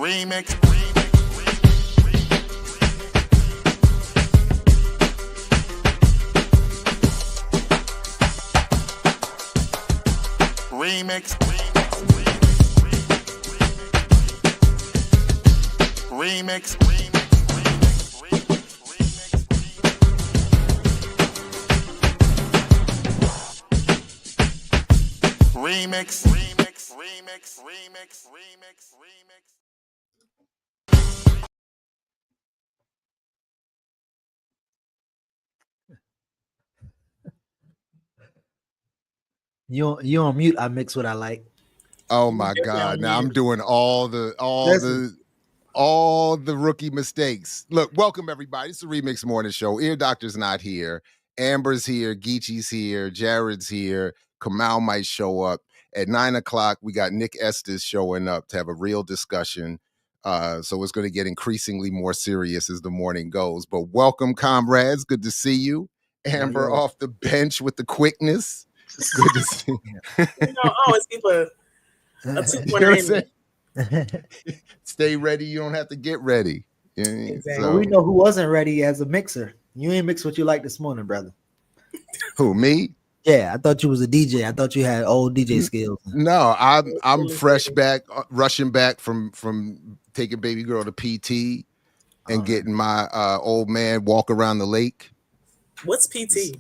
Remix. Remix. Remix. Remix. You on mute. I mix what I like. Oh my God! Now I'm doing all the rookie mistakes. Look, welcome everybody. It's the Remix Morning Show. Ear Doctor's not here. Amber's here. Geechee's here. Jared's here. Kamal might show up at 9 o'clock. We got Nick Estes showing up to have a real discussion. So it's going to get increasingly more serious as the morning goes. But welcome, comrades. Good to see you. Amber off the bench with the quickness. It's good to see you. Always keep a 2.8 Stay ready. You don't have to get ready. Exactly. So, we know who wasn't ready as a mixer. You ain't mix what you like this morning, brother. Who, me? Yeah, I thought you was a DJ. I thought you had old DJ skills. No, I'm fresh back, rushing back from taking baby girl to PT and getting my old man walk around the lake. What's PT?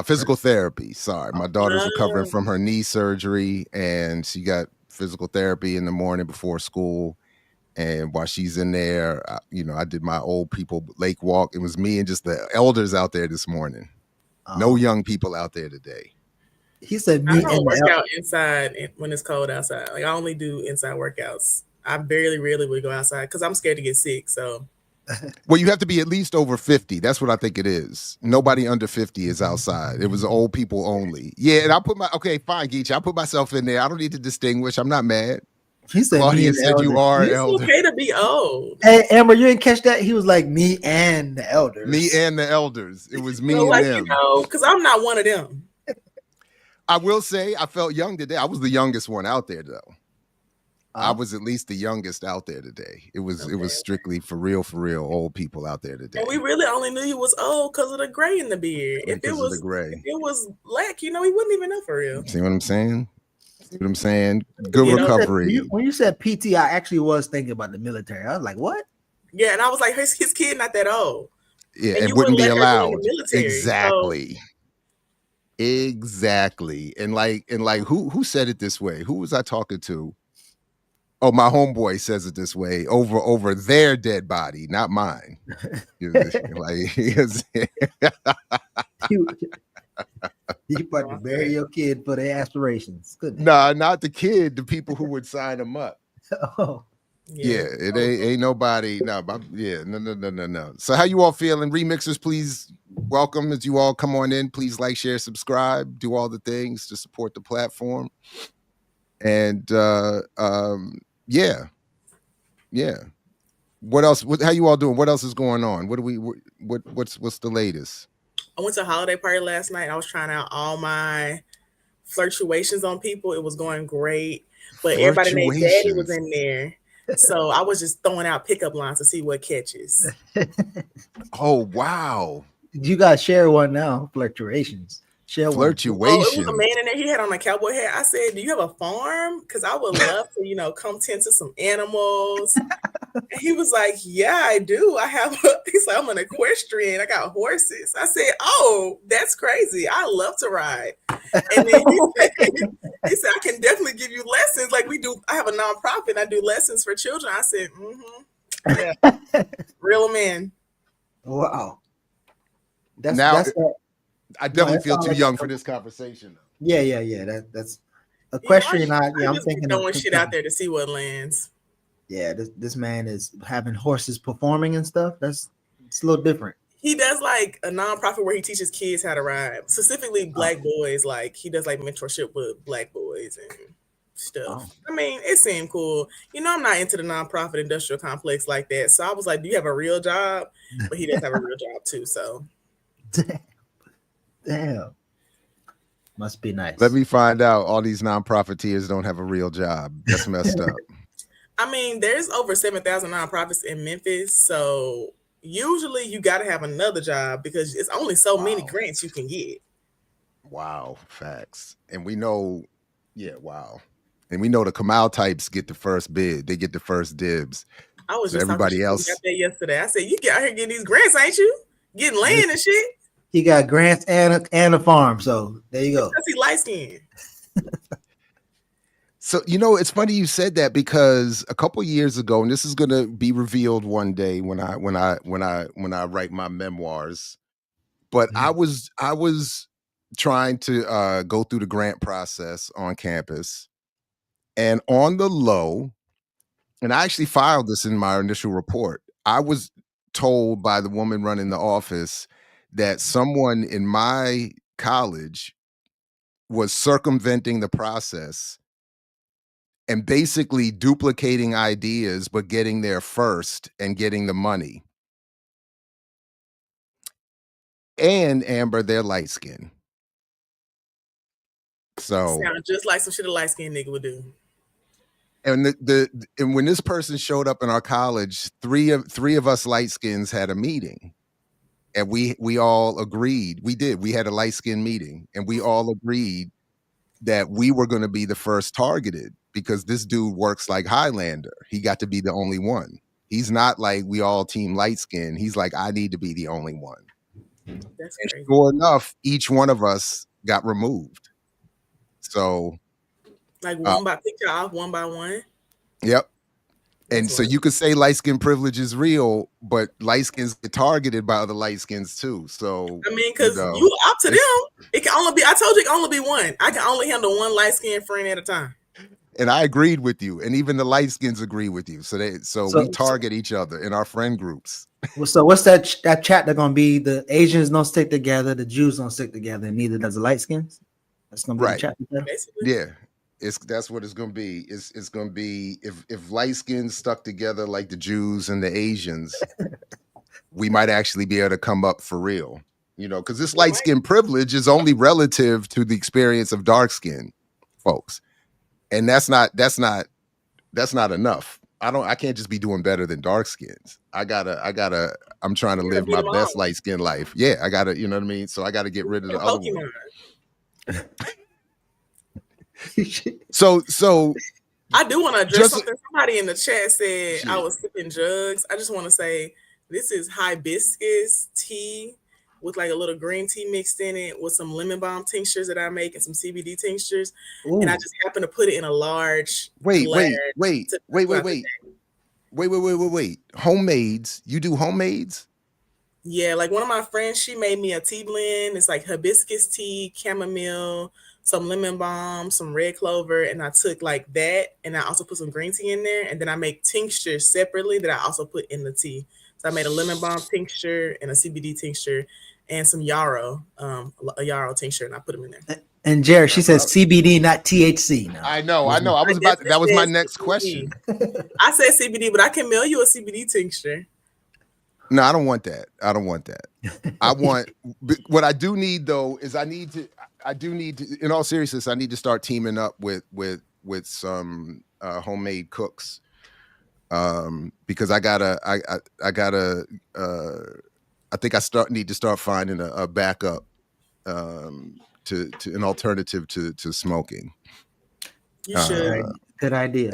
Physical therapy. Sorry, my daughter's recovering from her knee surgery, and she got physical therapy in the morning before school. And while she's in there, I did my old people lake walk. It was me and just the elders out there this morning. No young people out there today. He said, "Me I don't work out inside when it's cold outside. Like I only do inside workouts. I rarely would go outside because I'm scared to get sick. So." Well, you have to be at least over 50. That's what I think it is. Nobody under 50 is outside. It was old people only. Yeah, and okay, fine, Geech. I'll put myself in there. I don't need to distinguish. I'm not mad. He said, Claudia said you are an elder. It's okay to be old. Hey, Amber, you didn't catch that? He was like, me and the elders. Me and the elders. It was me and them. Because I'm not one of them. I will say I felt young today. I was the youngest one out there, though. I was at least the youngest out there today. It was strictly for real old people out there today. And we really only knew he was old because of the gray in the beard. If it was black, he wouldn't even know for real. See what I'm saying? Good recovery. When you said PT, I actually was thinking about the military. I was like, what? Yeah, and I was like, his kid not that old. Yeah, and wouldn't be allowed. Exactly. Exactly. And like who said it this way? Who was I talking to? Oh, my homeboy says it this way over their dead body, not mine. You about to bury your kid for their aspirations. Nah, not the kid. The people who would sign him up. Oh, yeah. It ain't nobody. No. So how you all feeling? Remixers, please welcome as you all come on in. Please like, share, subscribe, do all the things to support the platform. And yeah. What else? How you all doing? What else is going on? What's the latest? I went to a holiday party last night. I was trying out all my flirtuations on people. It was going great, but everybody named Daddy was in there. So I was just throwing out pickup lines to see what catches. Oh wow! You guys share one now. Flirtuations. Flirtuation. Oh, it was a man in there. He had on a cowboy hat. I said, "Do you have a farm? Because I would love to, come tend to some animals." And he was like, "Yeah, I do. I have." He's like, "I'm an equestrian. I got horses." I said, "Oh, that's crazy. I love to ride." And then he said, "I can definitely give you lessons. Like we do. I have a nonprofit. I do lessons for children." I said, "Yeah, real man." Wow. I definitely feel too young for this conversation. Yeah. That's equestrian. I'm thinking throwing shit out there to see what lands. Yeah, this man is having horses performing and stuff. It's a little different. He does like a nonprofit where he teaches kids how to ride, specifically black boys. Like he does like mentorship with black boys and stuff. I mean, it seemed cool. I'm not into the nonprofit industrial complex like that. So I was like, "Do you have a real job?" But he does have a real job too. So. Damn. Must be nice. Let me find out all these nonprofiteers don't have a real job. That's messed up. I mean, there's over 7,000 nonprofits in Memphis, so usually you got to have another job because it's only so many grants you can get. Wow, facts. And we know, wow. And we know the Kamal types get the first bid. They get the first dibs. I was So just everybody talking else about that yesterday. I said, you get out here getting these grants, ain't you? Getting land and shit. He got grants and a farm. So there you go. Because he light skinned. So, it's funny you said that because a couple years ago, and this is going to be revealed one day when I write my memoirs, but I was trying to go through the grant process on campus, and on the low, and I actually filed this in my initial report. I was told by the woman running the office that someone in my college was circumventing the process and basically duplicating ideas, but getting there first and getting the money. And Amber, they're light skinned. So sound just like some shit a light skinned nigga would do. And and when this person showed up in our college, three of us light skins had a meeting, and we all agreed. We had a light skin meeting, and we all agreed that we were going to be the first targeted because this dude works like Highlander. He got to be the only one. He's not like we all team light skin. He's like, I need to be the only one. That's and crazy. sure enough, each one of us got removed. So like one by picture off one by one. Yep. And so you could say light skin privilege is real, but light skins get targeted by other light skins too. So I mean, because you up to them, it can only be. I told you it can only be one. I can only handle one light skinned friend at a time. And I agreed with you, and even the light skins agree with you. So we target each other in our friend groups. So what's that chapter gonna be? The Asians don't stick together, the Jews don't stick together, and neither does the light skins. That's gonna be the chapter. Basically. Yeah. That's what it's gonna be. It's gonna be if light skins stuck together like the Jews and the Asians, we might actually be able to come up for real. Because this light skin privilege is only relative to the experience of dark skin folks. And that's not enough. I can't just be doing better than dark skins. I'm trying to live my best light skin life. Yeah, I gotta, you know what I mean? So I gotta get rid of the other one. So I do want to address something. Somebody in the chat said I was sipping drugs. I just want to say this is hibiscus tea with like a little green tea mixed in it with some lemon balm tinctures that I make and some CBD tinctures. Ooh. And I just happen to put it in a large wait. Homemades? You do homemades? Yeah, like one of my friends, she made me a tea blend. It's like hibiscus tea, chamomile, some lemon balm, some red clover, and I took like that, and I also put some green tea in there, and then I make tinctures separately that I also put in the tea. So I made a lemon balm tincture and a CBD tincture and some yarrow, a yarrow tincture, and I put them in there. And Jared, she says CBD, not THC. No. I know. That was my next question. I said CBD, but I can mail you a CBD tincture. No, I don't want that. I want what I do need though is I need to in all seriousness, I need to start teaming up with some homemade cooks. Because I think I need to start finding a backup to an alternative to smoking. You should. Good idea.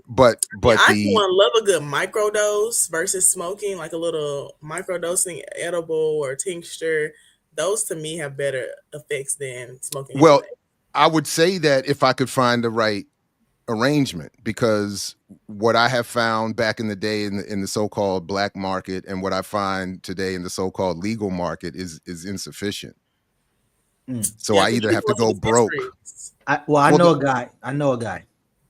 But I love a good microdose versus smoking, like a little microdosing edible or tincture. Those to me have better effects than smoking. Well, I would say that if I could find the right arrangement, because what I have found back in the day in the so-called black market and what I find today in the so-called legal market is insufficient. So I either have to go broke. I know a guy.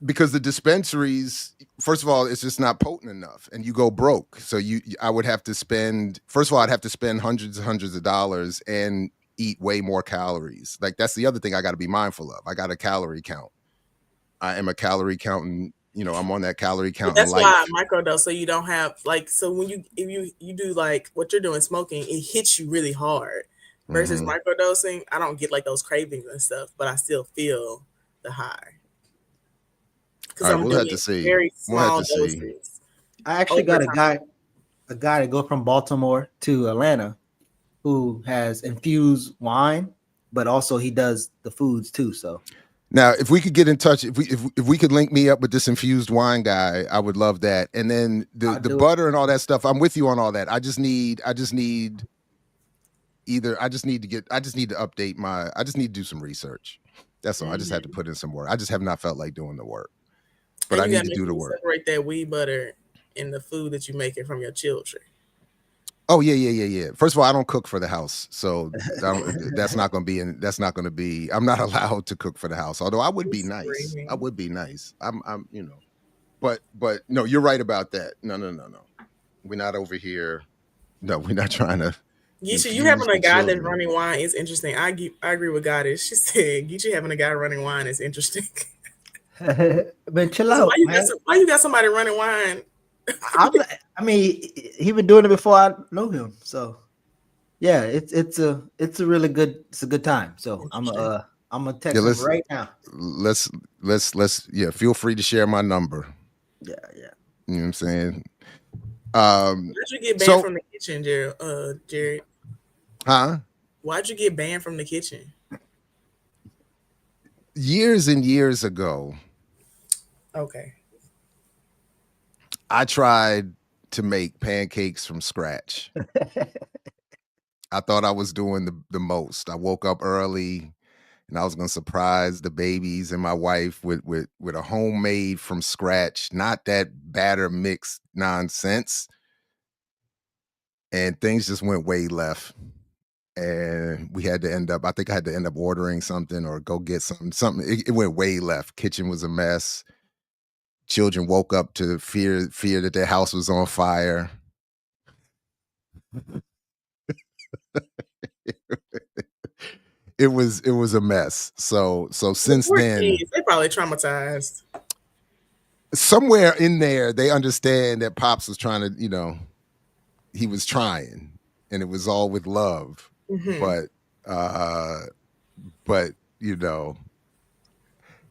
Because the dispensaries, first of all, it's just not potent enough, and you go broke. So I would have to spend. First of all, I'd have to spend hundreds of dollars and eat way more calories. Like that's the other thing I got to be mindful of. I got a calorie count. I am a calorie counting. I'm on that calorie count. That's why I microdose, so you don't have so when if you do like what you're doing smoking, it hits you really hard. Versus microdosing, I don't get like those cravings and stuff, but I still feel the high. because All right, I'm we'll doing have to see. very We'll have small to see. doses. I actually got Over a guy to go from Baltimore to Atlanta who has infused wine, but also he does the foods too. So Now, if we could get in touch, if we could link me up with this infused wine guy, I would love that. And then the butter and all that stuff, I'm with you on all that. I just need to do some research. That's all. I just had to put in some work. I just have not felt like doing the work. But I need to do the work. Separate that weed butter in the food that you make it from your children. Oh yeah. First of all, I don't cook for the house, so that's not going to be. I'm not allowed to cook for the house. Although I would be nice. I would be nice. I'm but no, you're right about that. No. We're not over here. No, we're not trying to. Geechee, you having a guy that's running wine is interesting. I agree with Goddess. She said, Geechee having a guy running wine is interesting. But chill out. Why you got somebody running wine? I mean, he been doing it before I know him. So yeah, it's a really good time. So I'm gonna text him right now. Let's feel free to share my number. Yeah. You know what I'm saying? Why'd you get banned from the kitchen, Jared? Huh? Why'd you get banned from the kitchen? Years and years ago. Okay. I tried to make pancakes from scratch. I thought I was doing the most. I woke up early and I was going to surprise the babies and my wife with a homemade from scratch, not that batter mix nonsense. And things just went way left. And I had to end up ordering something or go get something. It went way left. Kitchen was a mess. Children woke up to fear that their house was on fire. It was a mess. So since then, they probably traumatized. Somewhere in there, they understand that Pops was trying to, he was trying, and it was all with love. Mm-hmm. But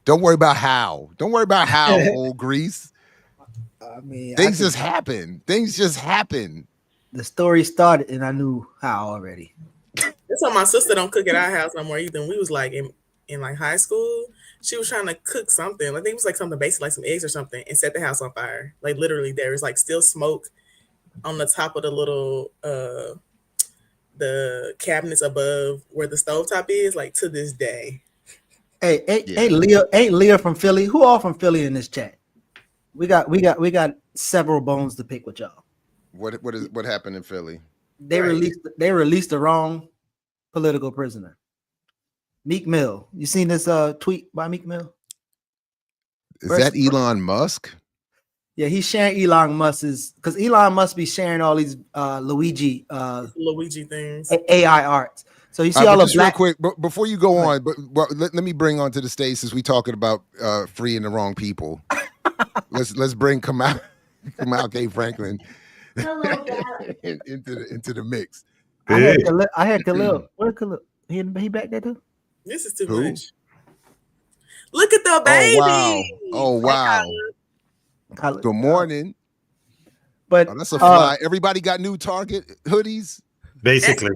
don't worry about how. Don't worry about how, old grease. I mean, things just happen. Things just happen. The story started, and I knew how already. That's why my sister don't cook at our house no more either. We was like in like high school. She was trying to cook something. I think it was like something basic, like some eggs or something, and set the house on fire. Like literally, there was like still smoke on the top of the little the cabinets above where the stovetop is. Like to this day. Hey, ain't Leah from Philly? Who all from Philly in this chat? We got several bones to pick with y'all. What happened in Philly? They released the wrong political prisoner. Meek Mill. You seen this tweet by Meek Mill? Is that Elon Musk? Yeah, he's sharing Elon Musk's, because Elon must be sharing all these Luigi things, AI arts. So you see all the black. Real quick, before you go on, let me bring onto the stage, since we talking about freeing the wrong people. let's bring Kamal K. Franklin into the mix. I had Khalil. Where's Khalil? He back there too? This is too much. Look at the baby. Oh wow. Good morning. But that's a fly. Everybody got new Target hoodies. Basically,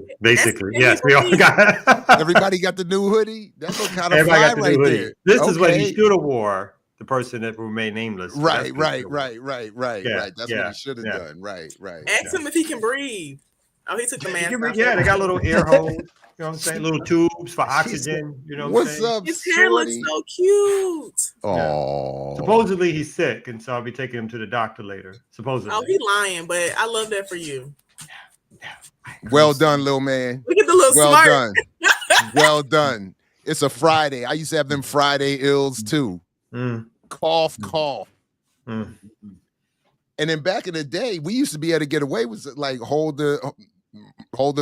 yes. We all got. Everybody got the new hoodie. That's what kind of fly right there. This is what he should have wore. The person that remained nameless. Right. That's what he should have done. Right. Ask him if he can breathe. Oh, he took the mask off. Yeah, they got little air holes. You know what I'm saying? Little tubes for oxygen. You know what's up? His hair looks so cute. Oh. Supposedly he's sick, and so I'll be taking him to the doctor later. Supposedly. Oh, he lying, but I love that for you. Well done, little man. Look at the little well smart. Done. Well done. It's a Friday. I used to have them Friday ills too. Cough. And then back in the day, we used to be able to get away with it, like hold the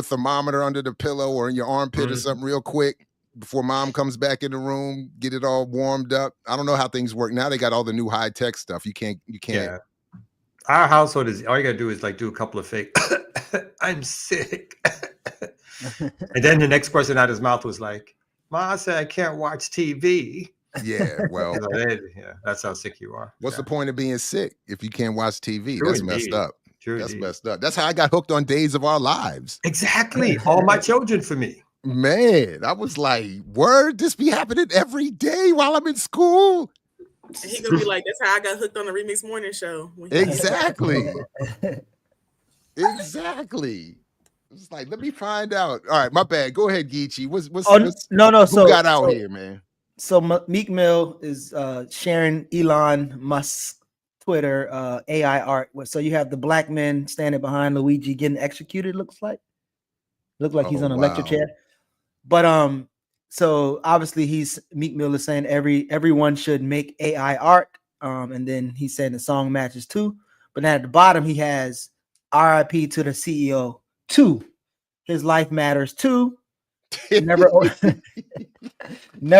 thermometer under the pillow or in your armpit or something real quick before mom comes back in the room, get it all warmed up. I don't know how things work now. They got all the new high tech stuff. You can't. Yeah. Our household is all you gotta do is like do a couple of fake. I'm sick. And then the next person out of his mouth was like, Ma said I can't watch TV. Yeah, well, Yeah, that's how sick you are. what's the point of being sick if you can't watch TV? True That's indeed. messed up. True That's indeed. messed up. That's how I got hooked on Days of Our Lives. Exactly. All my children for me. Man, I was like, word, this be happening every day while I'm in school. And he gonna be like, that's how I got hooked on the Remix Morning Show. Exactly. Exactly. It's like, let me find out. All right, my bad. Go ahead, Geechee. What's no. Who So got out here, man? So Meek Mill is sharing Elon Musk's Twitter AI art. So you have the black man standing behind Luigi getting executed. Looked like he's on an electric chair. But so obviously Meek Mill is saying everyone should make AI art. And then he's saying the song matches too. But then at the bottom he has RIP to the CEO 2. His life matters too. Never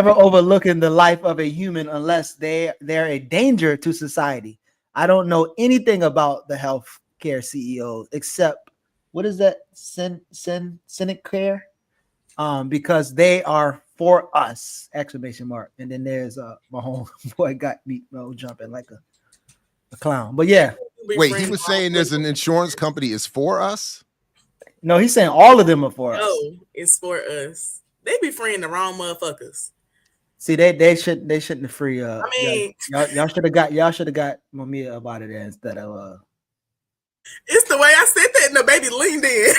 overlooking the life of a human unless they're a danger to society. I don't know anything about the healthcare CEOs except what is that? Senate care? Because they are for us! Exclamation mark. And then there's my homeboy got me jumping like a clown. But yeah. Wait, he was saying there's an insurance company is for us? No, he's saying all of them are for us. No, it's for us. They be freeing the wrong motherfuckers. See, they shouldn't have free. I mean, y'all should have got Mamiya about it instead of. It's the way I said that, and the baby leaned in.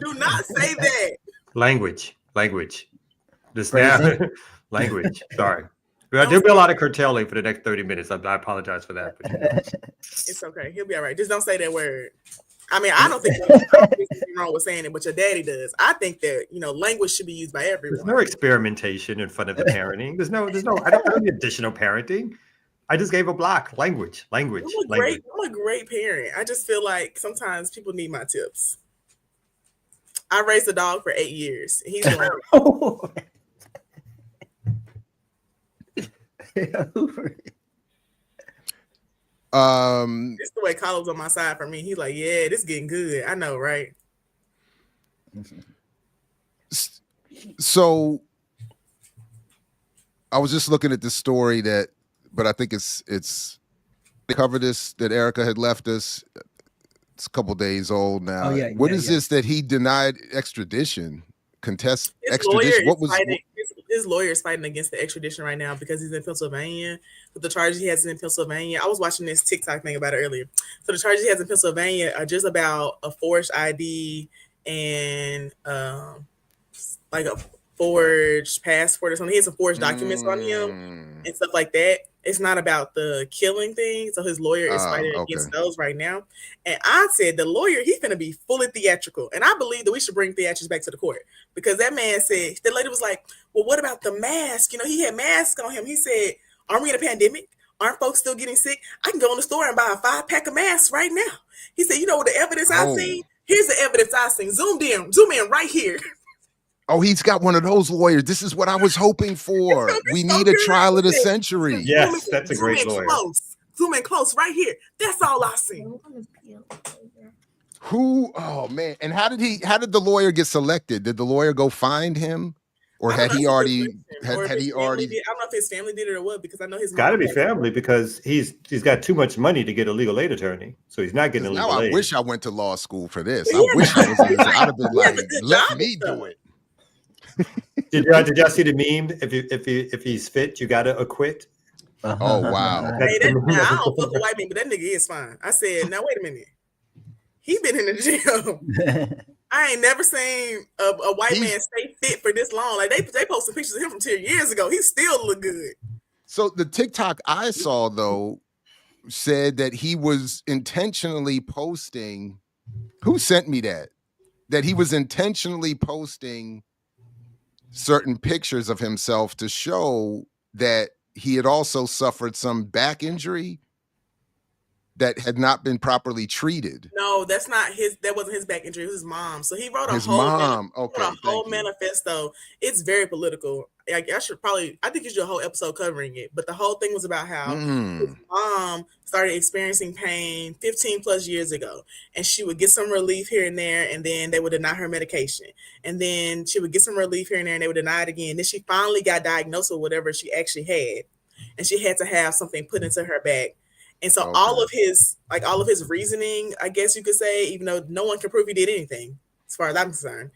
Do not say that. Language. This now, language. Sorry. There'll be a lot of curtailing for the next 30 minutes. I apologize for that. But, It's okay. He'll be all right. Just don't say that word. I mean, I don't think there's anything wrong with saying it, but your daddy does. I think that language should be used by everyone. There's no experimentation in front of the parenting. There's no. I don't need additional parenting. I just gave a block. Language. I'm a great parent. I just feel like sometimes people need my tips. I raised a dog for 8 years. He's like, it's the way Carlos on my side for me. He's like, yeah, this getting good. I know, right? So I was just looking at this story but I think it's cover this that Erica had left us. It's a couple days old now. What is this that he denied extradition? Contest extradition? His lawyer is fighting against the extradition right now because he's in Pennsylvania. But the charges he has in Pennsylvania, I was watching this TikTok thing about it earlier. So the charges he has in Pennsylvania are just about a forged ID and like a forged passport or something. He has some forged documents on him and stuff like that. It's not about the killing thing. So his lawyer is fighting against those right now. And I said the lawyer, he's going to be fully theatrical. And I believe that we should bring theatrics back to the court because that man said, the lady was like, well, what about the mask? He had masks on him. He said, aren't we in a pandemic? Aren't folks still getting sick? I can go in the store and buy a 5-pack of masks right now. He said, what the evidence I've seen? Here's the evidence I've seen. Zoom in right here. Oh, he's got one of those lawyers. This is what I was hoping for. We need a trial of the century. Yes, that's a great lawyer. Zoom in close right here. That's all I see. Who? Oh man! And how did the lawyer get selected? Did the lawyer go find him, or had he already? Had he already? I don't know if his family did it or what, because I know his. Got to be family because he's got too much money to get a legal aid attorney, so he's not getting a legal aid. I wish I went to law school for this. I wish I was. I'd have been like, let me do it. Did y'all see the meme? If he's fit, you gotta acquit. Oh wow! Hey, I don't fuck with white men, but that nigga is fine. I said, now wait a minute. He been in the gym. I ain't never seen a white man stay fit for this long. Like they posted pictures of him from 10 years ago. He still look good. So the TikTok I saw though said that he was intentionally posting. Who sent me that? That he was intentionally posting certain pictures of himself to show that he had also suffered some back injury. that had not been properly treated. No, that's not his. That wasn't his back injury. It was his mom. So he wrote His mom. Okay, wrote a whole thank you. manifesto. It's very political. I think you should do a whole episode covering it. But the whole thing was about how his mom started experiencing pain 15 plus years ago, and she would get some relief here and there, and then they would deny her medication, and then she would get some relief here and there, and they would deny it again. Then she finally got diagnosed with whatever she actually had, and she had to have something put into her back. And so all of his reasoning, I guess you could say, even though no one can prove he did anything, as far as I'm concerned,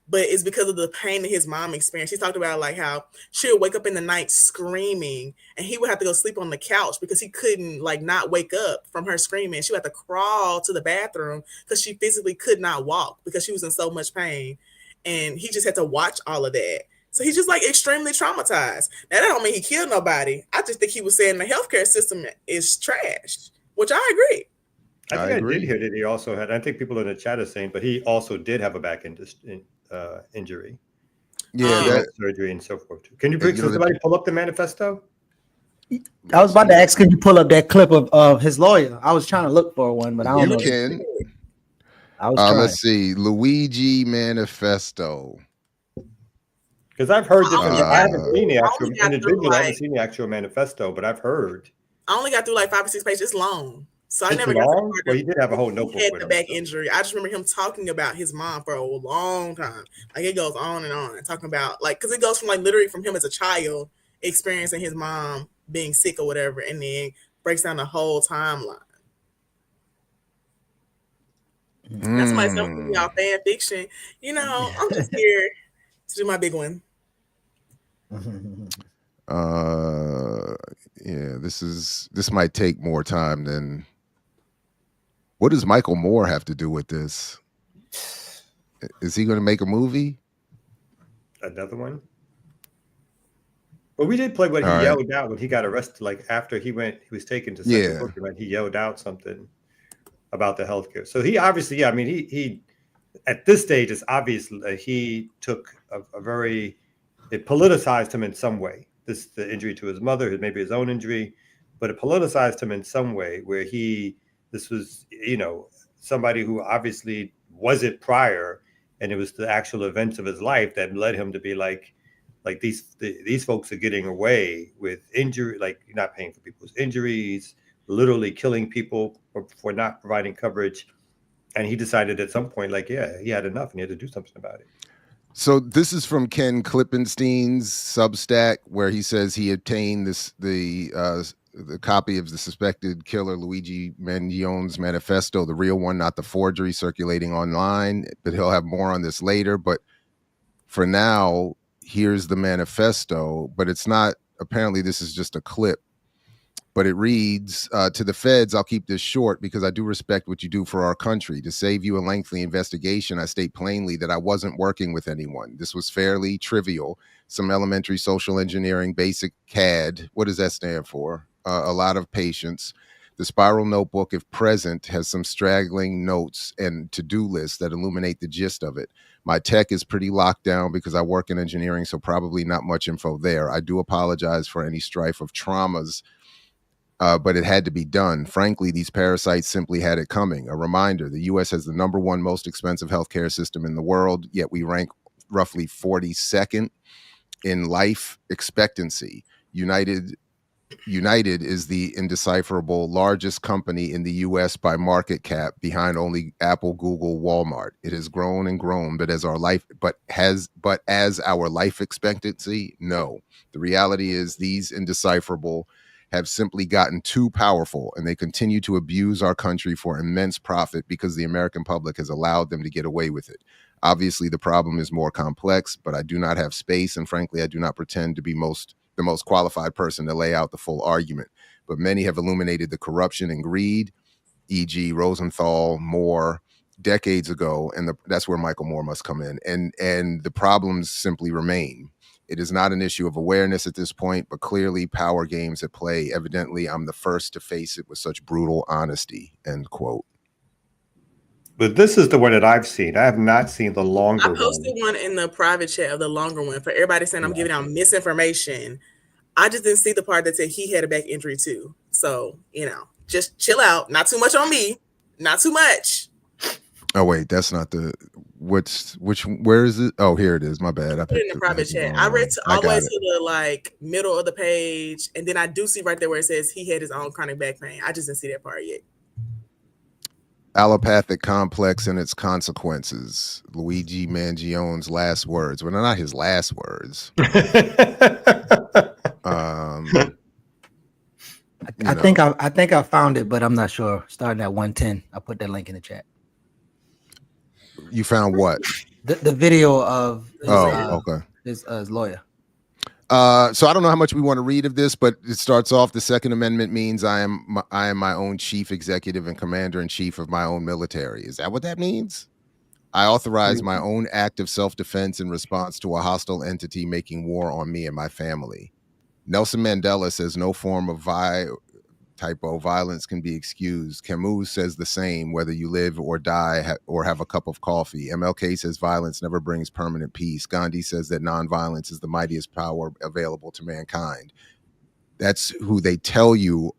but it's because of the pain that his mom experienced. He talked about like how she would wake up in the night screaming, and he would have to go sleep on the couch because he couldn't like not wake up from her screaming. She would have to crawl to the bathroom because she physically could not walk because she was in so much pain. And he just had to watch all of that. So he's just like extremely traumatized. Now that don't mean he killed nobody. I just think he was saying the healthcare system is trash, which I agree. I think I did hear that he also had. I think people in the chat are saying, but he also did have a back injury. Yeah, surgery and so forth. Can somebody pull up the manifesto? I was about to ask, can you pull up that clip of his lawyer? I was trying to look for one, but I don't know. You can. I was trying. Let's see, Luigi Manifesto. Because I've heard different. I haven't seen the actual individual. I haven't seen the actual manifesto, but I've heard. I only got through like 5 or 6 pages. It's long, so I never got long. Well, he did have a whole notebook. He had the back injury. I just remember him talking about his mom for a long time. Like it goes on and on, talking about like because it goes from like literally from him as a child experiencing his mom being sick or whatever, and then breaks down the whole timeline. That's why something y'all fan fiction. You know, I'm just here to do my big one. Yeah, this might take more time than. What does Michael Moore have to do with this? Is he going to make a movie? Another one? Well, we did play what he yelled out when he got arrested. Like after he was taken to Central Booking, right? He yelled out something about the healthcare. So he obviously, he at this stage is obvious he took it politicized him in some way. The injury to his mother, maybe his own injury, but it politicized him in some way where this was, somebody who obviously wasn't prior, and it was the actual events of his life that led him to be like these folks are getting away with injury, like you're not paying for people's injuries, literally killing people for not providing coverage. And he decided at some point, he had enough and he had to do something about it. So this is from Ken Klippenstein's Substack, where he says he obtained the copy of the suspected killer Luigi Mangione's manifesto, the real one, not the forgery circulating online. But he'll have more on this later. But for now, here's the manifesto. But it's not. Apparently, this is just a clip. But it reads, to the feds, I'll keep this short because I do respect what you do for our country. To save you a lengthy investigation, I state plainly that I wasn't working with anyone. This was fairly trivial. Some elementary social engineering, basic CAD. What does that stand for? A lot of patience. The spiral notebook, if present, has some straggling notes and to-do lists that illuminate the gist of it. My tech is pretty locked down because I work in engineering, so probably not much info there. I do apologize for any strife of traumas, but it had to be done. Frankly, these parasites simply had it coming. A reminder, the U.S. has the #1 most expensive healthcare system in the world, yet we rank roughly 42nd in life expectancy. United is the indecipherable largest company in the U.S. by market cap, behind only Apple, Google, Walmart. It has grown and grown, but as our life expectancy, no. The reality is these indecipherable have simply gotten too powerful, and they continue to abuse our country for immense profit because the American public has allowed them to get away with it. Obviously, the problem is more complex, but I do not have space, and frankly, I do not pretend to be the most qualified person to lay out the full argument. But many have illuminated the corruption and greed, e.g. Rosenthal, Moore, decades ago, and that's where Michael Moore must come in. And the problems simply remain. It is not an issue of awareness at this point, but clearly power games at play. Evidently, I'm the first to face it with such brutal honesty, end quote. But this is the one that I've seen. I have not seen the longer one. I posted one in the private chat of the longer one for everybody saying I'm giving out misinformation. I just didn't see the part that said he had a back injury too. So, Just chill out. Not too much on me. Not too much. Oh wait, that's not the where is it? Oh, here it is. My bad. I Put it in the private chat. I read all the way to the like middle of the page, and then I do see right there where it says he had his own chronic back pain. I just didn't see that part yet. Allopathic complex and its consequences. Luigi Mangione's last words. Well, they're not his last words. I think I found it, but I'm not sure. Starting at 110. I put that link in the chat. You found what? The video of his lawyer. So I don't know how much we want to read of this, but it starts off: the Second Amendment means I am my own chief executive and commander in chief of my own military. Is that what that means? I authorize my own act of self-defense in response to a hostile entity making war on me and my family. Nelson Mandela says no form of violence can be excused. Camus says the same, whether you live or die or have a cup of coffee. MLK says violence never brings permanent peace. Gandhi says that nonviolence is the mightiest power available to mankind. That's who they tell you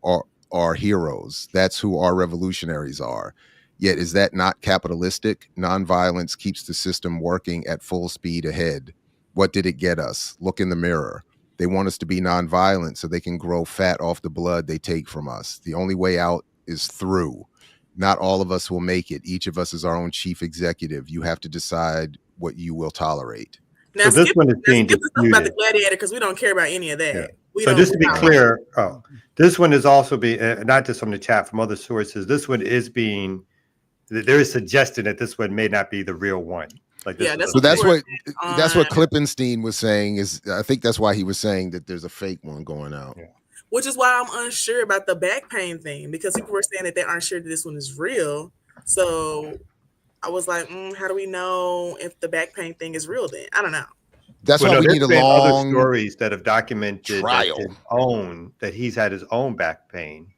are heroes. That's who our revolutionaries are. Yet is that not capitalistic? Nonviolence keeps the system working at full speed ahead. What did it get us? Look in the mirror. They want us to be nonviolent so they can grow fat off the blood they take from us. The only way out is through. Not all of us will make it. Each of us is our own chief executive. You have to decide what you will tolerate. Now, so this one is being disputed about the gladiator because we don't care about any of that. Yeah. So just to be clear, this one is also being, not just from the chat, from other sources, this one is being, there is suggestion that this one may not be the real one. Like this so that's what Klippenstein was saying. Is I think that's why he was saying that there's a fake one going out. Yeah. Which is why I'm unsure about the back pain thing, because people were saying that they aren't sure that this one is real. So I was like, how do we know if the back pain thing is real then? I don't know. That's why we need a long other stories that have documented trial. That he's had his own back pain.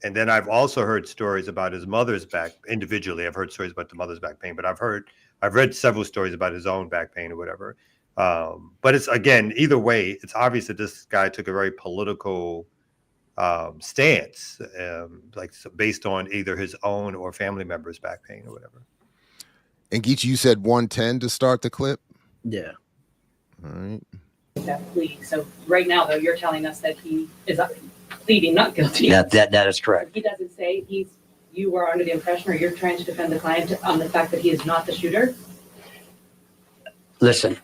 And then I've also heard stories about his mother's back individually. I've heard stories about the mother's back pain, but I've read several stories about his own back pain or whatever. But it's, again, either way, it's obvious that this guy took a very political stance, like based on either his own or family members' back pain or whatever. And Geechee, you said 110 to start the clip? Yeah. All right. That plea. So right now, though, you're telling us that he is pleading not guilty. That is correct. He doesn't say you were under the impression, or you're trying to defend the client on the fact that he is not the shooter? Listen,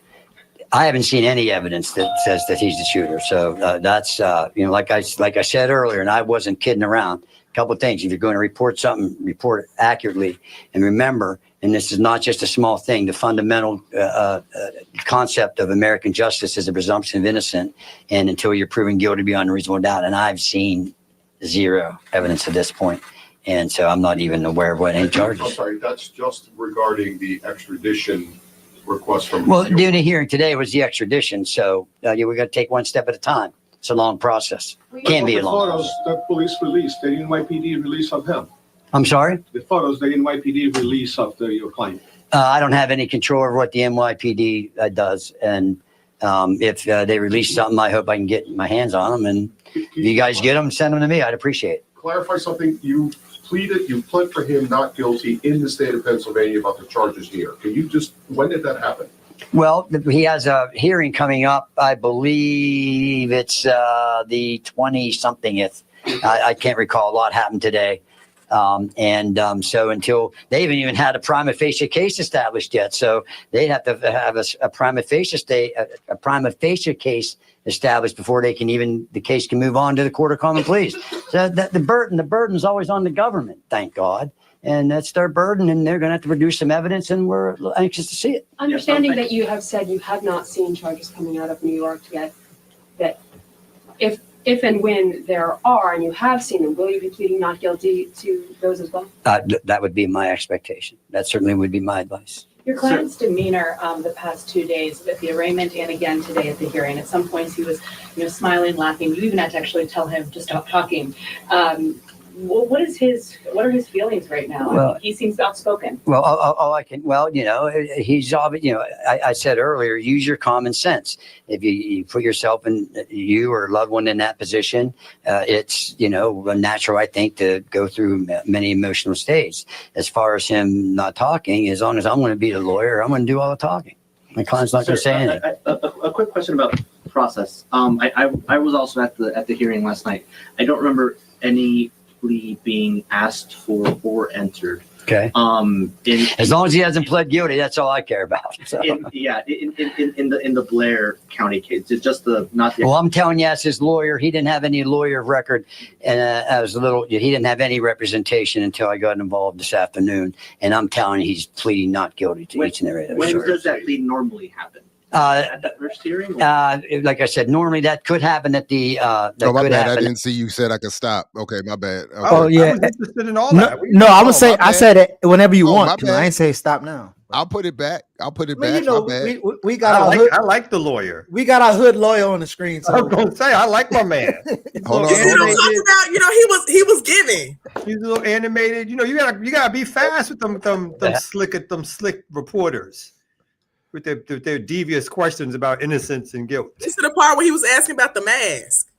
I haven't seen any evidence that says that he's the shooter. So that's, like I said earlier, and I wasn't kidding around. A couple of things. If you're going to report something, report it accurately. And remember, and this is not just a small thing, the fundamental concept of American justice is a presumption of innocence, and until you're proven guilty beyond a reasonable doubt. And I've seen zero evidence at this point. And so I'm not even aware of what any charges. I'm sorry, that's just regarding the extradition request from. Well, the only hearing today was the extradition. So we got to take one step at a time. It's a long process. Can be a long process. The photos that police released, the NYPD release of him. I'm sorry? The photos, the NYPD release of your client. I don't have any control over what the NYPD does. And if they release something, I hope I can get my hands on them. And if you guys get them, send them to me. I'd appreciate it. Clarify something. You pled for him not guilty in the state of Pennsylvania about the charges here. Can you when did that happen? Well, he has a hearing coming up. I believe it's the 20-somethingth. I can't recall. A lot happened today. So until they haven't even had a prima facie case established yet. So they'd have to have a prima facie case established before the case can move on to the court of common pleas. So the burden's always on the government, thank God. And that's their burden, and they're going to have to produce some evidence, and we're anxious to see it. Understanding that you have said you have not seen charges coming out of New York yet, that if and when there are, and you have seen them, will you be pleading not guilty to those as well? That would be my expectation. That certainly would be my advice. Your client's demeanor the past 2 days at the arraignment and again today at the hearing, at some points he was smiling, laughing. You even had to actually tell him to stop talking. what are his feelings right now? Well, He seems outspoken. Well, all I can, well, he's obvious. I said earlier, use your common sense. If you put yourself in, you or a loved one in that position, it's, natural, I think, to go through many emotional states. As far as him not talking, as long as I'm going to be the lawyer, I'm going to do all the talking. My client's not going to say anything. A quick question about process. I was also at the hearing last night. I don't remember any plea being asked for or entered. Okay. As long as he hasn't pled guilty, that's all I care about. So. In the Blair County case, it's just not the. Well, I'm telling you, as his lawyer, he didn't have any lawyer of record, and he didn't have any representation until I got involved this afternoon. And I'm telling you, he's pleading not guilty to each and every other. When does that plea normally happen? At that first hearing? Like I said, normally that could happen at the. My bad. I didn't see you said I could stop. Okay, my bad. Okay. Oh yeah. I was interested in all that. No, I would say I said it whenever you my want. bad. I ain't say stop now. I'll put it back. I'll put it I mean, back. My bad. we got our hood, I like the lawyer. we got our hood lawyer on the screen. I So was gonna say I like my man. Hold on. Talk about, he was giving. He's a little animated. You gotta be fast with them slick reporters with their devious questions about innocence and guilt. This is the part where he was asking about the mask.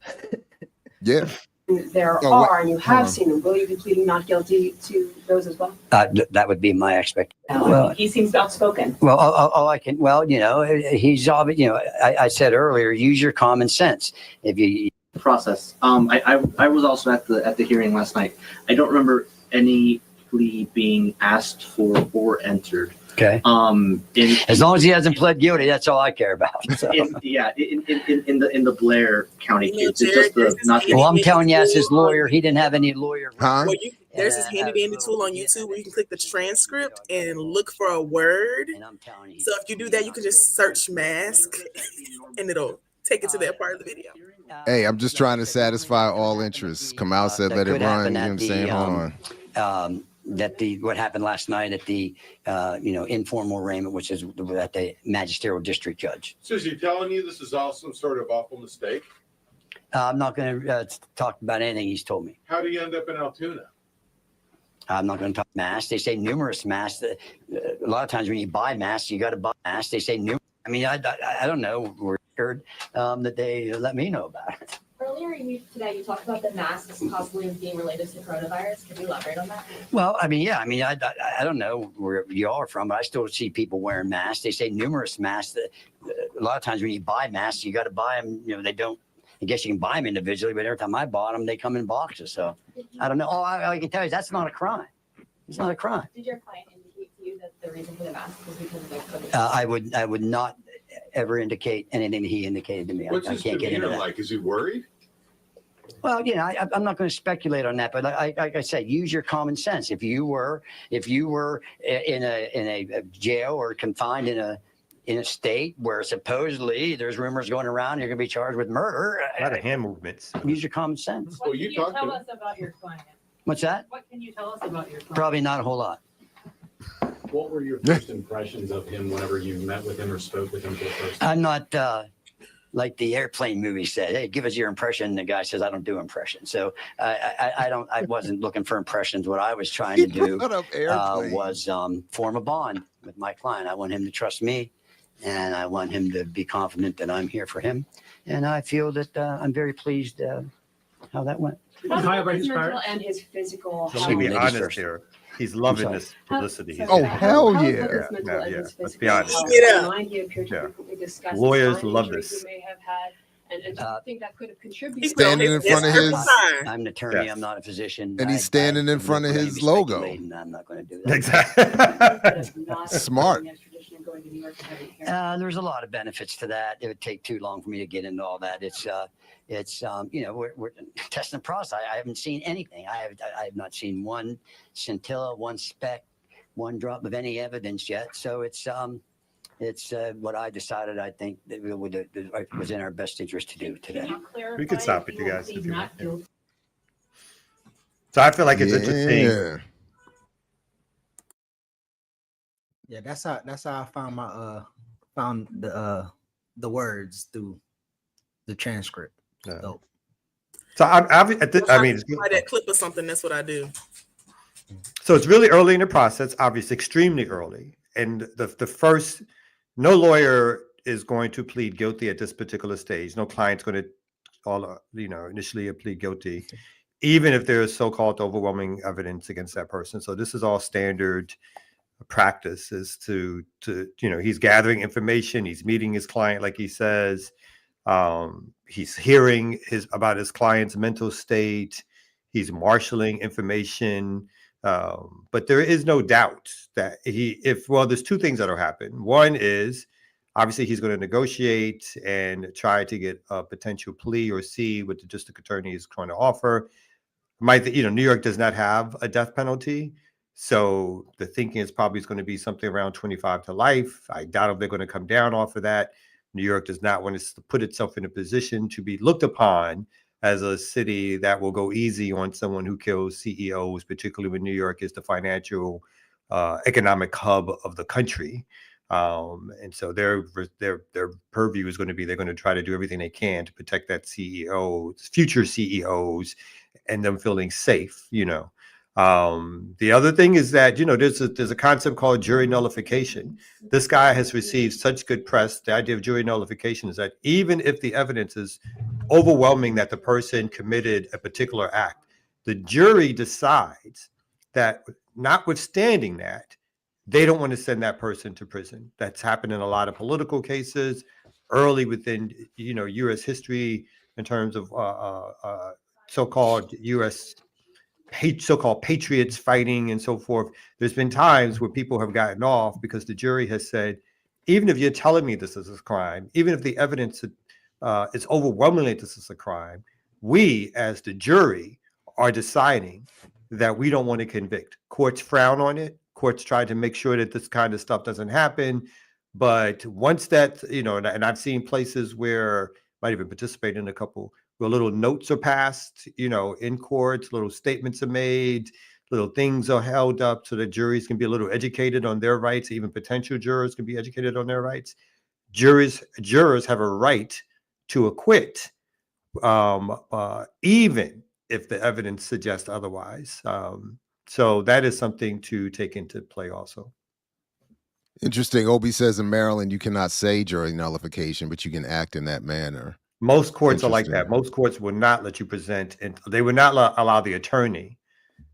Yeah. There are, and you have seen them. Will you be pleading not guilty to those as well? That would be my expectation. Well, he seems outspoken. Well, all I can, he's obvious. I said earlier, use your common sense. If you Process. I was also at the hearing last night. I don't remember any plea being asked for or entered. Okay. As long as he hasn't pled guilty, that's all I care about. So. In the Blair County case, it's just not. Well, I'm telling you, as his lawyer, he didn't have any lawyer. Huh? Well, there's this handy dandy tool on YouTube where you can click the transcript and look for a word. So if you do that, you can just search mask and it'll take it to that part of the video. Hey, I'm just trying to satisfy all interests. Kamal said, "Let it run." You know what I'm saying? Hold on. What happened last night at the informal arraignment, which is at the magisterial district judge. So is he telling you this is all some sort of awful mistake? I'm not going to talk about anything he's told me. How do you end up in Altoona? I'm not going to talk masks. They say numerous masks. A lot of times when you buy masks, you got to buy masks. They say numerous. I mean, I don't know. We're scared that they let me know about it. Earlier today, you talked about the masks possibly being related to coronavirus. Could you elaborate on that? Well, I don't know where you all are from, but I still see people wearing masks. They say numerous masks. A lot of times when you buy masks, you got to buy them. They don't. I guess you can buy them individually, but every time I bought them, they come in boxes. So I don't know. All I can tell you is that's not a crime. It's not a crime. Did your client indicate to you that the reason for the mask was because of the COVID? I would not ever indicate anything that he indicated to me. What's I his can't get into demeanor that. like? Is he worried? Well, I'm not going to speculate on that, but like I said, use your common sense. If you were in a jail or confined in a state where supposedly there's rumors going around, you're going to be charged with murder. A lot of hand movements. Use your common sense. What can you tell us about your client? What's that? What can you tell us about your client? Probably not a whole lot. What were your first impressions of him whenever you met with him or spoke with him for the first time? I'm not like the airplane movie said, hey, give us your impression. The guy says, I don't do impressions. So I wasn't looking for impressions. What I was trying to do was form a bond with my client. I want him to trust me, and I want him to be confident that I'm here for him. And I feel that I'm very pleased how that went. His mental and his physical Let me be honest here. He's loving this publicity. Hell yeah. Let's be honest. Lawyers love this. And I think that could have contributed. Standing in front of his. I'm an attorney. I'm not a phisian. And he's standing in front of his logo. I'm not going to do that. Exactly. Smart. There's a lot of benefits to that. It would take too long for me to get into all that. We're testing the process. I haven't seen anything. I have not seen one scintilla, one speck, one drop of any evidence yet. So it's what I decided. I think that it was in our best interest to do today. We could stop it, you guys. If you want. So I feel like it's interesting. Yeah, that's how I found the words through the transcript. Yeah. So I mean, that clip or something. That's what I do. So it's really early in the process, obviously extremely early. And the first, no lawyer is going to plead guilty at this particular stage. No client's going to, initially plead guilty, even if there is so-called overwhelming evidence against that person. So this is all standard practice, is to he's gathering information, he's meeting his client, like he says, he's hearing about his client's mental state, he's marshaling information. But there is no doubt that there's two things that'll happen. One is obviously he's going to negotiate and try to get a potential plea or see what the district attorney is going to offer. New York does not have a death penalty. So the thinking is probably going to be something around 25 to life. I doubt if they're going to come down off of that. New York does not want to put itself in a position to be looked upon as a city that will go easy on someone who kills CEOs, particularly when New York is the financial, economic hub of the country. And so their purview is going to be, they're going to try to do everything they can to protect that future CEOs, and them feeling safe. The other thing is that there's a concept called jury nullification. This guy has received such good press. The idea of jury nullification is that even if the evidence is overwhelming that the person committed a particular act, the jury decides that, notwithstanding that, they don't want to send that person to prison. That's happened in a lot of political cases early within U.S. history in terms of so-called U.S. so-called patriots fighting and so forth. There's been times where people have gotten off because the jury has said, even if you're telling me this is a crime, even if the evidence is overwhelmingly this is a crime, we as the jury are deciding that we don't want to convict. Courts frown on it. Courts try to make sure that this kind of stuff doesn't happen. But once that, and I've seen places where, might even participate in a couple, where little notes are passed, in court, little statements are made, little things are held up so that juries can be a little educated on their rights, even potential jurors can be educated on their rights. Jurors have a right to acquit, even if the evidence suggests otherwise. So that is something to take into play also. Interesting. Obi says in Maryland, you cannot say jury nullification, but you can act in that manner. Most courts are like that. Most courts will not let you present, and they would not allow the attorney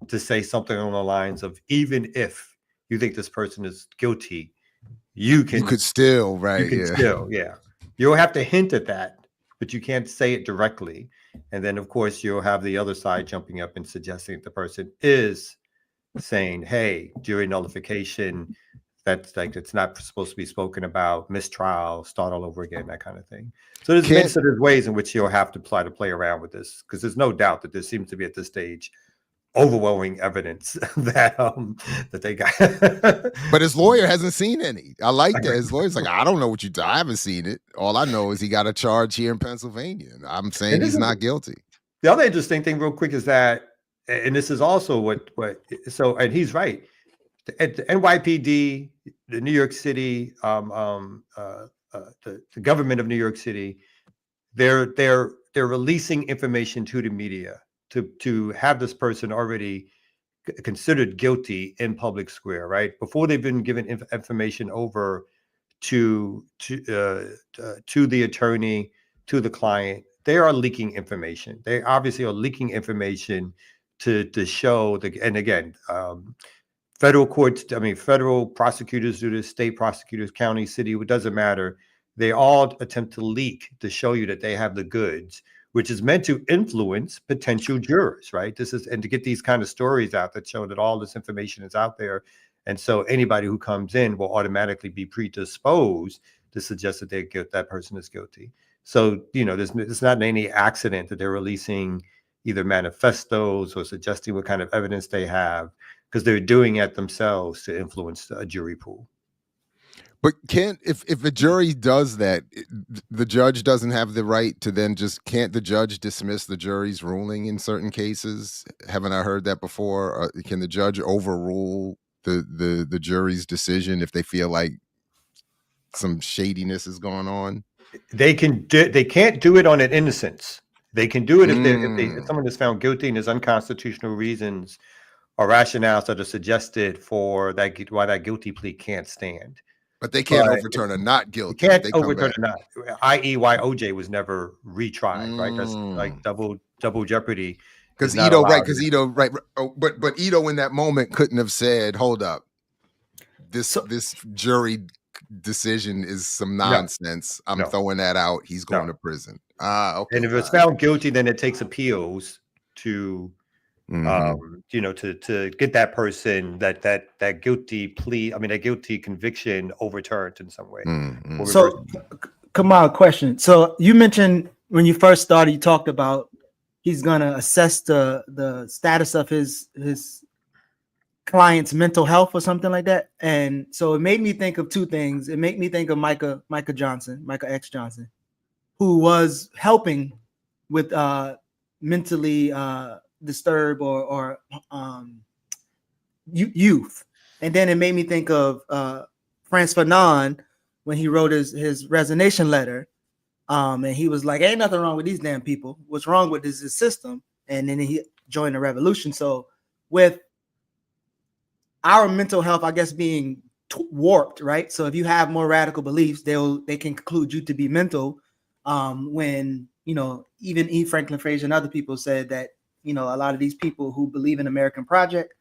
to say something on the lines of, even if you think this person is guilty, you could still, right? You can still, yeah. You'll have to hint at that, but you can't say it directly. And then, of course, you'll have the other side jumping up and suggesting the person is saying, hey, jury nullification, that's like, it's not supposed to be spoken about, mistrial, start all over again, that kind of thing. So there's ways in which you'll have to try to play around with this, because there's no doubt that there seems to be at this stage overwhelming evidence that they got. But his lawyer hasn't seen any. I like that. His lawyer's like, I don't know what you do. I haven't seen it. All I know is he got a charge here in Pennsylvania. I'm saying he's not guilty. The other interesting thing real quick is that, and this is also and he's right, at the NYPD, the New York City, the government of New York City, they're releasing information to the media to have this person already considered guilty in public square, right? Before they've been given information over to the attorney, to the client, they are leaking information. They obviously are leaking information to show and again, federal courts, federal prosecutors do this, state prosecutors, county, city, it doesn't matter. They all attempt to leak to show you that they have the goods, which is meant to influence potential jurors, right? And to get these kind of stories out that show that all this information is out there. And so anybody who comes in will automatically be predisposed to suggest that that person is guilty. So, it's not any accident that they're releasing either manifestos or suggesting what kind of evidence they have, because they're doing it themselves to influence a jury pool. But if a jury does that, the judge doesn't have the right to then can't the judge dismiss the jury's ruling in certain cases? Haven't I heard that before? Can the judge overrule the jury's decision if they feel like some shadiness is going on? They can't do it on an innocence. They can do it if someone is found guilty and there's unconstitutional reasons or rationales that are suggested for that why that guilty plea can't stand. But they can't overturn a not guilty. You can't overturn a not, i.e., why OJ was never retried, right? That's like double jeopardy. Because Ito, right? Oh, but Ito in that moment couldn't have said, "Hold up, this jury decision is some nonsense. I'm throwing that out. He's going to prison." Okay. And if it's found guilty, then it takes appeals to, to get that person that guilty plea. I mean, that guilty conviction overturned in some way. So, Kamal, question. So you mentioned when you first started, you talked about he's gonna assess the status of his client's mental health or something like that. And so it made me think of two things. It made me think of Michael X. Johnson, who was helping with mentally disturbed or youth. And then it made me think of Frantz Fanon when he wrote his resignation letter. And he was like, ain't nothing wrong with these damn people. What's wrong with this system? And then he joined the revolution. So with our mental health, I guess, being warped, right? So if you have more radical beliefs, they can conclude you to be mental. When, even E. Franklin Frazier and other people said that, a lot of these people who believe in American Project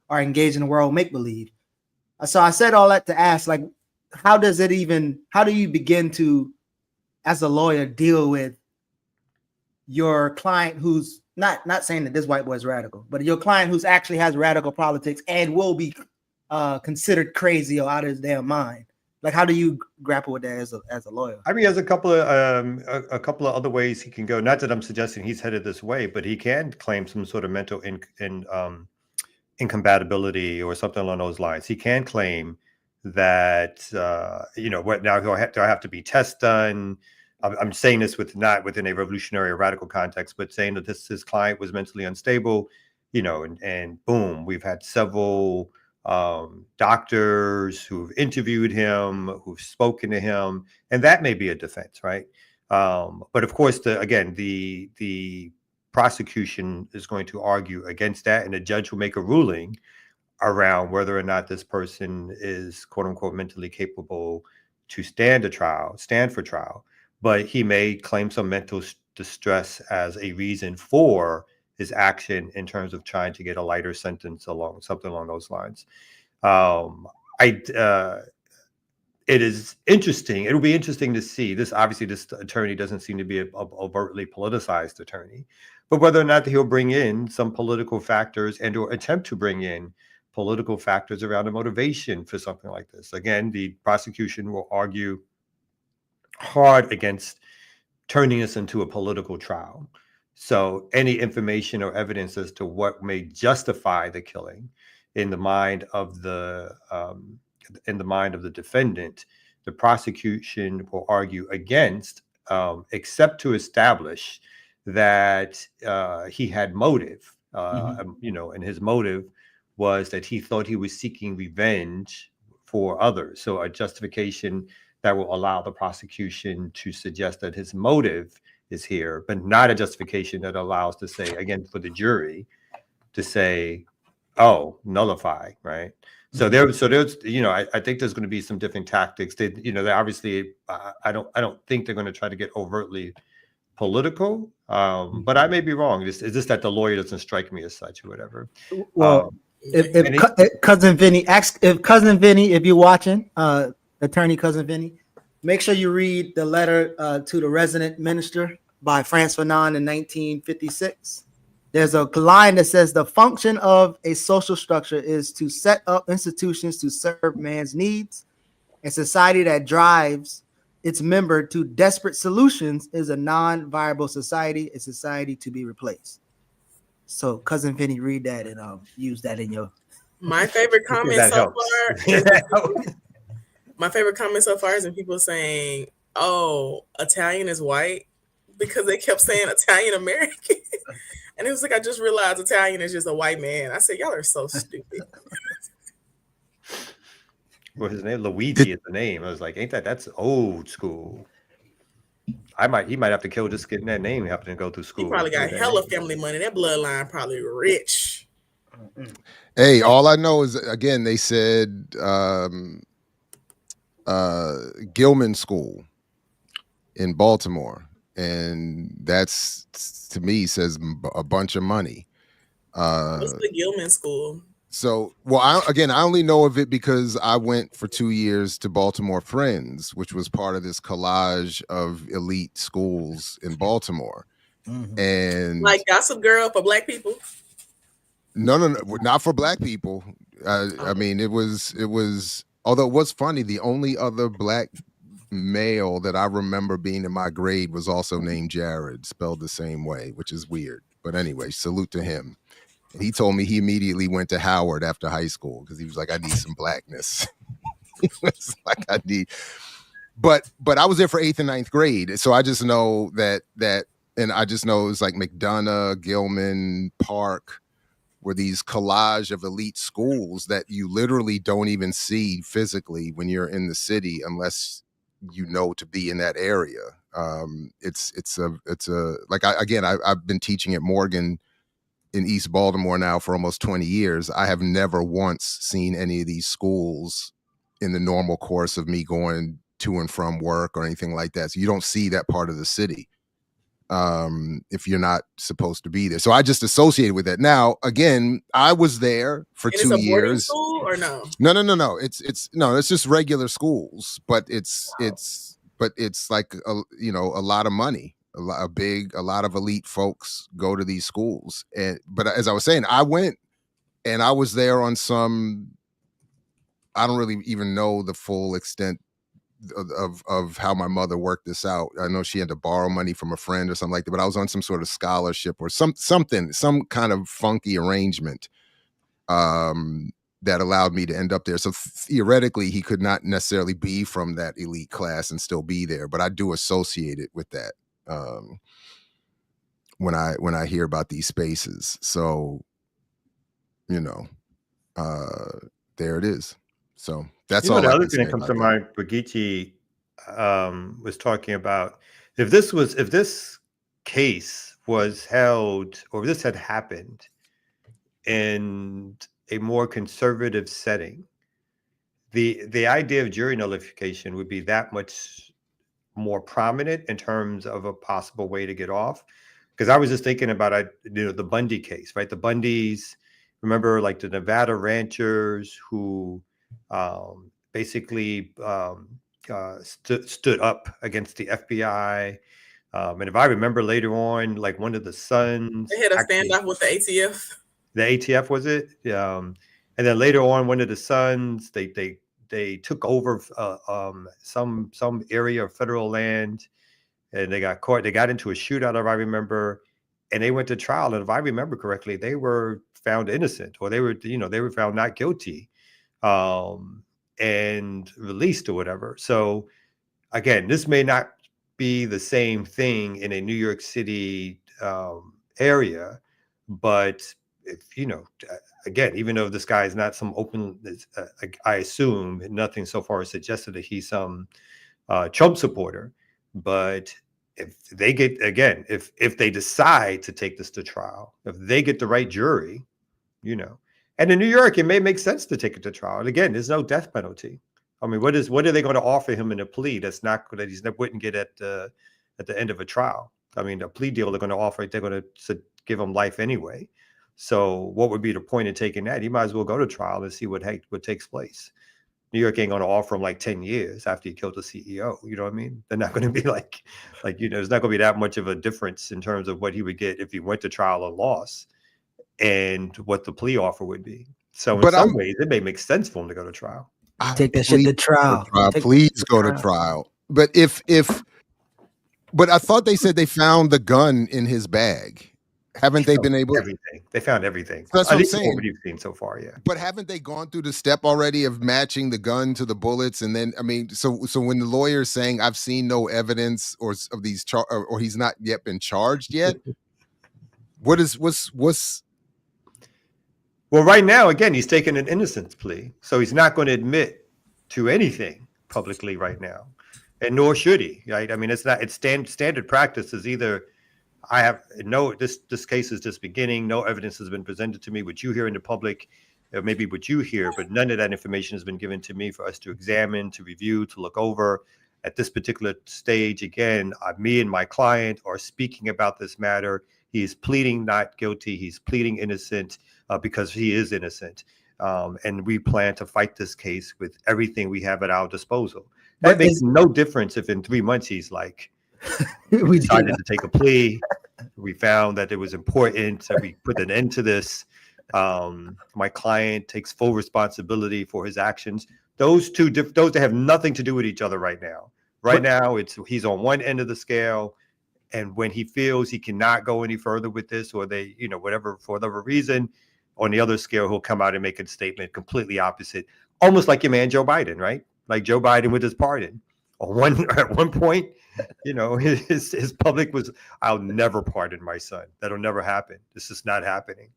are engaged in the world make-believe. So I said all that to ask, like, how do you begin to, as a lawyer, deal with your client who's not saying that this white boy is radical, but your client who's actually has radical politics and will be considered crazy or out of his damn mind? Like, how do you grapple with that as a lawyer? I mean, there's a couple of other ways he can go. Not that I'm suggesting he's headed this way, but he can claim some sort of mental incompatibility or something along those lines. He can claim that what now do I have to be tests done? I'm saying this not within a revolutionary or radical context, but saying that his client was mentally unstable, and boom, we've had several doctors who've interviewed him, who've spoken to him, and that may be a defense, right? But of course, the prosecution is going to argue against that, and the judge will make a ruling around whether or not this person is "quote unquote" mentally capable to stand for trial. But he may claim some mental distress as a reason for his action in terms of trying to get a lighter sentence something along those lines. It is interesting. It'll be interesting to see this. Obviously, this attorney doesn't seem to be an overtly politicized attorney, but whether or not he'll bring in some political factors or attempt to bring in political factors around the motivation for something like this. Again, the prosecution will argue hard against turning this into a political trial. So any information or evidence as to what may justify the killing in the mind of the defendant, the prosecution will argue against, except to establish that he had motive. And his motive was that he thought he was seeking revenge for others. So a justification that will allow the prosecution to suggest that his motive is here, but not a justification that allows to say, again, for the jury to say, oh, nullify, right? So there's, I think there's going to be some different tactics. They obviously, I don't think they're going to try to get overtly political, but I may be wrong. It's just that the lawyer doesn't strike me as such or whatever. Well, if Cousin Vinny, if you're watching, Attorney Cousin Vinny, make sure you read the letter to the resident minister by Frantz Fanon in 1956. There's a line that says the function of a social structure is to set up institutions to serve man's needs. A society that drives its member to desperate solutions is a non-viable society, a society to be replaced. So Cousin Vinny, read that and use that in your... My favorite comment so far... My favorite comment so far is when people saying, oh, Italian is white, because they kept saying Italian American. And it was like, I just realized Italian is just a white man. I said, y'all are so stupid. Well, his name, Luigi is the name. I was like, that's old school. he might have to kill just getting that name happening to go through school. He probably got with that hella name. family money. That bloodline probably rich. Hey, all I know is, again, they said Gilman School in Baltimore, and that's, to me, says a bunch of money. What's the Gilman School? So, well, I only know of it because I went for 2 years to Baltimore Friends, which was part of this collage of elite schools in Baltimore. And Like Gossip Girl for Black people? No, not for Black people. I mean, it was. Although it was funny, the only other Black male that I remember being in my grade was also named Jared, spelled the same way, which is weird. But anyway, salute to him. And he told me he immediately went to Howard after high school because he was like, I need some Blackness. He was like, I need. But I was there for 8th and 9th grade, so I just know that, and I just know it was like McDonough, Gilman, Park, were these collage of elite schools that you literally don't even see physically when you're in the city unless you know to be in that area. It's a like I've been teaching at Morgan in East Baltimore now for almost 20 years. I have never once seen any of these schools in the normal course of me going to and from work or anything like that. So you don't see that part of the city if you're not supposed to be there. So I just associated with that. Now, again, I was there for 2 years. Boarding school or no? No. It's just regular schools, but it's like a lot of money. A lot of elite folks go to these schools. But as I was saying, I went and I was there on some, I don't really even know the full extent of how my mother worked this out. I know she had to borrow money from a friend or something like that, but I was on some sort of scholarship or some kind of funky arrangement that allowed me to end up there. So theoretically, he could not necessarily be from that elite class and still be there, but I do associate it with that when I hear about these spaces. So, there it is. So that's all. The other thing that comes to mind, Brigitte was talking about, if this case was held, or if this had happened in a more conservative setting, the idea of jury nullification would be that much more prominent in terms of a possible way to get off. Because I was just thinking about the Bundy case, right? The Bundys, remember, like the Nevada ranchers who basically stood up against the FBI. And if I remember later on, like one of the sons, they had a standoff with the ATF. The ATF, was it? And then later on, one of the sons, they took over some area of federal land, and they got caught. They got into a shootout, if I remember, and they went to trial. And if I remember correctly, they were found innocent, or they were found not guilty, and released or whatever. So again, this may not be the same thing in a New York City area, but if again, even though this guy is not some open, I assume nothing so far has suggested that he's some Trump supporter. But if they get, again, if they decide to take this to trial, if they get the right jury, and in New York, it may make sense to take it to trial. And again, there's no death penalty. I mean, what are they going to offer him in a plea that he wouldn't get at the end of a trial? I mean, a plea deal they're going to give him life anyway. So what would be the point in taking that? He might as well go to trial and see what takes place. New York ain't going to offer him like 10 years after he killed the CEO. You know what I mean? They're not going to be like, there's not going to be that much of a difference in terms of what he would get if he went to trial and lost, and what the plea offer would be. So in some ways, it may make sense for him to go to trial. Take that shit to trial. Please go to trial. But but I thought they said they found the gun in his bag. Haven't they been able? Everything. They found everything. That's what I'm saying. What you've seen so far, yeah. But haven't they gone through the step already of matching the gun to the bullets? And then, I mean, so when the lawyer is saying, "I've seen no evidence," or of these or he's not yet been charged yet. What's? Well, right now, again, he's taking an innocence plea, so he's not going to admit to anything publicly right now. and nor should he. Right? I mean, it's not. It's standard practice is either I have no. This case is just beginning. No evidence has been presented to me. What you hear in the public, or maybe what you hear, but none of that information has been given to me for us to examine, to review, to look over. At this particular stage, again, me and my client are speaking about this matter. He is pleading not guilty. He's pleading innocent because he is innocent. And we plan to fight this case with everything we have at our disposal. That makes no difference if in 3 months he's like, we decided to take a plea. We found that it was important that we put an end to this. My client takes full responsibility for his actions. Those those have nothing to do with each other right now. Right now, he's on one end of the scale, and when he feels he cannot go any further with this, or they, whatever, for whatever reason, on the other scale, he'll come out and make a statement completely opposite, almost like your man Joe Biden, right? Like Joe Biden with his pardon. At one point, his public was, "I'll never pardon my son. That'll never happen. This is not happening."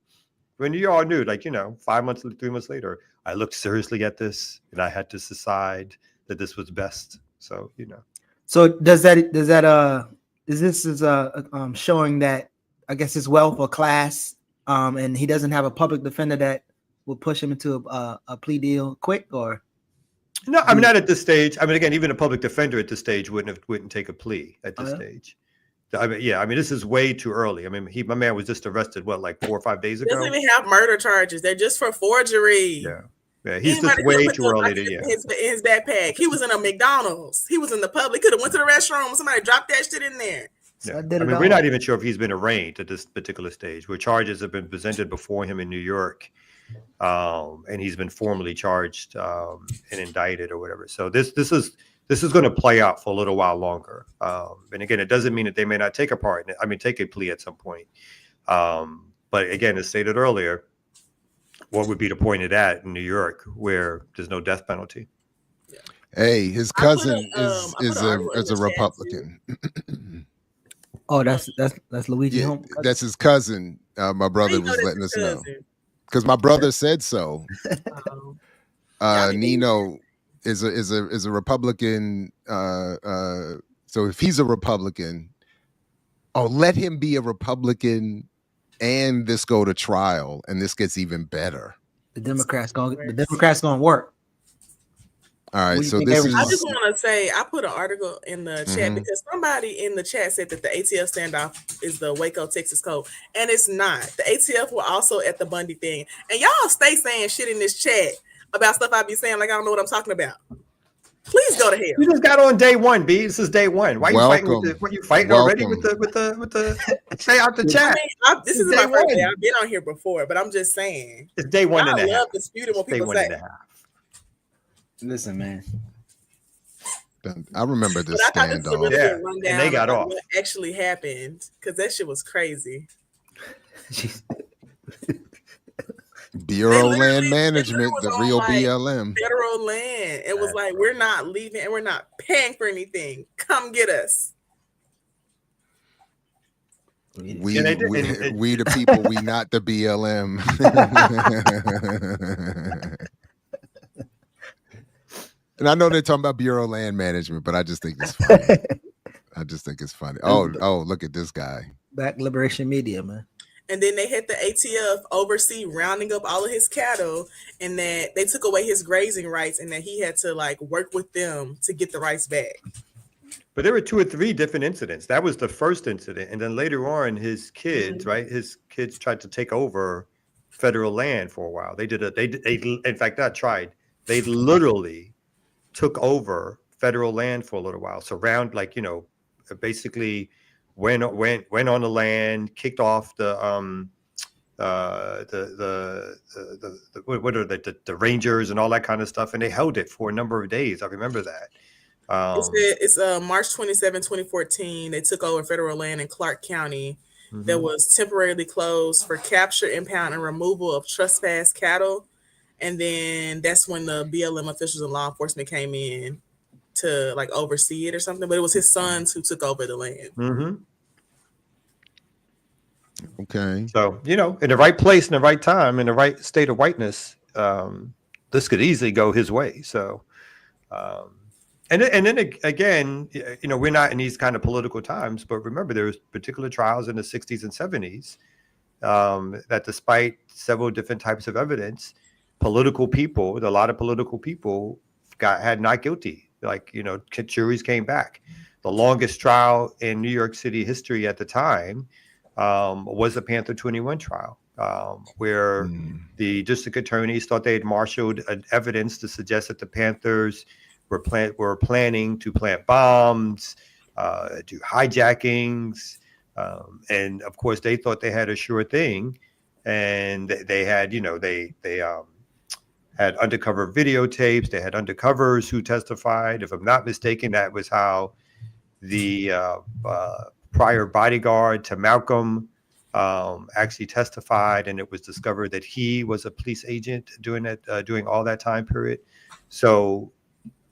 When you all knew, 3 months later, I looked seriously at this and I had to decide that this was best. So, So is this showing that, I guess, his wealth or class, and he doesn't have a public defender that will push him into a plea deal quick, or? No, I mean, not at this stage. I mean, again, even a public defender at this stage wouldn't take a plea at this stage. I mean, this is way too early. I mean, my man was just arrested, 4 or 5 days ago? He doesn't even have murder charges. They're just for forgery. Yeah, he's just way too early to, in his backpack. He was in a McDonald's. He was in the public. Could have went to the restroom. Somebody dropped that shit in there. So I mean, we're not even sure if he's been arraigned at this particular stage, where charges have been presented before him in New York, and he's been formally charged and indicted or whatever. So this is going to play out for a little while longer. And again, it doesn't mean that they may not take a plea at some point. But again, as stated earlier, what would be the point of that in New York, where there's no death penalty? Hey, his cousin is a Republican. Oh, that's Luigi. That's his cousin. My brother was letting us know because my brother said so. Nino is a Republican. So if he's a Republican, let him be a Republican, and this go to trial, and this gets even better. The Democrats gonna work. All right, so this is. I just want to say I put an article in the chat because somebody in the chat said that the ATF standoff is the Waco, Texas code, and it's not. The ATF were also at the Bundy thing, and y'all stay saying shit in this chat about stuff I be saying like I don't know what I'm talking about. Please go to hell. You just got on day one, B. This is day one. Why are you fighting already with the stay out the chat? I mean, this is my first day. I've been on here before, but I'm just saying. It's day one and a half. I love disputing what people say. Listen, man. I remember this standoff. Really and they got off. What actually happened? Because that shit was crazy. Bureau Land Management, the real BLM. Federal land. It was like, we're not leaving and we're not paying for anything. Come get us. We the people, we not the BLM. And I know they're talking about Bureau Land Management, but I just think it's funny. Oh, look at this guy. Black Liberation Media, man. And then they had the ATF oversee rounding up all of his cattle, and that they took away his grazing rights, and that he had to work with them to get the rights back. But there were 2 or 3 different incidents. That was the first incident, and then later on, his kids, right? His kids tried to take over federal land for a while. They in fact, not tried. They literally took over federal land for a little while. So basically. Went on the land, kicked off the rangers and all that kind of stuff, and they held it for a number of days. I remember that. It's March 27, 2014. They took over federal land in Clark County that was temporarily closed for capture, impound, and removal of trespass cattle. And then that's when the BLM officials and law enforcement came in to oversee it or something, but it was his sons who took over the land. Okay. So, in the right place, in the right time, in the right state of whiteness, this could easily go his way. So, And then again, we're not in these kind of political times, but remember there was particular trials in the 60s and 70s that despite several different types of evidence, a lot of political people had not guilty. Like, juries came back. The longest trial in New York City history at the time was the Panther 21 trial, where the district attorneys thought they had marshaled evidence to suggest that the Panthers were planning to plant bombs, do hijackings, and of course they thought they had a sure thing, and they had had undercover videotapes. They had undercovers who testified. If I'm not mistaken, that was how the prior bodyguard to Malcolm actually testified, and it was discovered that he was a police agent during all that time period. So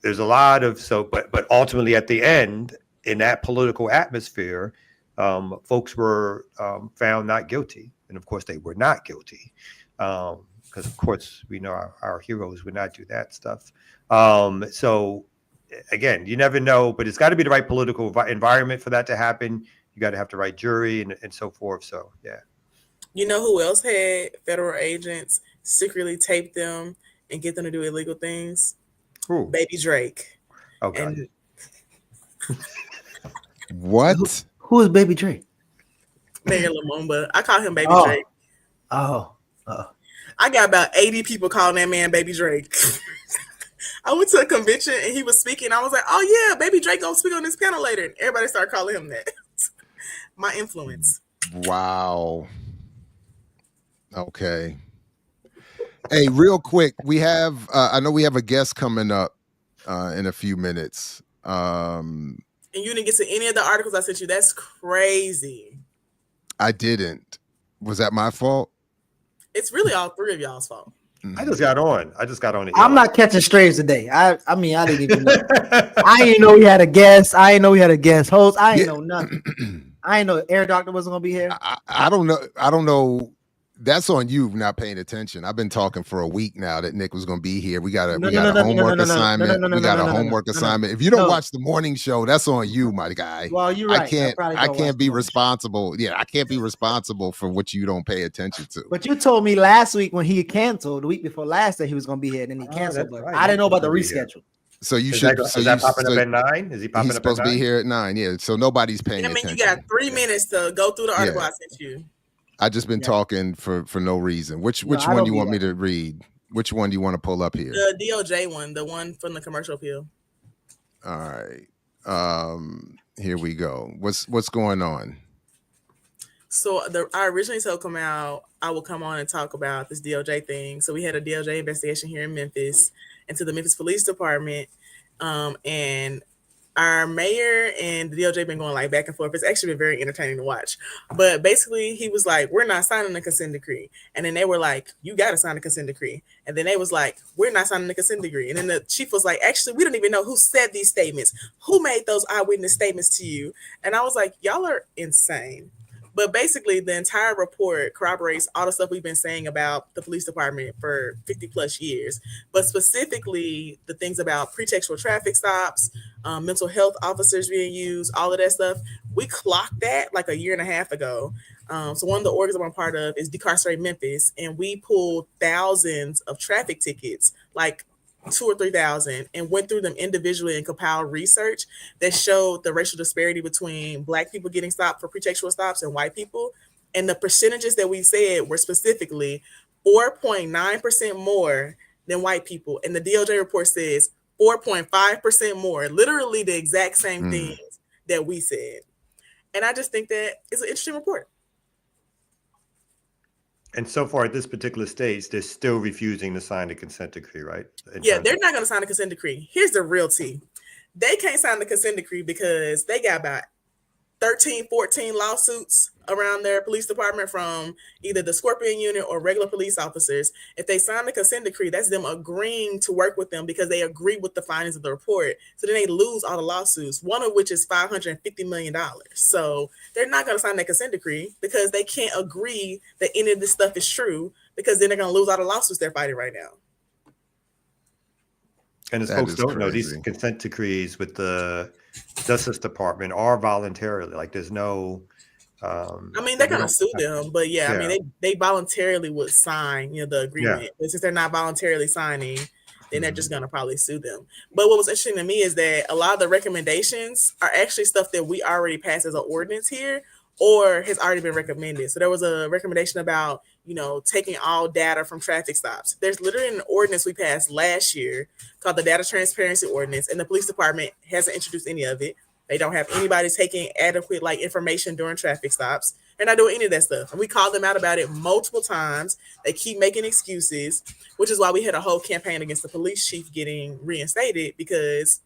there's a lot of but ultimately at the end, in that political atmosphere, folks were found not guilty, and of course they were not guilty, because of course we know our heroes would not do that stuff. So again, you never know, but it's got to be the right political environment for that to happen. You got to have the right jury and so forth. So yeah. You know who else had federal agents secretly tape them and get them to do illegal things? Who? Baby Drake. Okay. And what? Who is Baby Drake? Mayor Lumumba. I call him Baby Drake. Oh. I got about 80 people calling that man Baby Drake. I went to a convention and he was speaking. I was like, oh yeah, Baby Drake gonna speak on this panel later. And everybody started calling him that. My influence. Wow. Okay. Hey, real quick, we have I know we have a guest coming up in a few minutes. And you didn't get to any of the articles I sent you. That's crazy. I didn't. Was that my fault? It's really all three of y'all's fault. I just got on. I'm not catching strays today. I mean, I didn't even know. I didn't know we had a guest. I didn't know we had a guest host. I didn't know nothing. I didn't know Air Doctor wasn't gonna be here. I don't know. That's on you not paying attention. I've been talking for a week now that Nick was going to be here. We got a homework assignment. We got a homework assignment. If you don't watch the morning show, that's on you, my guy. Well, you're right. I can't be responsible. Yeah, I can't be responsible for what you don't pay attention to. But you told me last week when he canceled, the week before last, that he was going to be here, and then he canceled. But I didn't know about the reschedule. So you should. Is that popping up at 9? Is he popping up at 9? He's supposed to be here at 9. Yeah. So nobody's paying attention. You got 3 minutes to go through the article I sent you. I just been talking for no reason. Which one do you want me to read? Which one do you want to pull up here? The DOJ one, the one from the commercial appeal. All right. Here we go. What's going on? So I originally told Kamal I will come on and talk about this DOJ thing. So we had a DOJ investigation here in Memphis into the Memphis Police Department. And our mayor and the DOJ been going like back and forth. It's actually been very entertaining to watch. But basically, he was like, we're not signing the consent decree. And then they were like, you got to sign the consent decree. And then they was like, we're not signing the consent decree. And then the chief was like, actually, we don't even know who said these statements. Who made those eyewitness statements to you? And I was like, y'all are insane. But basically, the entire report corroborates all the stuff we've been saying about the police department for 50 plus years, but specifically the things about pretextual traffic stops, mental health officers being used, all of that stuff. We clocked that like a year and a half ago. So one of the orgs I'm a part of is Decarcerate Memphis, and we pulled thousands of traffic tickets, like 2,000 or 3,000, and went through them individually and compiled research that showed the racial disparity between Black people getting stopped for pretextual stops and white people. And the percentages that we said were specifically 4.9% more than white people. And the DOJ report says 4.5% more, literally the exact same things that we said. And I just think that it's an interesting report. And so far at this particular stage, they're still refusing to sign the consent decree, right? Yeah, they're not going to sign the consent decree. Here's the real tea. They can't sign the consent decree because they got about 13, 14 lawsuits around their police department from either the Scorpion Unit or regular police officers. If they sign the consent decree, that's them agreeing to work with them because they agree with the findings of the report. So then they lose all the lawsuits, one of which is $550 million. So they're not going to sign that consent decree because they can't agree that any of this stuff is true, because then they're going to lose all the lawsuits they're fighting right now. And as folks don't know, these consent decrees with the Justice Department are voluntarily. Like there's no. I mean, they're gonna sue them, but I mean, they voluntarily would sign, the agreement. But since they're not voluntarily signing, then they're just gonna probably sue them. But what was interesting to me is that a lot of the recommendations are actually stuff that we already passed as an ordinance here, or has already been recommended. So there was a recommendation about, taking all data from traffic stops. There's literally an ordinance we passed last year called the Data Transparency Ordinance, and the police department hasn't introduced any of it. They don't have anybody taking adequate information during traffic stops. They're not doing any of that stuff. And we called them out about it multiple times. They keep making excuses, which is why we had a whole campaign against the police chief getting reinstated, because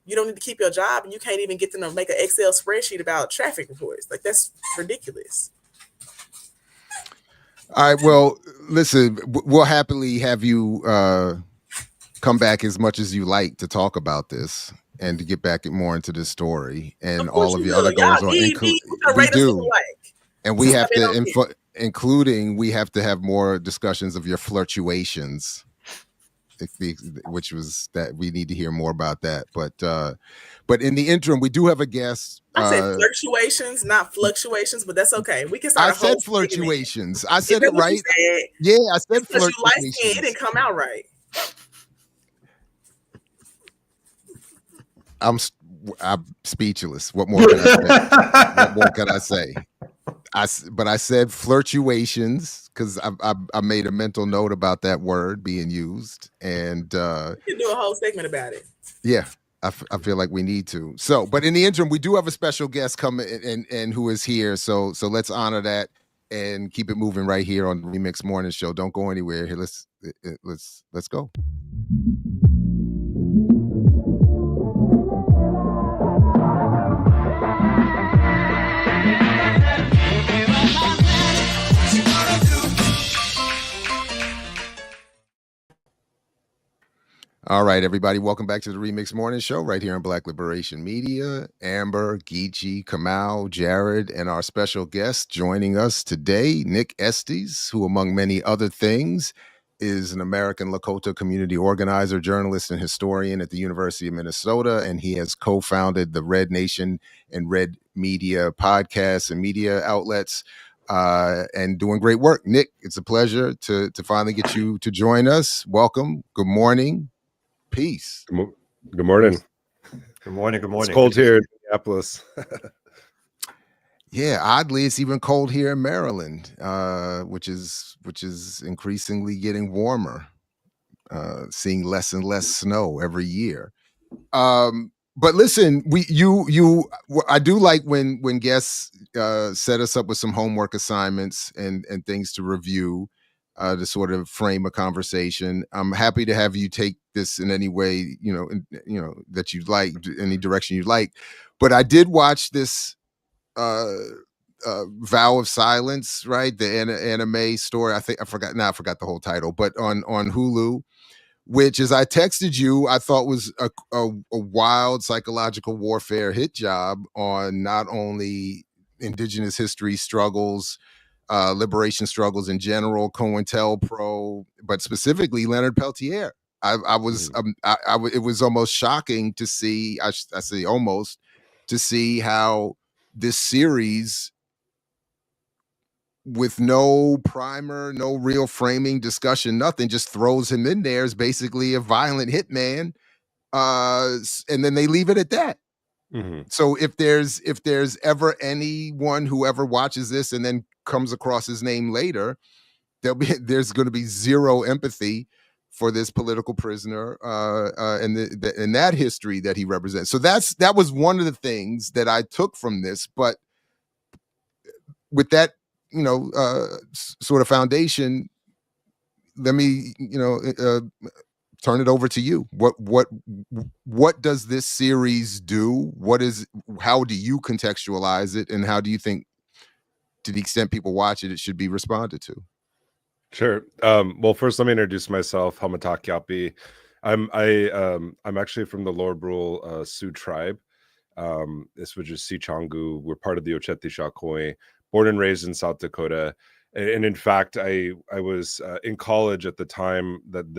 you don't need to keep your job and you can't even get them to make an Excel spreadsheet about traffic reports. That's ridiculous. All right. Well, listen, we'll happily have you come back as much as you like to talk about this and to get back more into this story and all of the other goings on. We do. And we have to, including, we have to have more discussions of your flirtuations, which was that we need to hear more about that. But in the interim, we do have a guest. I said fluctuations, not fluctuations, but that's okay. We can start. I said fluctuations. I said it right. Yeah, I said fluctuations. You light skin, it didn't come out right. I'm speechless. What more can I say? What more can I say? But I said flirtuations because I made a mental note about that word being used, and you can do a whole segment about it. Yeah, I feel like we need to. So, but in the interim, we do have a special guest coming and who is here. So let's honor that and keep it moving right here on the Remix Morning Show. Don't go anywhere. Here, let's go. All right, everybody, welcome back to the Remix Morning Show right here on Black Liberation Media. Amber, Geechee, Kamal, Jared, and our special guest joining us today, Nick Estes, who, among many other things, is an American Lakota community organizer, journalist, and historian at the University of Minnesota, and he has co-founded the Red Nation and Red Media podcasts and media outlets, and doing great work. Nick, it's a pleasure to finally get you to join us. Welcome. Good morning. Peace. Good morning. Good morning. Good morning. It's cold here in Minneapolis. Yeah, oddly, it's even cold here in Maryland, which is increasingly getting warmer. Seeing less and less snow every year. But listen, I do like when guests set us up with some homework assignments and things to review. To sort of frame a conversation. I'm happy to have you take this in any way, that you'd like, any direction you'd like. But I did watch this Vow of Silence, right? The anime story. I forgot the whole title, but on Hulu, which, as I texted you, I thought was a wild psychological warfare hit job on not only indigenous history struggles, liberation struggles in general, COINTELPRO, but specifically Leonard Peltier. It was almost shocking to see. I say almost to see how this series, with no primer, no real framing, discussion, nothing, just throws him in there as basically a violent hitman, and then they leave it at that. Mm-hmm. So if there's ever anyone who ever watches this and then comes across his name later, there's going to be zero empathy for this political prisoner and that history that he represents. So that was one of the things that I took from this. But with that, sort of foundation, let me turn it over to you. What does this series do? How do you contextualize it, and how do you think, to the extent people watch it, it should be responded to? Sure. Well, first, let me introduce myself. Hamataki. I'm actually from the Lord Brule Sioux tribe. This was just Sichangu. We're part of the Ocheti Shakoi. Born and raised in South Dakota. And in fact, I was in college at the time that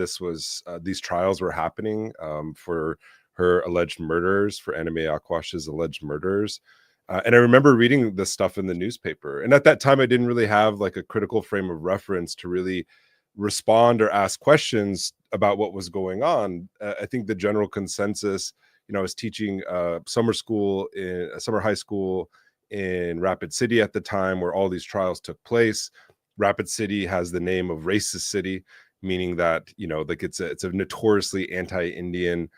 these trials were happening for her alleged murders, for Anime Aquash's alleged murders. And I remember reading this stuff in the newspaper. And at that time, I didn't really have like a critical frame of reference to really respond or ask questions about what was going on. I think the general consensus, I was teaching summer high school in Rapid City at the time, where all these trials took place. Rapid City has the name of racist city, meaning that, like it's a notoriously anti-Indian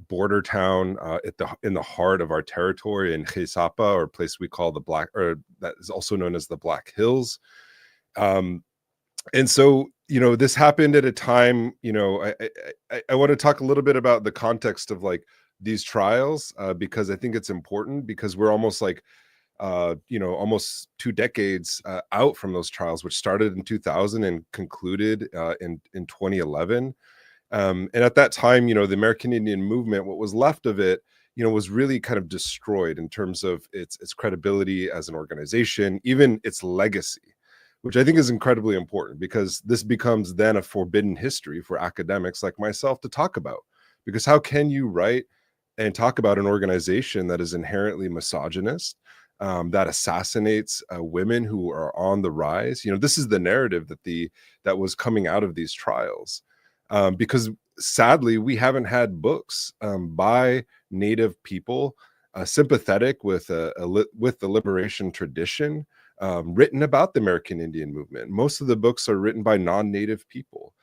border town in the heart of our territory in Xisapa, or a place we call that is also known as the Black Hills. And so, this happened at a time, I want to talk a little bit about the context of like these trials, because I think it's important, because we're almost like, almost 2 decades out from those trials, which started in 2000 and concluded in 2011. And at that time, the American Indian movement, what was left of it, was really kind of destroyed in terms of its credibility as an organization, even its legacy, which I think is incredibly important, because this becomes then a forbidden history for academics like myself to talk about. Because how can you write and talk about an organization that is inherently misogynist, that assassinates women who are on the rise? This is the narrative that was coming out of these trials. Because sadly, we haven't had books by Native people sympathetic with the liberation tradition written about the American Indian movement. Most of the books are written by non-Native people.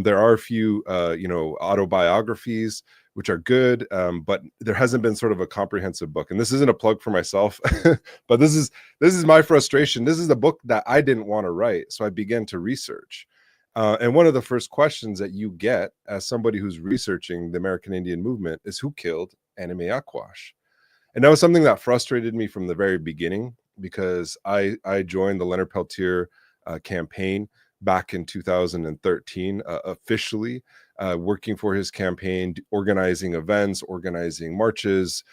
There are a few, autobiographies, which are good, but there hasn't been sort of a comprehensive book. And this isn't a plug for myself, but this is my frustration. This is the book that I didn't want to write, so I began to research. And one of the first questions that you get as somebody who's researching the American Indian movement is, who killed Anime Aquash? And that was something that frustrated me from the very beginning, because I joined the Leonard Peltier campaign back in 2013, officially working for his campaign, organizing events, organizing marches,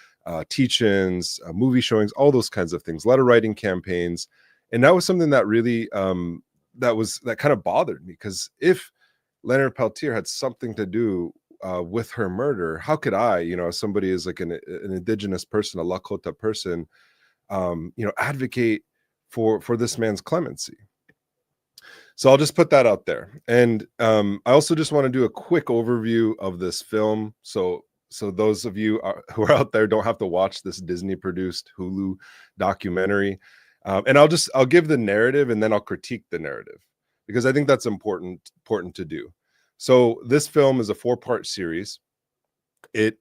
teach-ins, movie showings, all those kinds of things, letter writing campaigns. And that was something that really that kind of bothered me, because if Leonard Peltier had something to do with her murder, how could I, as somebody is like an indigenous person, a Lakota person, advocate for this man's clemency? So I'll just put that out there. And I also just want to do a quick overview of this film, so those of you who are out there don't have to watch this Disney produced Hulu documentary. And I'll give the narrative, and then I'll critique the narrative, because I think that's important to do. So this film is a 4-part series.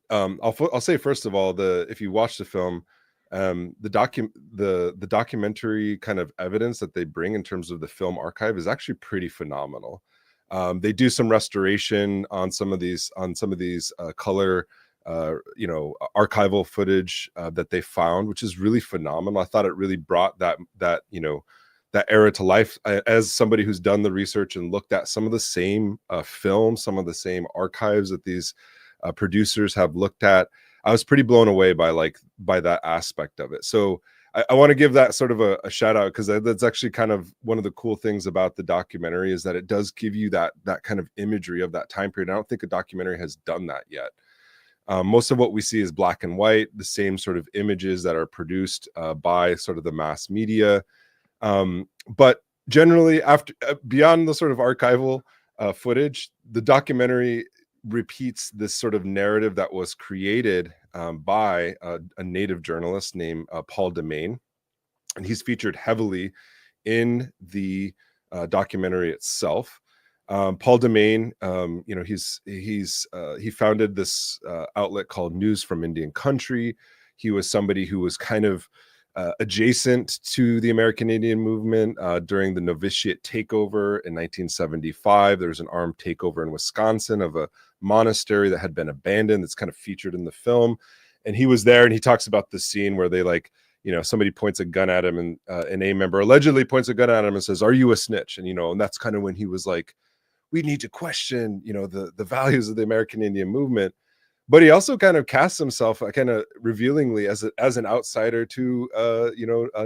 I'll say, first of all, if you watch the film, the documentary kind of evidence that they bring in terms of the film archive is actually pretty phenomenal. They do some restoration on some of these color archival footage that they found, which is really phenomenal. I thought it really brought that era to life. As somebody who's done the research and looked at some of the same films, some of the same archives that these producers have looked at, I was pretty blown away by that aspect of it. So I want to give that sort of a shout out, because that's actually kind of one of the cool things about the documentary, is that it does give you that kind of imagery of that time period. I don't think a documentary has done that yet. Most of what we see is black and white, the same sort of images that are produced by sort of the mass media. But generally, beyond the sort of archival footage, the documentary repeats this sort of narrative that was created by a Native journalist named Paul Demain, and he's featured heavily in the documentary itself. Paul Demain, he founded this outlet called News from Indian Country. He was somebody who was kind of adjacent to the American Indian movement during the novitiate takeover in 1975. There was an armed takeover in Wisconsin of a monastery that had been abandoned. That's kind of featured in the film. And he was there, and he talks about the scene where they somebody points a gun at him, and an A member allegedly points a gun at him and says, "Are you a snitch?" And that's kind of when he was like, we need to question, the values of the American Indian movement. but he also kind of casts himself kind of revealingly as an outsider to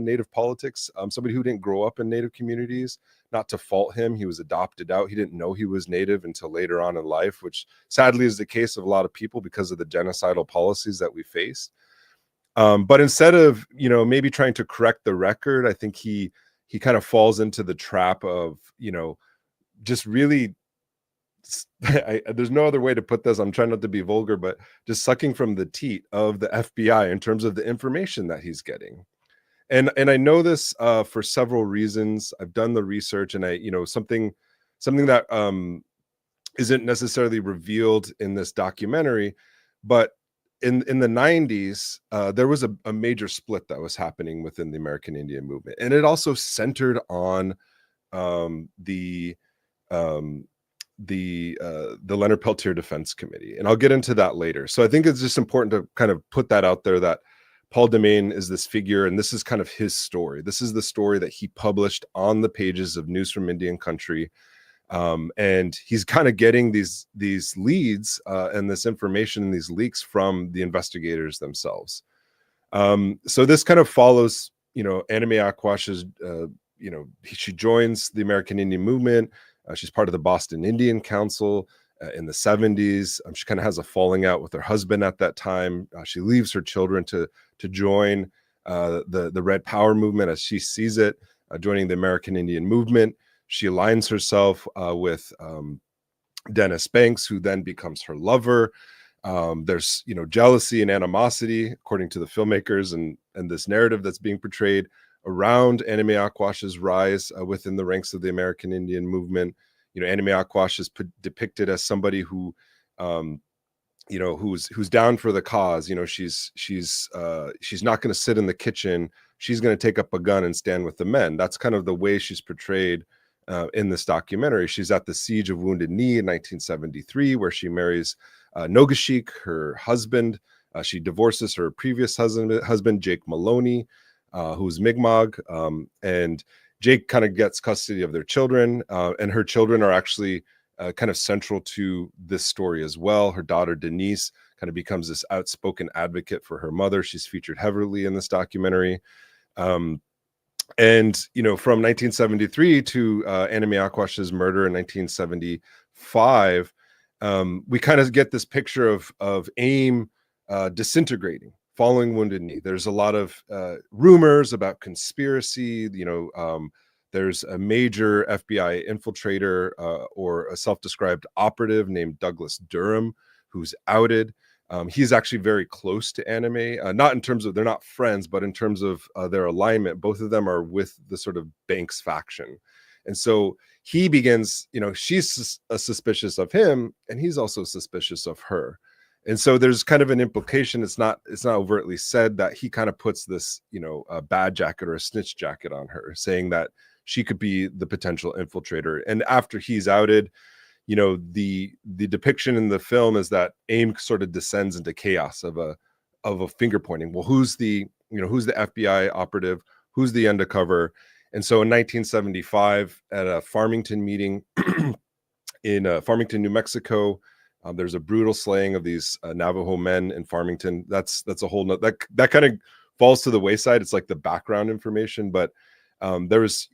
Native politics, somebody who didn't grow up in Native communities. Not to fault him, he was adopted out. He didn't know he was Native until later on in life, which sadly is the case of a lot of people because of the genocidal policies that we faced. But instead of maybe trying to correct the record, I think he kind of falls into the trap of just really. There's no other way to put this. I'm trying not to be vulgar, but just sucking from the teat of the FBI in terms of the information that he's getting. And I know this for several reasons. I've done the research, and something that isn't necessarily revealed in this documentary, but in the 90s, there was a major split that was happening within the American Indian movement, and it also centered on the Leonard Peltier Defense Committee, and I'll get into that later. So I think it's just important to kind of put that out there, that Paul Demain is this figure, and this is kind of his story. This is the story that he published on the pages of News from Indian Country, and he's kind of getting these leads and this information and these leaks from the investigators themselves. So this kind of follows, Anna Mae Aquash's, she joins the American Indian movement. She's part of the Boston Indian Council in the 70s. She kind of has a falling out with her husband at that time. She leaves her children to join the Red Power movement as she sees it, joining the American Indian movement. She aligns herself with Dennis Banks, who then becomes her lover. There's jealousy and animosity, according to the filmmakers, and this narrative that's being portrayed around Anna Mae Aquash's rise within the ranks of the American Indian movement. Anna Mae Aquash is depicted as somebody who, who's down for the cause. She's not going to sit in the kitchen. She's going to take up a gun and stand with the men. That's kind of the way she's portrayed in this documentary. She's at the Siege of Wounded Knee in 1973, where she marries Nogashik, her husband. She divorces her previous husband, Jake Maloney, who's Mi'kmaq, and Jake kind of gets custody of their children, and her children are actually kind of central to this story as well. Her daughter Denise kind of becomes this outspoken advocate for her mother. She's featured heavily in this documentary. And from 1973 to Anna Mae Aquash's murder in 1975, we kind of get this picture of AIM disintegrating following Wounded Knee. There's a lot of rumors about conspiracy. There's a major FBI infiltrator or a self-described operative named Douglas Durham who's outed. He's actually very close to Anna Mae, not in terms of they're not friends, but in terms of their alignment. Both of them are with the sort of Banks faction. And so he begins, she's suspicious of him, and he's also suspicious of her. And so there's kind of an implication. It's not overtly said that he kind of puts this, a bad jacket or a snitch jacket on her, saying that she could be the potential infiltrator. And after he's outed, the depiction in the film is that AIM sort of descends into chaos of a finger pointing. Well, who's the FBI operative? Who's the undercover? And so in 1975, at a Farmington meeting in Farmington, New Mexico, there's a brutal slaying of these Navajo men in Farmington. That's a whole that kind of falls to the wayside. It's like the background information, but there was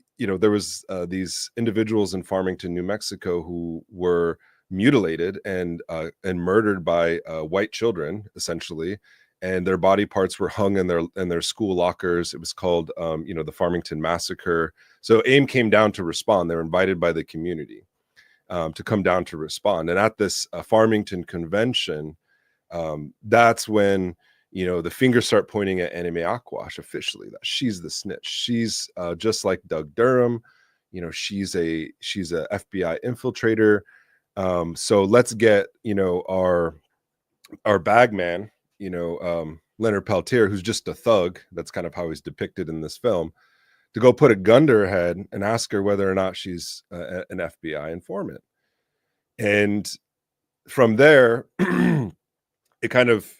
these individuals in Farmington, New Mexico, who were mutilated and murdered by white children, essentially, and their body parts were hung in their school lockers. It was called the Farmington Massacre. So AIM came down to respond. They were invited by the community to come down to respond. And at this Farmington convention, that's when the fingers start pointing at Anna Mae Aquash officially, that she's the snitch. She's just like Doug Durham. She's a FBI infiltrator. So let's get our bag man, Leonard Peltier, who's just a thug. That's kind of how he's depicted in this film, to go put a gun to her head and ask her whether or not she's an FBI informant. And from there, it kind of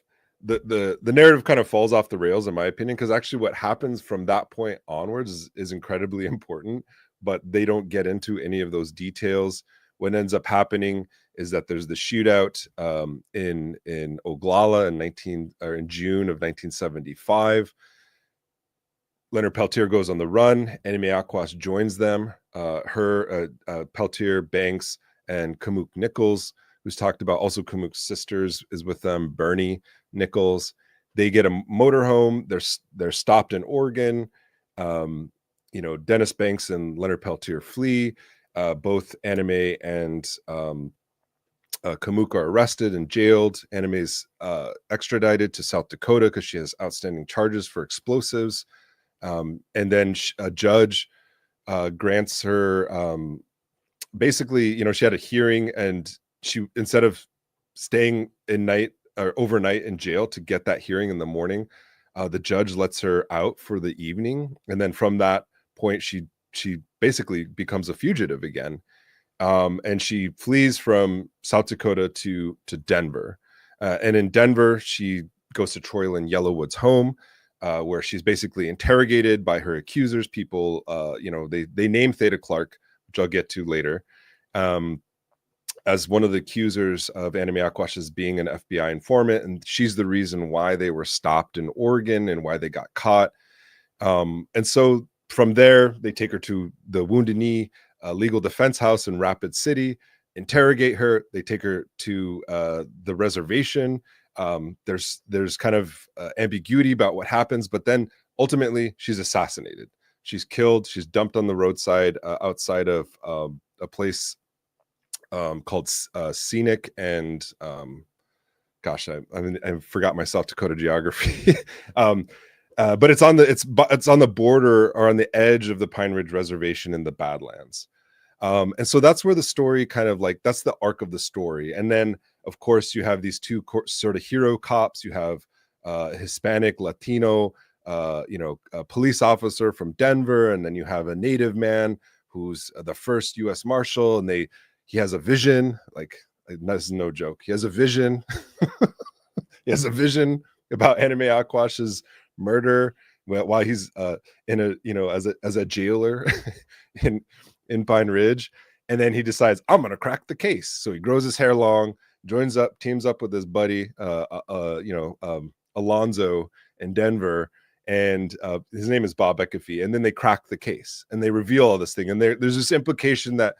the narrative kind of falls off the rails, in my opinion, because actually what happens from that point onwards is incredibly important, but they don't get into any of those details. What ends up happening is that there's the shootout in Oglala in June of 1975. Leonard Peltier goes on the run. Enemy Aquas joins them. Peltier, Banks, and Kamuk Nichols, who's talked about. Also, Kamuk's sisters is with them. Bernie Nichols. They get a motorhome. They're stopped in Oregon. Dennis Banks and Leonard Peltier flee. Both Anime and Kamuk are arrested and jailed. Anime's extradited to South Dakota because she has outstanding charges for explosives. And then a judge grants her basically, she had a hearing, and she, instead of staying overnight in jail to get that hearing in the morning, the judge lets her out for the evening. And then from that point, she basically becomes a fugitive again. And she flees from South Dakota to Denver. And in Denver, she goes to Troyland Yellowwood's home, where she's basically interrogated by her accusers. People, they name Theta Clark, which I'll get to later, as one of the accusers of Anime Aquash as being an FBI informant. And she's the reason why they were stopped in Oregon and why they got caught. And so from there, they take her to the Wounded Knee Legal Defense House in Rapid City, interrogate her. They take her to the reservation. There's kind of ambiguity about what happens, but then ultimately she's assassinated. She's killed. She's dumped on the roadside outside of a place called Scenic and I forgot my South Dakota geography. But it's on the border or on the edge of the Pine Ridge Reservation in the Badlands. And so that's where the story that's the arc of the story. And then, of course, you have these two sort of hero cops. You have a Hispanic, Latino, a police officer from Denver, and then you have a Native man who's the first U.S. Marshal, and he has a vision. This is no joke. He has a vision. He has a vision about Anime Aquash's murder while he's as a jailer in Pine Ridge. And then he decides, I'm going to crack the case. So he grows his hair long, teams up with his buddy, Alonzo in Denver. And his name is Bob Ekefee. And then they crack the case and they reveal all this thing. And there's this implication that,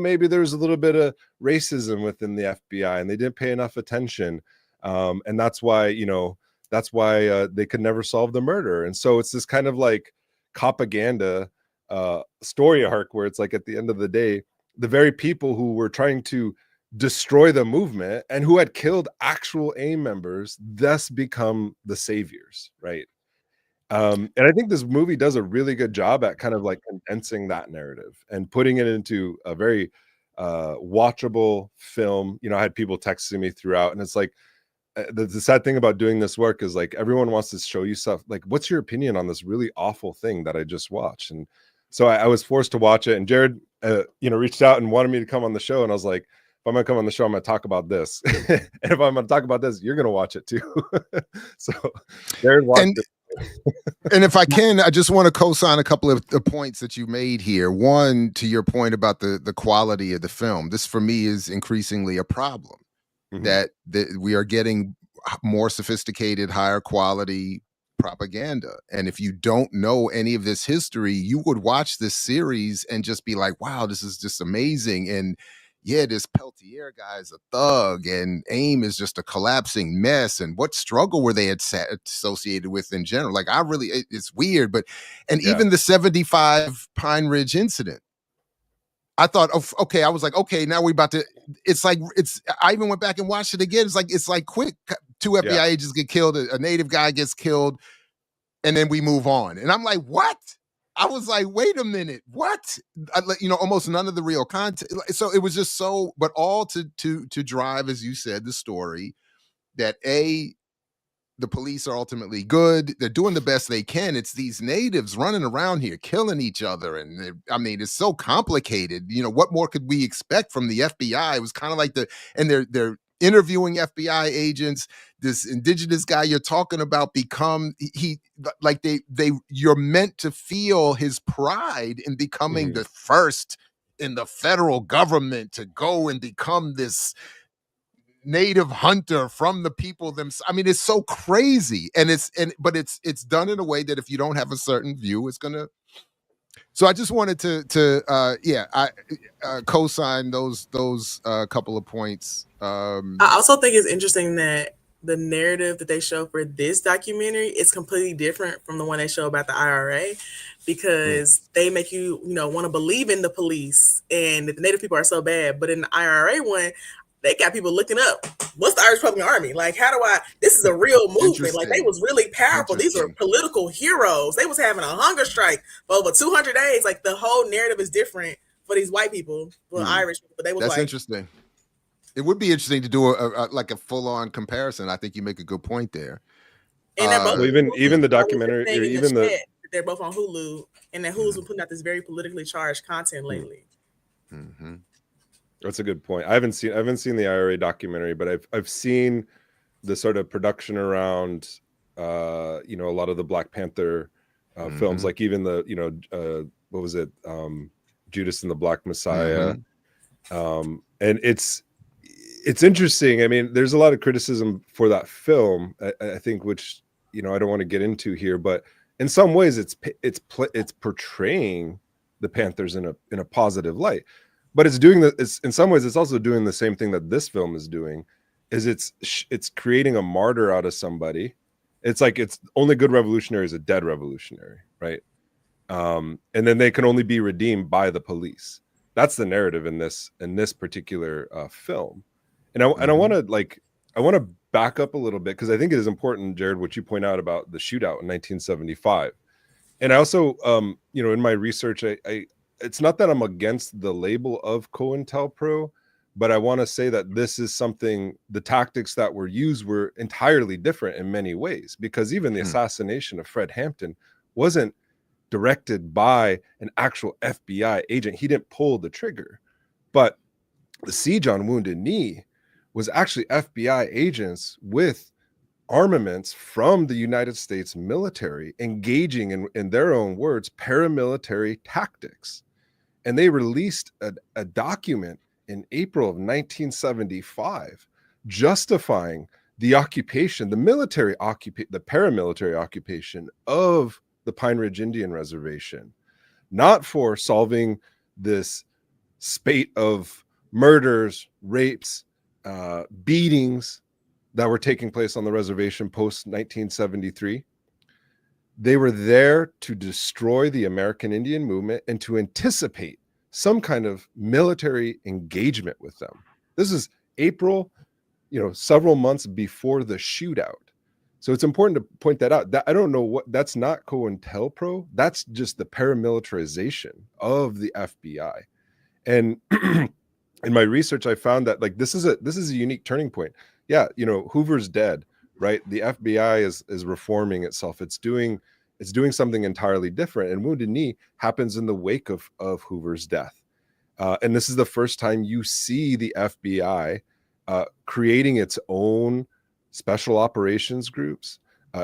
maybe there's a little bit of racism within the FBI and they didn't pay enough attention. And that's why they could never solve the murder. And so it's this kind of like propaganda story arc where it's like, at the end of the day, the very people who were trying to destroy the movement and who had killed actual AIM members thus become the saviors, right? And I think this movie does a really good job at kind of like condensing that narrative and putting it into a very watchable film. I had people texting me throughout, and it's like, the sad thing about doing this work is like everyone wants to show you stuff like, what's your opinion on this really awful thing that I just watched? And so I was forced to watch it, and Jared reached out and wanted me to come on the show, and I was like, if I'm gonna come on the show, I'm gonna talk about this. And if I'm gonna talk about this, you're gonna watch it too. So Jared watched it. And if I can, I just want to co-sign a couple of the points that you made here. One, to your point about the quality of the film, this for me is increasingly a problem. Mm-hmm. that we are getting more sophisticated, higher quality propaganda. And if you don't know any of this history, you would watch this series and just be like, wow, this is just amazing. And yeah, this Peltier guy is a thug and AIM is just a collapsing mess. And what struggle were they associated with in general? Like, it's weird, but, even the 75 Pine Ridge incident, I thought, okay, I was like, okay, now we're about to, I even went back and watched it again. It's like quick, 2 FBI agents get killed, a Native guy gets killed, and then we move on. And I'm like, what? I was like, wait a minute, what? Almost none of the real content. So it was just so, but all to drive, as you said, the story that the police are ultimately good. They're doing the best they can. It's these natives running around here, killing each other. And it's so complicated. What more could we expect from the FBI? It was kind of like they're interviewing FBI agents. This indigenous guy you're talking about you're meant to feel his pride in becoming the first in the federal government to go and become this native hunter from the people themselves. I mean, it's so crazy, but it's done in a way that if you don't have a certain view, it's gonna. So I just wanted to co-sign those couple of points. I also think it's interesting that the narrative that they show for this documentary is completely different from the one they show about the IRA, because they make you want to believe in the police and that the Native people are so bad. But in the IRA one, they got people looking up, what's the Irish Republican Army? Like, this is a real movement. Like, they was really powerful. These are political heroes. They was having a hunger strike for over 200 days. Like, the whole narrative is different for these white people, for Irish people. But they was That's interesting. It would be interesting to do a full-on comparison. I think you make a good point there. And they're both even the documentary, or even they're both on Hulu, and then Hulu's been putting out this very politically charged content lately. Mm-hmm. That's a good point. I haven't seen the IRA documentary, but I've seen the sort of production around a lot of the Black Panther films, like even the what was it, Judas and the Black Messiah, and it's interesting. I mean, there's a lot of criticism for that film, I think, which I don't want to get into here, but in some ways it's portraying the Panthers in a positive light. But in some ways, it's also doing the same thing that this film is doing, is it's creating a martyr out of somebody. It's like, it's only good revolutionary is a dead revolutionary, right? And then they can only be redeemed by the police. That's the narrative in this particular film. And I want to back up a little bit, because I think it is important, Jared, what you point out about the shootout in 1975. And I also, in my research, it's not that I'm against the label of COINTELPRO, but I want to say that this is something, the tactics that were used were entirely different in many ways, because even the assassination of Fred Hampton wasn't directed by an actual FBI agent. He didn't pull the trigger. But the siege on Wounded Knee was actually FBI agents with armaments from the United States military engaging in their own words, paramilitary tactics. And they released a document in April of 1975 justifying the occupation, the paramilitary occupation of the Pine Ridge Indian Reservation, not for solving this spate of murders, rapes, beatings that were taking place on the reservation post 1973. They were there to destroy the American Indian movement and to anticipate some kind of military engagement with them. This is April, several months before the shootout. So it's important to point that out. That I don't know that's not COINTELPRO. That's just the paramilitarization of the FBI. And in my research, I found that this is a unique turning point. Yeah, Hoover's dead, right? The FBI is reforming itself. It's doing something entirely different. And Wounded Knee happens in the wake of Hoover's death. And this is the first time you see the FBI creating its own special operations groups,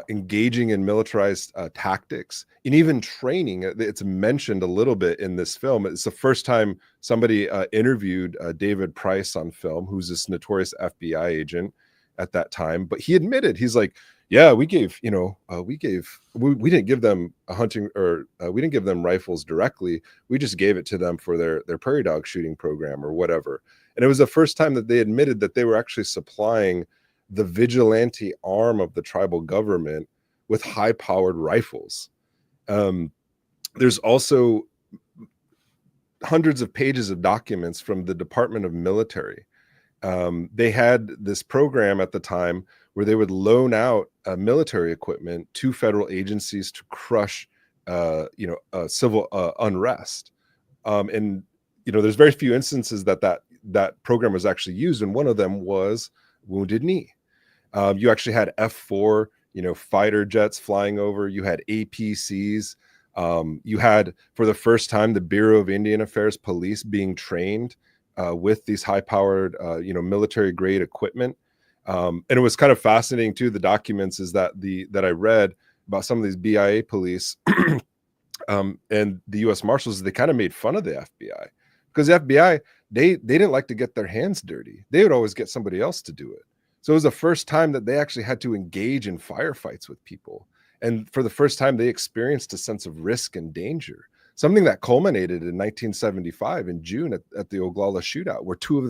engaging in militarized tactics, and even training. It's mentioned a little bit in this film. It's the first time somebody interviewed David Price on film, who's this notorious FBI agent at that time. But he admitted, he's like, yeah, we didn't give them a hunting, or we didn't give them rifles directly. We just gave it to them for their prairie dog shooting program or whatever. And it was the first time that they admitted that they were actually supplying the vigilante arm of the tribal government with high-powered rifles. There's also hundreds of pages of documents from the Department of Military. They had this program at the time where they would loan out military equipment to federal agencies to crush, civil unrest. And there's very few instances that program was actually used, and one of them was Wounded Knee. You actually had F-4, fighter jets flying over. You had APCs. You had, for the first time, the Bureau of Indian Affairs police being trained with these high-powered, military-grade equipment. And it was kind of fascinating too. The documents that I read about some of these BIA police and the U.S. Marshals, they kind of made fun of the FBI because the FBI, they didn't like to get their hands dirty. They would always get somebody else to do it. So it was the first time that they actually had to engage in firefights with people. And for the first time, they experienced a sense of risk and danger, something that culminated in 1975 in June at the Oglala shootout, where two of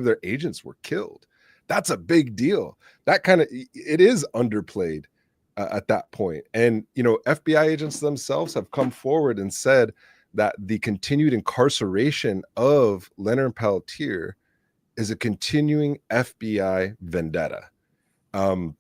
their agents were killed. That's a big deal. That kind of, it is underplayed at that point. And, you know, FBI agents themselves have come forward and said that the continued incarceration of Leonard Peltier is a continuing FBI vendetta. And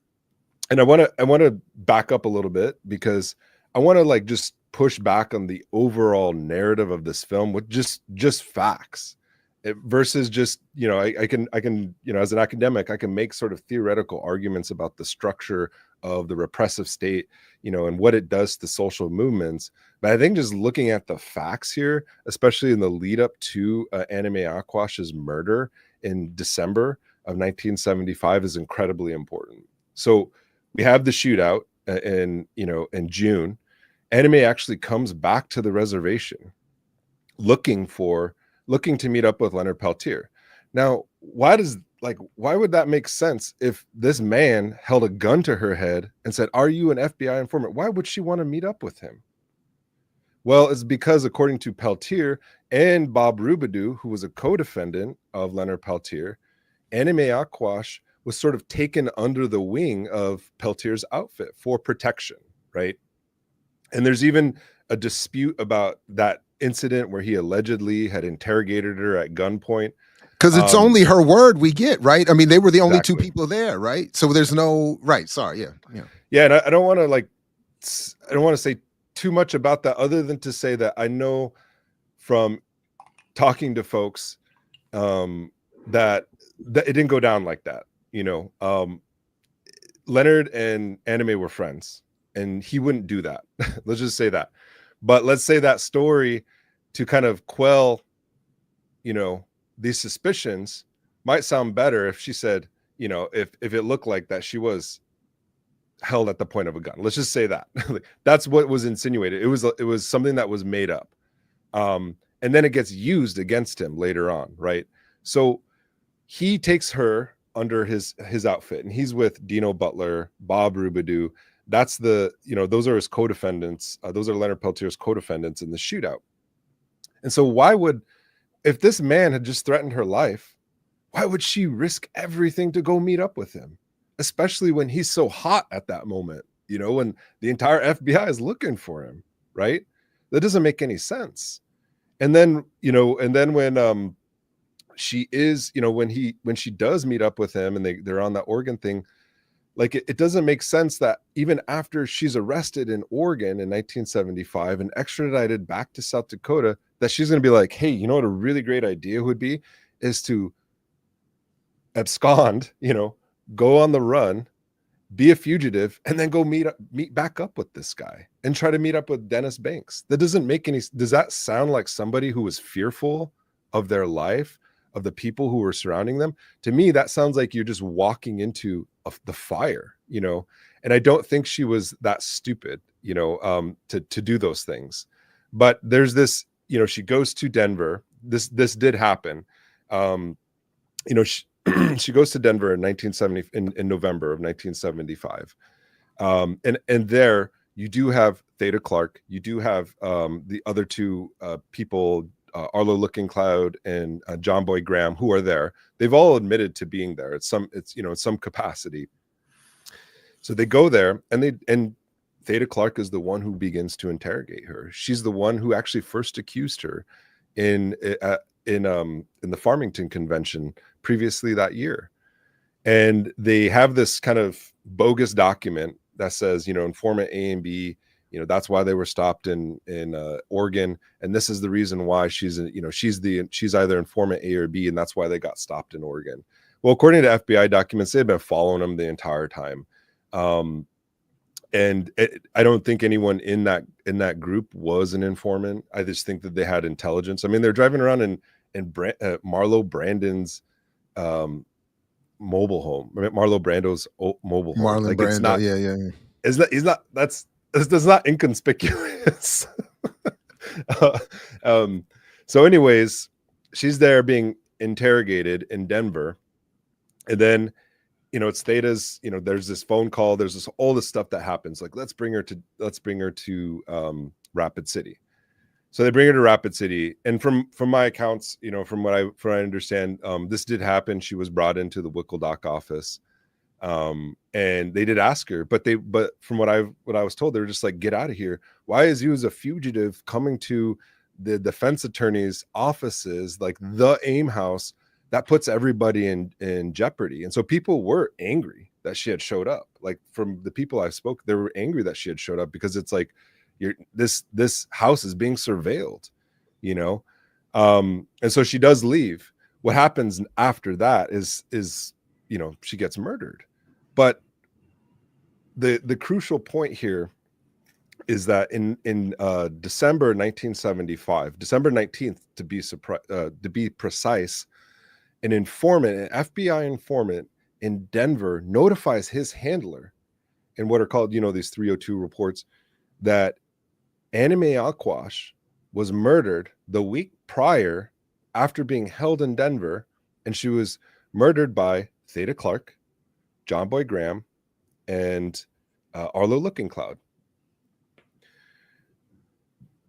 I want to back up a little bit, because I want to like just push back on the overall narrative of this film with just facts versus just, you know, I can, you know, as an academic, I can make sort of theoretical arguments about the structure of the repressive state, you know, and what it does to social movements. But I think just looking at the facts here, especially in the lead up to Anime Aquash's murder in December of 1975, is incredibly important. So we have the shootout in June. Anime actually comes back to the reservation looking to meet up with Leonard Peltier. Now, why would that make sense if this man held a gun to her head and said, "Are you an FBI informant?" Why would she want to meet up with him? Well, it's because, according to Peltier and Bob Robidoux, who was a co-defendant of Leonard Peltier, Anime Aquash was sort of taken under the wing of Peltier's outfit for protection, right? And there's even a dispute about that incident where he allegedly had interrogated her at gunpoint. Because it's only her word we get, right? I mean, they were the only Exactly. two people there, right? So there's no right. Sorry, yeah. And I don't want to say too much about that, other than to say that I know from talking to folks that it didn't go down like that. You know, Leonard and Anime were friends, and he wouldn't do that. Let's just say that. But let's say that story, to kind of quell, you know, these suspicions, might sound better if she said, you know, if it looked like that she was held at the point of a gun. Let's just say that. That's what was insinuated. It was something that was made up. And then it gets used against him later on, right? So he takes her under his outfit, and he's with Dino Butler, Bob Robidoux. That's those are his co-defendants. Those are Leonard Peltier's co-defendants in the shootout. And so if this man had just threatened her life, why would she risk everything to go meet up with him? Especially when he's so hot at that moment, you know, when the entire FBI is looking for him, right? That doesn't make any sense. And then, when she is, you know, when she does meet up with him and they're on that Oregon thing, like it doesn't make sense that even after she's arrested in Oregon in 1975 and extradited back to South Dakota, that she's going to be like, hey, you know what a really great idea would be is to abscond, you know, go on the run, be a fugitive, and then go meet back up with this guy and try to meet up with Dennis Banks. That doesn't make does that sound like somebody who was fearful of their life, of the people who were surrounding them? To me, that sounds like you're just walking into the fire, you know. And I don't think she was that stupid, you know, to do those things. But there's this, you know, she goes to Denver. This did happen. You know, she goes to Denver in November of 1975. And there you do have Theda Clark. You do have the other two people, Arlo Looking Cloud and John Boy Graham, who are there. They've all admitted to being there. It's in some capacity. So they go there, and Theda Clark is the one who begins to interrogate her. She's the one who actually first accused her in the Farmington Convention previously that year. And they have this kind of bogus document that says, you know, informant A and B, you know, that's why they were stopped in Oregon, and this is the reason why she's either informant A or B, and that's why they got stopped in Oregon. Well, according to FBI documents, they've been following them the entire time. And I don't think anyone in that group was an informant. I just think that they had intelligence. I mean, they're driving around in Marlo Brandon's mobile home, Marlo Brando's mobile home. Marlon Brando, yeah. That's not inconspicuous. So anyways, she's there being interrogated in Denver, and then it's Theta's. There's this phone call. There's all this stuff that happens. Like, let's bring her to Rapid City. So they bring her to Rapid City, and from my accounts, from what I understand, this did happen. She was brought into the Wickledock office, and they did ask her, but from what I was told, they were just like, get out of here. Why is you as a fugitive coming to the defense attorney's offices, like the AIM house? That puts everybody in jeopardy. And so people were angry that she had showed up. Like, from the people I spoke, they were angry that she had showed up, because it's like, this house is being surveilled, and so she does leave. What happens after that is she gets murdered. But the crucial point here is that in December 1975, December 19th to be precise, an FBI informant in Denver notifies his handler in what are called, these 302 reports, that Anime Aquash was murdered the week prior after being held in Denver, and she was murdered by Theta Clark, John Boy Graham, and Arlo Looking Cloud.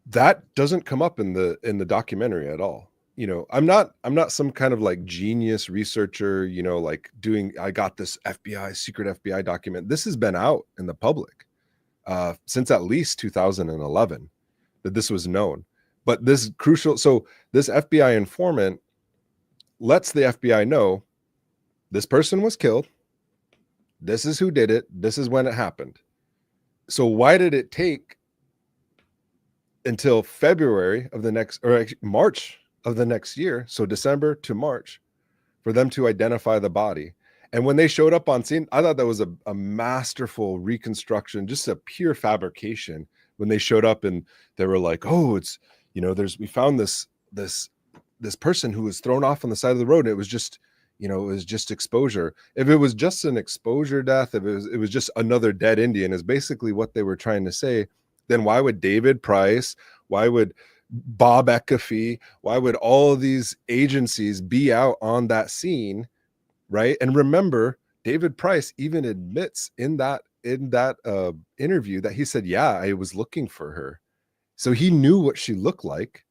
That doesn't come up in the documentary at all. I'm not some kind of like genius researcher, I got this secret FBI document. This has been out in the public since at least 2011 that this was known. But this FBI informant lets the FBI know this person was killed. This is who did it. This is when it happened. So why did it take until February of the next, or actually March of the next year, so December to March, for them to identify the body? And when they showed up on scene, I thought that was a masterful reconstruction, just a pure fabrication. When they showed up and they were like, oh, it's, we found this person who was thrown off on the side of the road. And it was just, it was just exposure. If it was just an exposure death, if it was just another dead Indian, is basically what they were trying to say, then why would David Price, why would Bob Ecafee, why would all of these agencies be out on that scene, right? And remember, David Price even admits in that interview that he said, yeah, I was looking for her. So he knew what she looked like.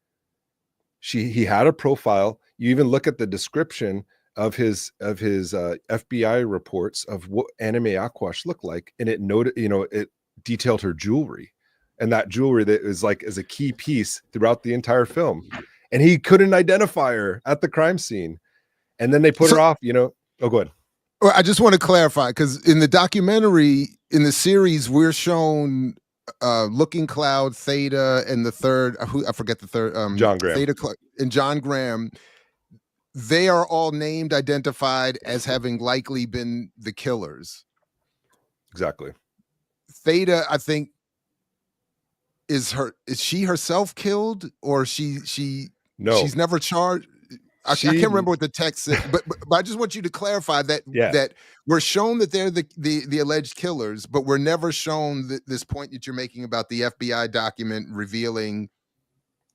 He had a profile. You even look at the description of his FBI reports of what Anime Aquash looked like, and it noted, it detailed her jewelry, and that jewelry that is a key piece throughout the entire film. And he couldn't identify her at the crime scene, and then they put her off. Oh, go ahead. Well, I just want to clarify, because in the documentary, in the series, we're shown Looking Cloud, Theta, and the third, I forget the third, John Graham. Theta and John Graham. They are all named, identified as having likely been the killers. Exactly. Theta, I think, is she herself killed, or no, she's never charged? I can't remember what the text said, but I just want you to clarify that that we're shown that they're the alleged killers, but we're never shown this point that you're making about the FBI document revealing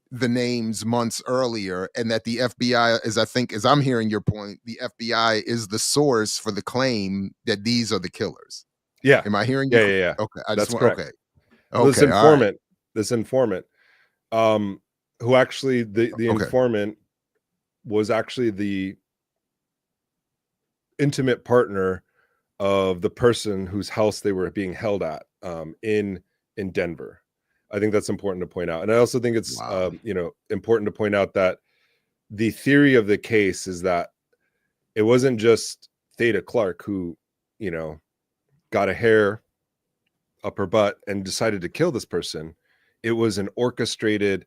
the names months earlier, and that the FBI, as I'm hearing your point, the FBI is the source for the claim that these are the killers. Yeah. Am I hearing you? Yeah. Okay. That's correct. Okay. This informant, who actually the informant was actually the intimate partner of the person whose house they were being held at in Denver. I think that's important to point out. And I also think it's important to point out that the theory of the case is that it wasn't just Theta Clark who, got a hair up her butt and decided to kill this person. It was an orchestrated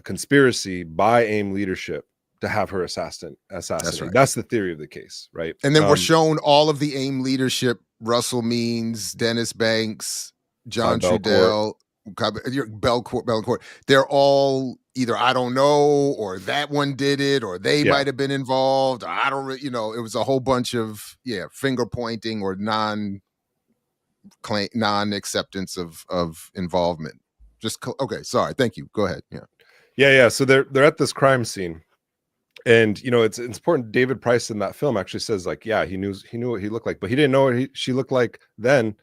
conspiracy by AIM leadership to have her assassinated. That's right. That's the theory of the case, right? And then we're shown all of the AIM leadership: Russell Means, Dennis Banks, John Trudell, Belcourt. They're all either I don't know, or that one did it, or they might have been involved. Or I don't, it was a whole bunch of finger pointing or non-acceptance of involvement. Just okay. Sorry. Thank you. Go ahead. Yeah. So they're at this crime scene, And it's important. David Price in that film actually says, like, yeah, he knew what he looked like, but he didn't know what she looked like then,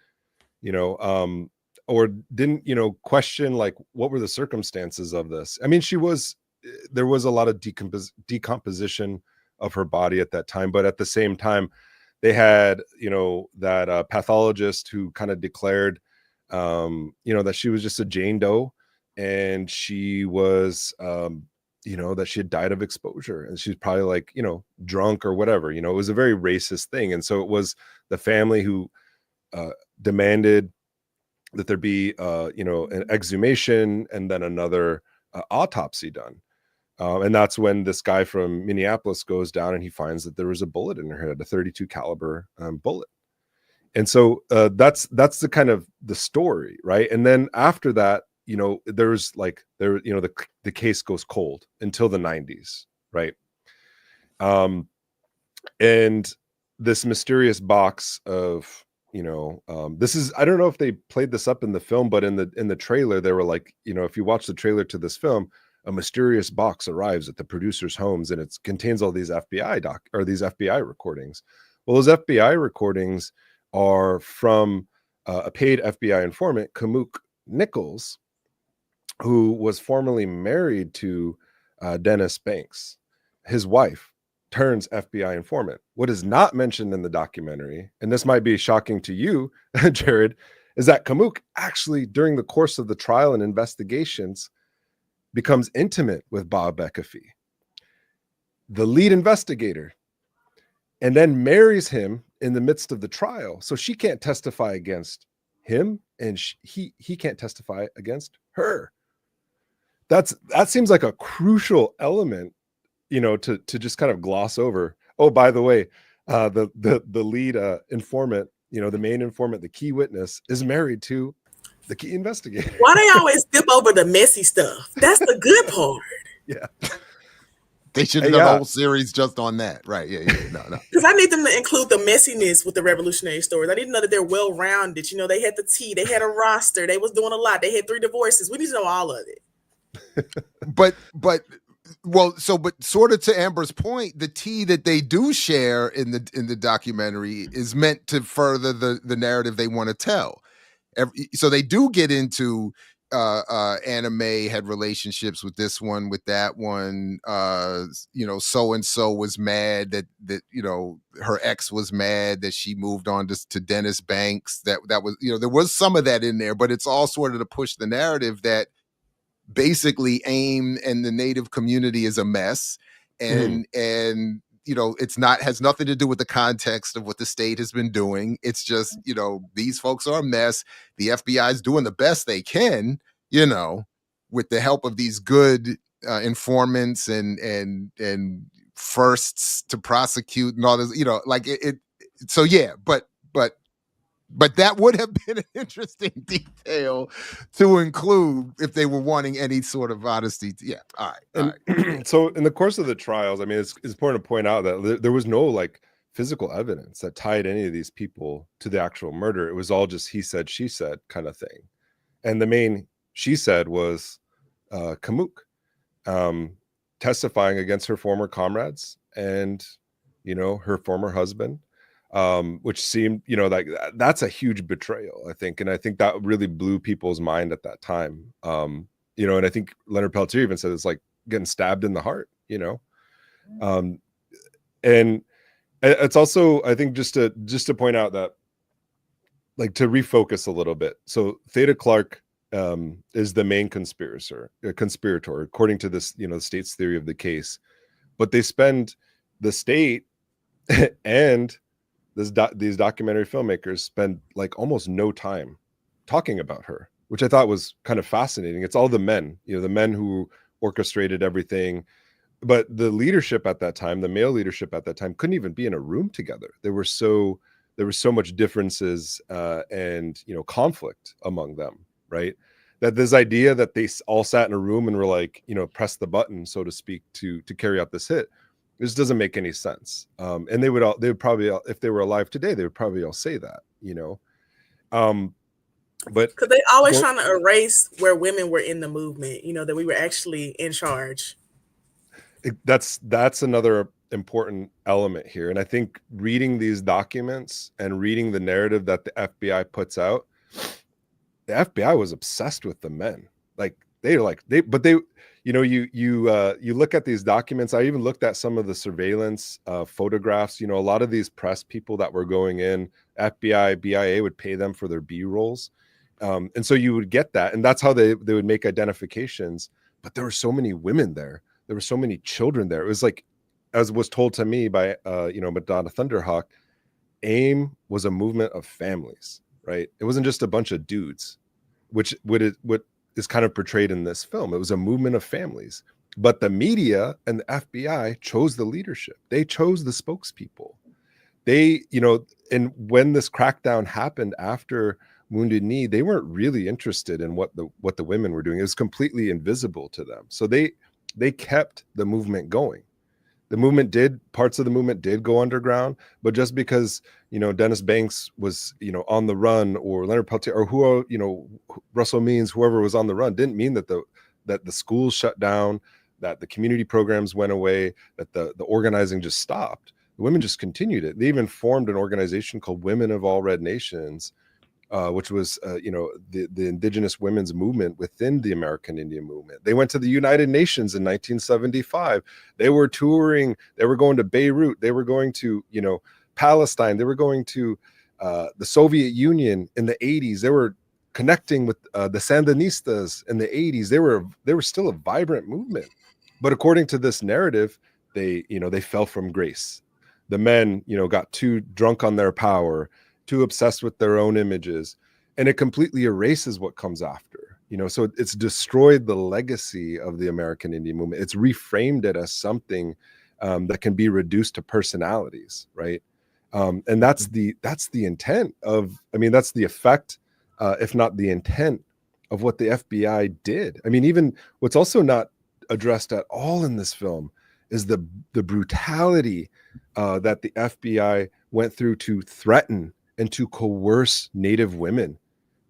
or didn't question, like, what were the circumstances of this. I mean, there was a lot of decomposition of her body at that time, but at the same time, they had that pathologist who kind of declared that she was just a Jane Doe, and she was that she had died of exposure, and she's probably like drunk or whatever. It was a very racist thing, and so it was the family who demanded that there be an exhumation and then another autopsy done. And that's when this guy from Minneapolis goes down and he finds that there was a bullet in her head, a .32 caliber bullet. And so that's the kind of the story, right? And then after that, the case goes cold until the 90s, right? And this mysterious box of this is, I don't know if they played this up in the film, but in the trailer they were like, if you watch the trailer to this film, a mysterious box arrives at the producers' homes and it contains all these FBI recordings. Well, those FBI recordings are from a paid FBI informant, Kamuk Nichols, who was formerly married to Dennis Banks. His wife turns FBI informant. What is not mentioned in the documentary, and this might be shocking to you, Jared, is that Kamuk actually, during the course of the trial and investigations, becomes intimate with Bob McAfee, the lead investigator, and then marries him in the midst of the trial. So she can't testify against him, and he can't testify against her. That seems like a crucial element, to just kind of gloss over. Oh, by the way, the lead informant, the main informant, the key witness, is married to the key investigator. Why they always skip over the messy stuff? That's the good part. Yeah. They should have done a whole series just on that. Right. Yeah. No. Because I need them to include the messiness with the revolutionary stories. I need to know that they're well-rounded. They had the tea. They had a roster. They was doing a lot. They had 3 divorces. We need to know all of it. but sort of to Amber's point, the tea that they do share in the documentary is meant to further the narrative they want to tell. So they do get into anime had relationships with this one, with that one. So and so was mad that her ex was mad that she moved on to Dennis Banks. That was there was some of that in there, but it's all sort of to push the narrative that basically AIM and the Native community is a mess, and has nothing to do with the context of what the state has been doing. It's just these folks are a mess. The FBI is doing the best they can, with the help of these good informants and firsts to prosecute and all this, So yeah, but that would have been an interesting detail to include if they were wanting any sort of honesty. Yeah. All right. So in the course of the trials, I mean, it's important to point out that there was no physical evidence that tied any of these people to the actual murder. It was all just he said, she said kind of thing. And the main she said was Kamuk testifying against her former comrades and, her former husband. Which seemed, that's a huge betrayal, I think. And I think that really blew people's mind at that time. And I think Leonard Peltier even said it's like getting stabbed in the heart, and it's also, I think, just to point out that, to refocus a little bit. So Theda Clark is the main conspirator, according to this, the state's theory of the case. But they spend the state and these documentary filmmakers spend almost no time talking about her, which I thought was kind of fascinating. It's all the men, the men who orchestrated everything, but the leadership at that time, the male leadership at that time, couldn't even be in a room together. There was so much differences and conflict among them, right? That this idea that they all sat in a room and were press the button, so to speak, to carry out this hit. This doesn't make any sense. And they would probably, if they were alive today, they would probably all say that, but because they always trying to erase where women were in the movement, that we were actually in charge. That's another important element here. And I think reading these documents and reading the narrative that the FBI puts out, the FBI was obsessed with the men. Like they you look at these documents. I even looked at some of the surveillance photographs. A lot of these press people that were going in, FBI, BIA would pay them for their B-rolls. And so you would get that. And that's how they would make identifications. But there were so many women there. There were so many children there. It was like, as was told to me by, Madonna Thunderhawk, AIM was a movement of families, right? It wasn't just a bunch of dudes, what is kind of portrayed in this film. It was a movement of families. But the media and the FBI chose the leadership. They chose the spokespeople. And when this crackdown happened after Wounded Knee, they weren't really interested in what the women were doing. It was completely invisible to them. So they kept the movement going. Parts of the movement did go underground, but just because, Dennis Banks was, on the run, or Leonard Peltier, or Russell Means, whoever was on the run, didn't mean that the schools shut down, that the community programs went away, that the organizing just stopped. The women just continued it. They even formed an organization called Women of All Red Nations, which was, the indigenous women's movement within the American Indian movement. They went to the United Nations in 1975. They were touring. They were going to Beirut. They were going to, Palestine. They were going to the Soviet Union in the 80s. They were connecting with the Sandinistas in the 80s. They were still a vibrant movement. But according to this narrative, they fell from grace. The men, got too drunk on their power, too obsessed with their own images, and it completely erases what comes after. So it's destroyed the legacy of the American Indian movement. It's reframed it as something that can be reduced to personalities, right? And that's the intent of, that's the effect, if not the intent of what the FBI did. Even what's also not addressed at all in this film is the brutality that the FBI went through to threaten and to coerce Native women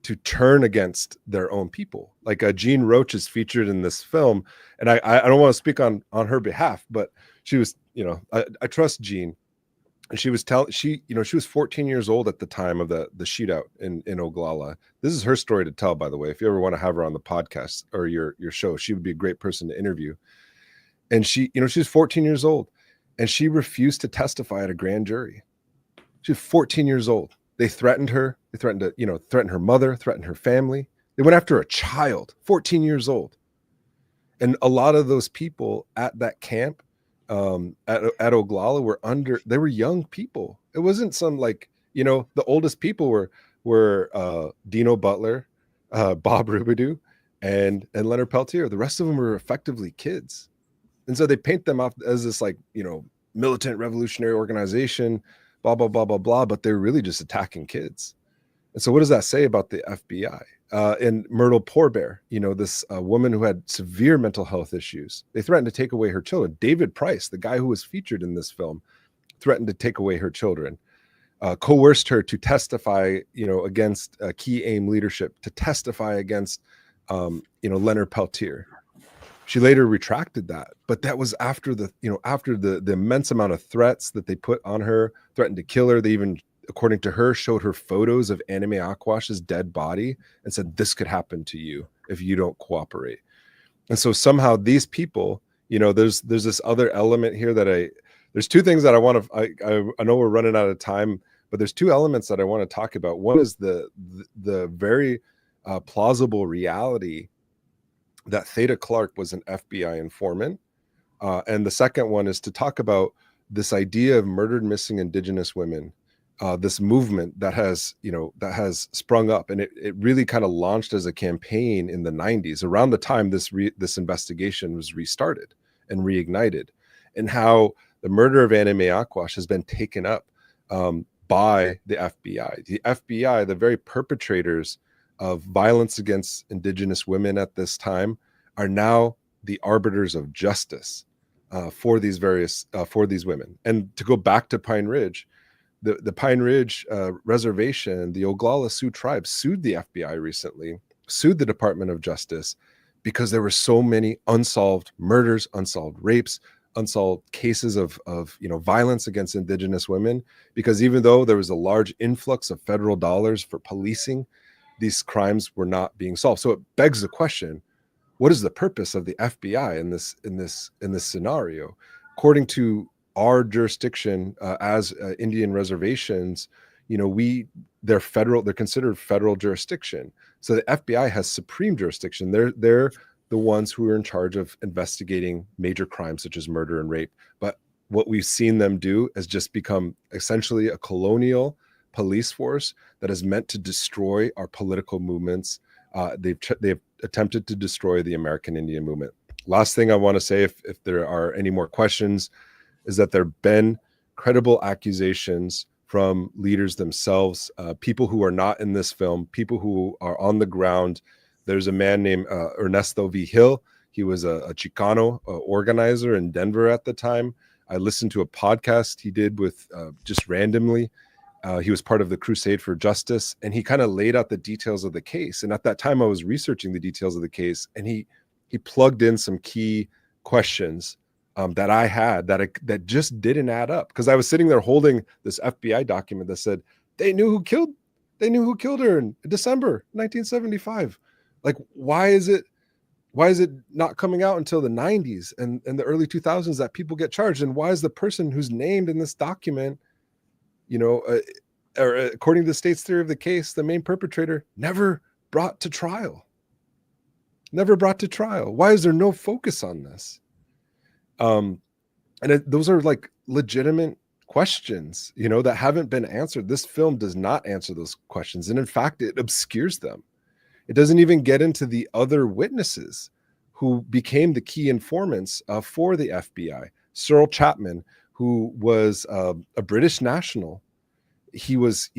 to turn against their own people. Like Jean Roach is featured in this film, and I don't want to speak on her behalf, but she was, I trust Jean, and she was she was 14 years old at the time of the shootout in Oglala. This is her story to tell, by the way. If you ever want to have her on the podcast or your show, she would be a great person to interview. And she was 14 years old, and she refused to testify at a grand jury. She was 14 years old. They threatened her. They threatened to, threaten her mother, threaten her family. They went after a child, 14 years old. And a lot of those people at that camp at Oglala they were young people. It wasn't some the oldest people were Dino Butler, Bob Robidoux, and Leonard Peltier. The rest of them were effectively kids. And so they paint them off as this militant revolutionary organization, blah, blah, blah, blah, blah, but they're really just attacking kids. And so what does that say about the FBI? And Myrtle Poorbear, this woman who had severe mental health issues, they threatened to take away her children. David Price, the guy who was featured in this film, threatened to take away her children, coerced her to testify, against key AIM leadership, to testify against, Leonard Peltier. She later retracted that, but that was after the immense amount of threats that they put on her, threatened to kill her. They even, according to her, showed her photos of Anime Aquash's dead body and said, this could happen to you if you don't cooperate. And so somehow these people, there's this other element here there's two things that I know we're running out of time, but there's two elements that I want to talk about. One is the very plausible reality that Theda Clark was an FBI informant. And the second one is to talk about this idea of murdered missing Indigenous women, this movement that has sprung up. And it really kind of launched as a campaign in the 90s, around the time this investigation was restarted and reignited, and how the murder of Anime Aquash has been taken up by the FBI. The FBI, the very perpetrators of violence against Indigenous women at this time, are now the arbiters of justice for these women. And to go back to Pine Ridge, the Pine Ridge reservation, the Oglala Sioux tribe sued the FBI recently, sued the Department of Justice, because there were so many unsolved murders, unsolved rapes, unsolved cases of violence against indigenous women, because even though there was a large influx of federal dollars for policing, these crimes were not being solved. So it begs the question, what is the purpose of the FBI in this scenario? According to our jurisdiction as Indian reservations, they're considered federal jurisdiction. So the FBI has supreme jurisdiction. They're the ones who are in charge of investigating major crimes such as murder and rape. But what we've seen them do is just become essentially a colonial police force that is meant to destroy our political movements. They've attempted to destroy the American Indian movement. Last thing I want to say, if there are any more questions, is that there have been credible accusations from leaders themselves, people who are not in this film, people who are on the ground. There's a man named Ernesto Vigil. He was a Chicano organizer in Denver at the time. I listened to a podcast he did with just randomly. He was part of the Crusade for Justice, and he kind of laid out the details of the case. And at that time, I was researching the details of the case, and he plugged in some key questions that I had that just didn't add up, because I was sitting there holding this FBI document that said they knew who killed her in December 1975. Like, why is it not coming out until the 90s and the early 2000s that people get charged? And why is the person who's named in this document, or according to the state's theory of the case, the main perpetrator, never brought to trial? Why is there no focus on this? Those are like legitimate questions, that haven't been answered. This film does not answer those questions. And in fact, it obscures them. It doesn't even get into the other witnesses who became the key informants for the FBI. Cyril Chapman, who was a British national. He was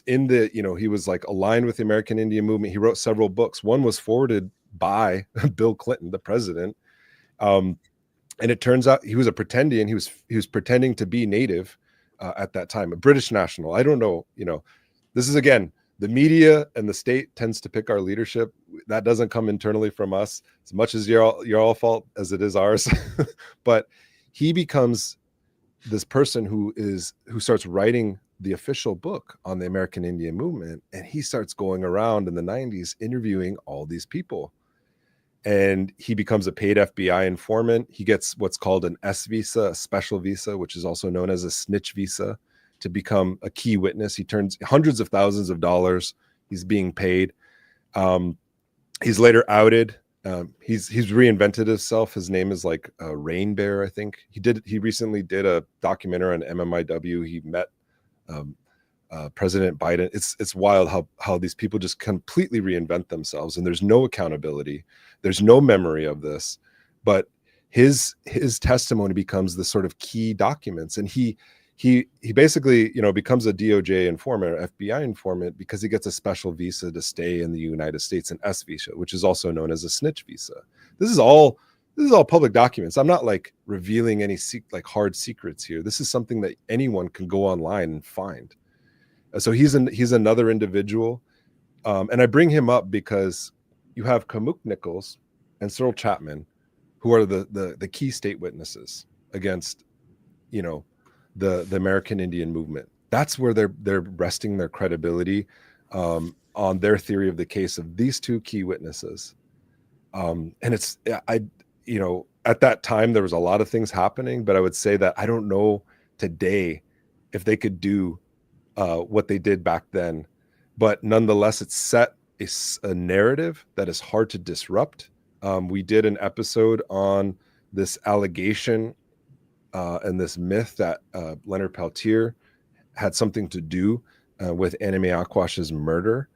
in the, he was like aligned with the American Indian movement. He wrote several books. One was forwarded by Bill Clinton, the president. And it turns out he was a pretendian. He was pretending to be native at that time, a British national. I don't know, this is, again, the media and the state tends to pick our leadership. That doesn't come internally from us, as much as your all fault as it is ours. But he becomes this person who starts writing the official book on the American Indian movement, and he starts going around in the 90s interviewing all these people. And he becomes a paid FBI informant. He gets what's called an S visa, a special visa, which is also known as a snitch visa, to become a key witness. He turns hundreds of thousands of dollars. He's being paid. He's later outed. He's reinvented himself. His name is like Rain Bear, I think. He recently did a documentary on MMIW. He met President Biden. It's wild how these people just completely reinvent themselves, and there's no accountability. There's no memory of this, but his testimony becomes the sort of key documents, and he basically becomes a DOJ informant or FBI informant because he gets a special visa to stay in the United States, an S visa, which is also known as a snitch visa. This is all public documents. I'm not like revealing any hard secrets here. This is something that anyone can go online and find. So he's another individual, and I bring him up because you have Kamuk Nichols and Cyril Chapman, who are the key state witnesses against, the American Indian movement. That's where they're resting their credibility on their theory of the case of these two key witnesses. And at that time there was a lot of things happening, but I would say that I don't know today if they could do what they did back then. But nonetheless, it set a narrative that is hard to disrupt. We did an episode on this allegation and this myth that Leonard Peltier had something to do with Anime Aquash's murder.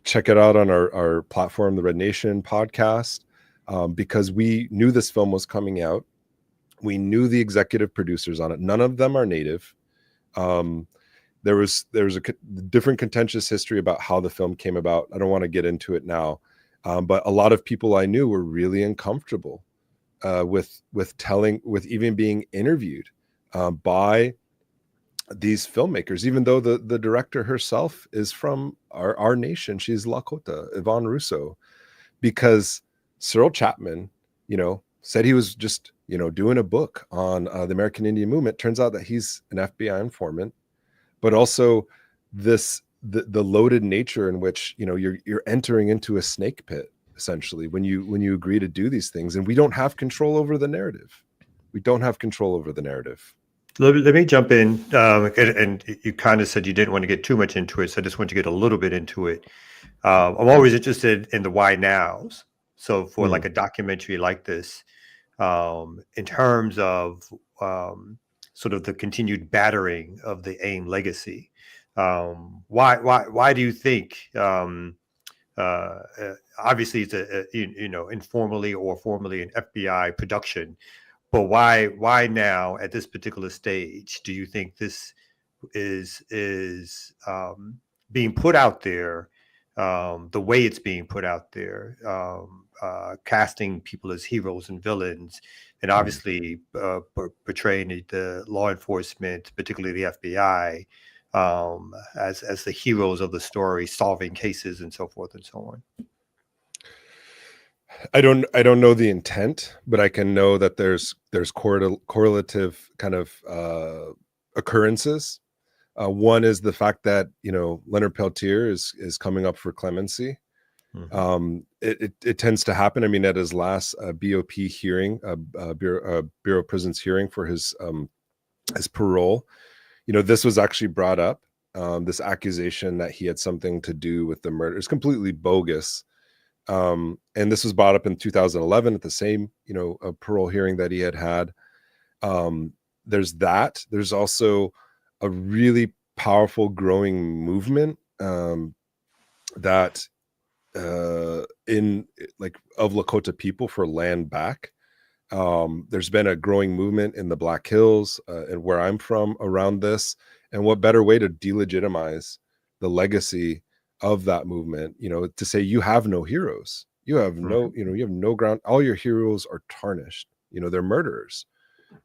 Check it out on our platform, the Red Nation podcast, because we knew this film was coming out. We knew the executive producers on it. None of them are native. There was a different contentious history about how the film came about. I don't want to get into it now, but a lot of people I knew were really uncomfortable with even being interviewed by these filmmakers, even though the director herself is from our nation. She's Lakota, Yvonne Russo, because Cyril Chapman, said he was just, doing a book on the American Indian movement. Turns out that he's an FBI informant, but also the loaded nature in which, you're entering into a snake pit, essentially, when you agree to do these things. And we don't have control over the narrative. Let me jump in. And you kind of said you didn't want to get too much into it, so I just want to get a little bit into it. I'm always interested in the why nows. So for like a documentary like this, in terms of sort of the continued battering of the AIM legacy, why do you think? Obviously, it's informally or formally an FBI production. But why now at this particular stage do you think this is being put out there the way it's being put out there, casting people as heroes and villains, and obviously portraying the law enforcement, particularly the FBI, as the heroes of the story, solving cases and so forth and so on? I don't know the intent, but I can know that there's correlative kind of occurrences. One is the fact that Leonard Peltier is coming up for clemency. It tends to happen. I mean, at his last BOP hearing, Bureau of Prisons hearing for his parole, this was actually brought up. This accusation that he had something to do with the murder is completely bogus. And this was brought up in 2011 at the same, parole hearing that he had. There's that. There's also a really powerful growing movement that in like of Lakota people for land back. There's been a growing movement in the Black Hills and where I'm from around this. And what better way to delegitimize the legacy of that movement, to say you have no heroes, you have no, you have no ground. All your heroes are tarnished, they're murderers.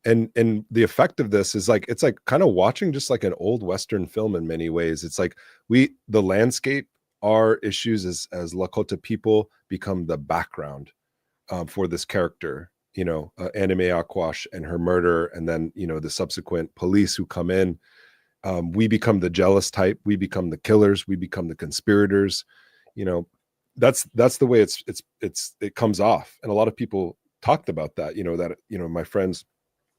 And the effect of this is it's like kind of watching just like an old Western film in many ways. It's like the landscape, our issues as Lakota people become the background for this character, Anime Aquash and her murder. And then, the subsequent police who come in. We become the jealous type. We become the killers. We become the conspirators. That's the way it comes off. And a lot of people talked about that. My friends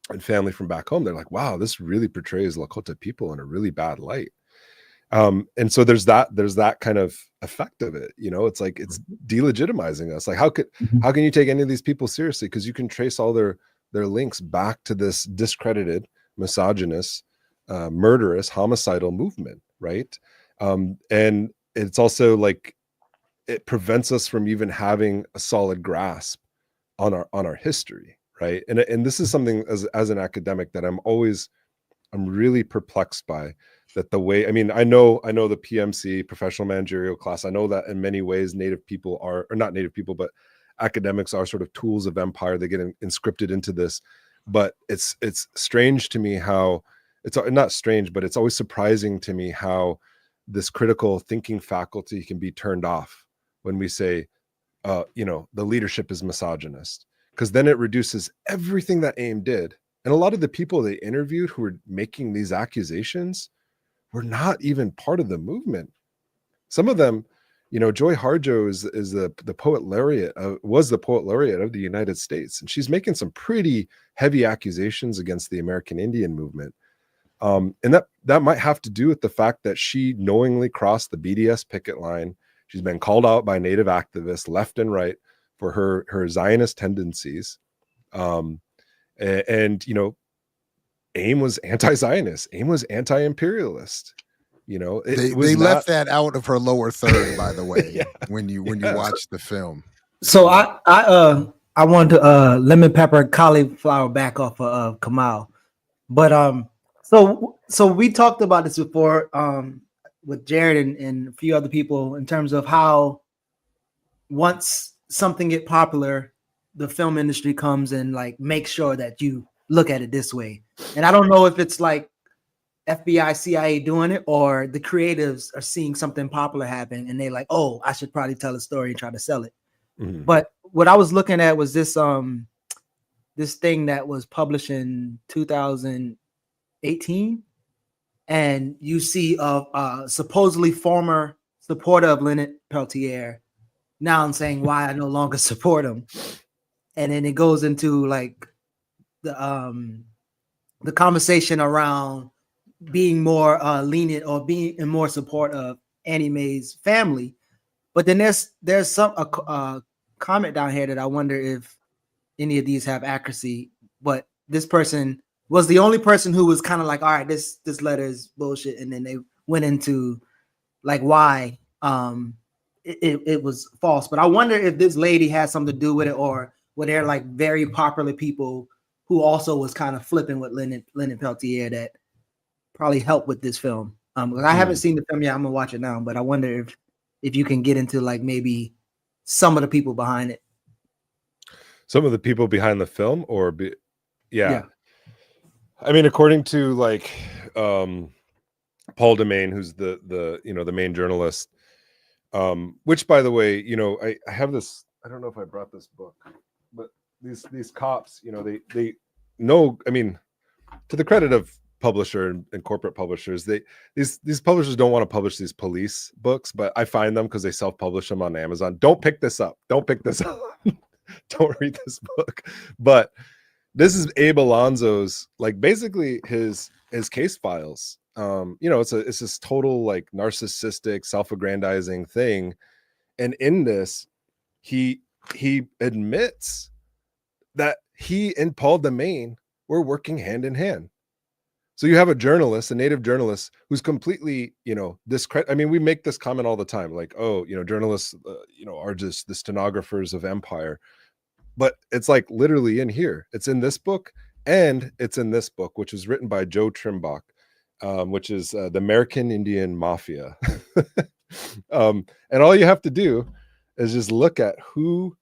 and family from back home, they're like, "Wow, this really portrays Lakota people in a really bad light." And so there's that kind of effect of it. It's like it's delegitimizing us. Like how can you take any of these people seriously? Because you can trace all their links back to this discredited, misogynist, murderous, homicidal movement, right? And it's also like it prevents us from even having a solid grasp on our history, right? And this is something as an academic that I'm really perplexed by. That the way, I mean, I know the PMC, professional managerial class. I know that in many ways Native people or not Native people, but academics are sort of tools of empire. They get inscripted into this, but it's strange to me how. It's not strange, but it's always surprising to me how this critical thinking faculty can be turned off when we say, the leadership is misogynist, because then it reduces everything that AIM did. And a lot of the people they interviewed who were making these accusations were not even part of the movement. Some of them, Joy Harjo is the poet laureate, was the poet laureate of the United States. And she's making some pretty heavy accusations against the American Indian movement. And that might have to do with the fact that she knowingly crossed the BDS picket line. She's been called out by Native activists left and right for her Zionist tendencies. And AIM was anti-Zionist. AIM was anti-imperialist. They left that out of her lower third, by the way, when you watch the film. So I wanted to lemon pepper cauliflower back off of Kamal, but so we talked about this before with Jared and a few other people in terms of how once something get popular, the film industry comes and like make sure that you look at it this way. And I don't know if it's like FBI, CIA doing it, or the creatives are seeing something popular happen and they like, oh, I should probably tell a story and try to sell it. But what I was looking at was this this thing that was published in 2018, and you see a supposedly former supporter of Leonard Peltier now saying why I no longer support him, and then it goes into like the conversation around being more lenient or being in more support of Annie Mae's family. But then there's some comment down here that I wonder if any of these have accuracy. But this person was the only person who was kind of like, all right, this letter is bullshit, and then they went into like why it was false. But I wonder if this lady has something to do with it, or were there like very popular people who also was kind of flipping with Leonard Peltier that probably helped with this film. I haven't seen the film yet. I'm gonna watch it now, but I wonder if you can get into like maybe some of the people behind it. Some of the people behind the film, yeah. I mean, according to like Paul Demain, who's the main journalist, which by the way, I have this. I don't know if I brought this book, but these cops, they know. I mean, to the credit of publisher and corporate publishers, these publishers don't want to publish these police books, but I find them because they self-publish them on Amazon. Don't pick this up. Don't read this book. But this is Abe Alonso's, like, basically his case files. It's this total like narcissistic, self-aggrandizing thing, and in this he admits that he and Paul Demain were working hand in hand. So you have a journalist, a native journalist, who's completely, discredit. I mean, we make this comment all the time, like, oh, journalists, are just the stenographers of empire. But it's like literally in here. It's in this book, and it's in this book, which is written by Joe Trimbach, which is the American Indian Mafia. And all you have to do is just look at who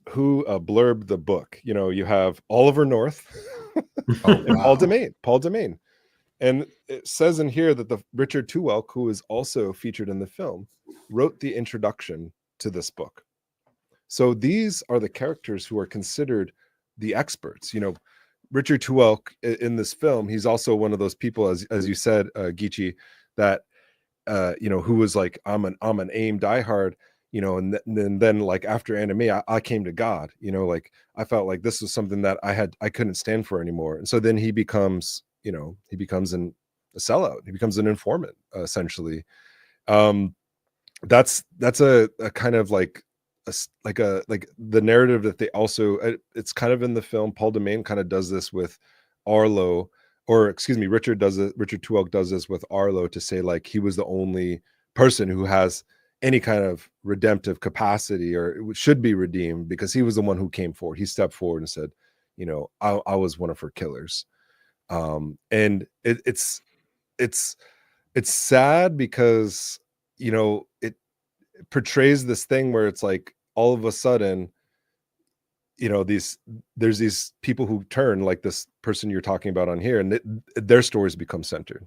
blurbed the book. You have Oliver North. And Paul Demain. And it says in here that the Richard Tuwelk, who is also featured in the film, wrote the introduction to this book. So these are the characters who are considered the experts. Richard Tuwelk in this film, he's also one of those people, as you said, Geechee, that who was like, I'm an AIM diehard. And then like after Anime, I came to God, like I felt like this was something that I couldn't stand for anymore. And so then he becomes a sellout. He becomes an informant, essentially. That's a kind of like the narrative that they also, it's kind of in the film. Paul Demain kind of does this with Arlo, or excuse me, Richard Tuwelk does this with Arlo to say like he was the only person who has any kind of redemptive capacity, or it should be redeemed, because he was the one who came forward. He stepped forward and said, I was one of her killers. And it's sad because, it portrays this thing where it's like all of a sudden, there's these people who turn, like this person you're talking about on here, and their stories become centered,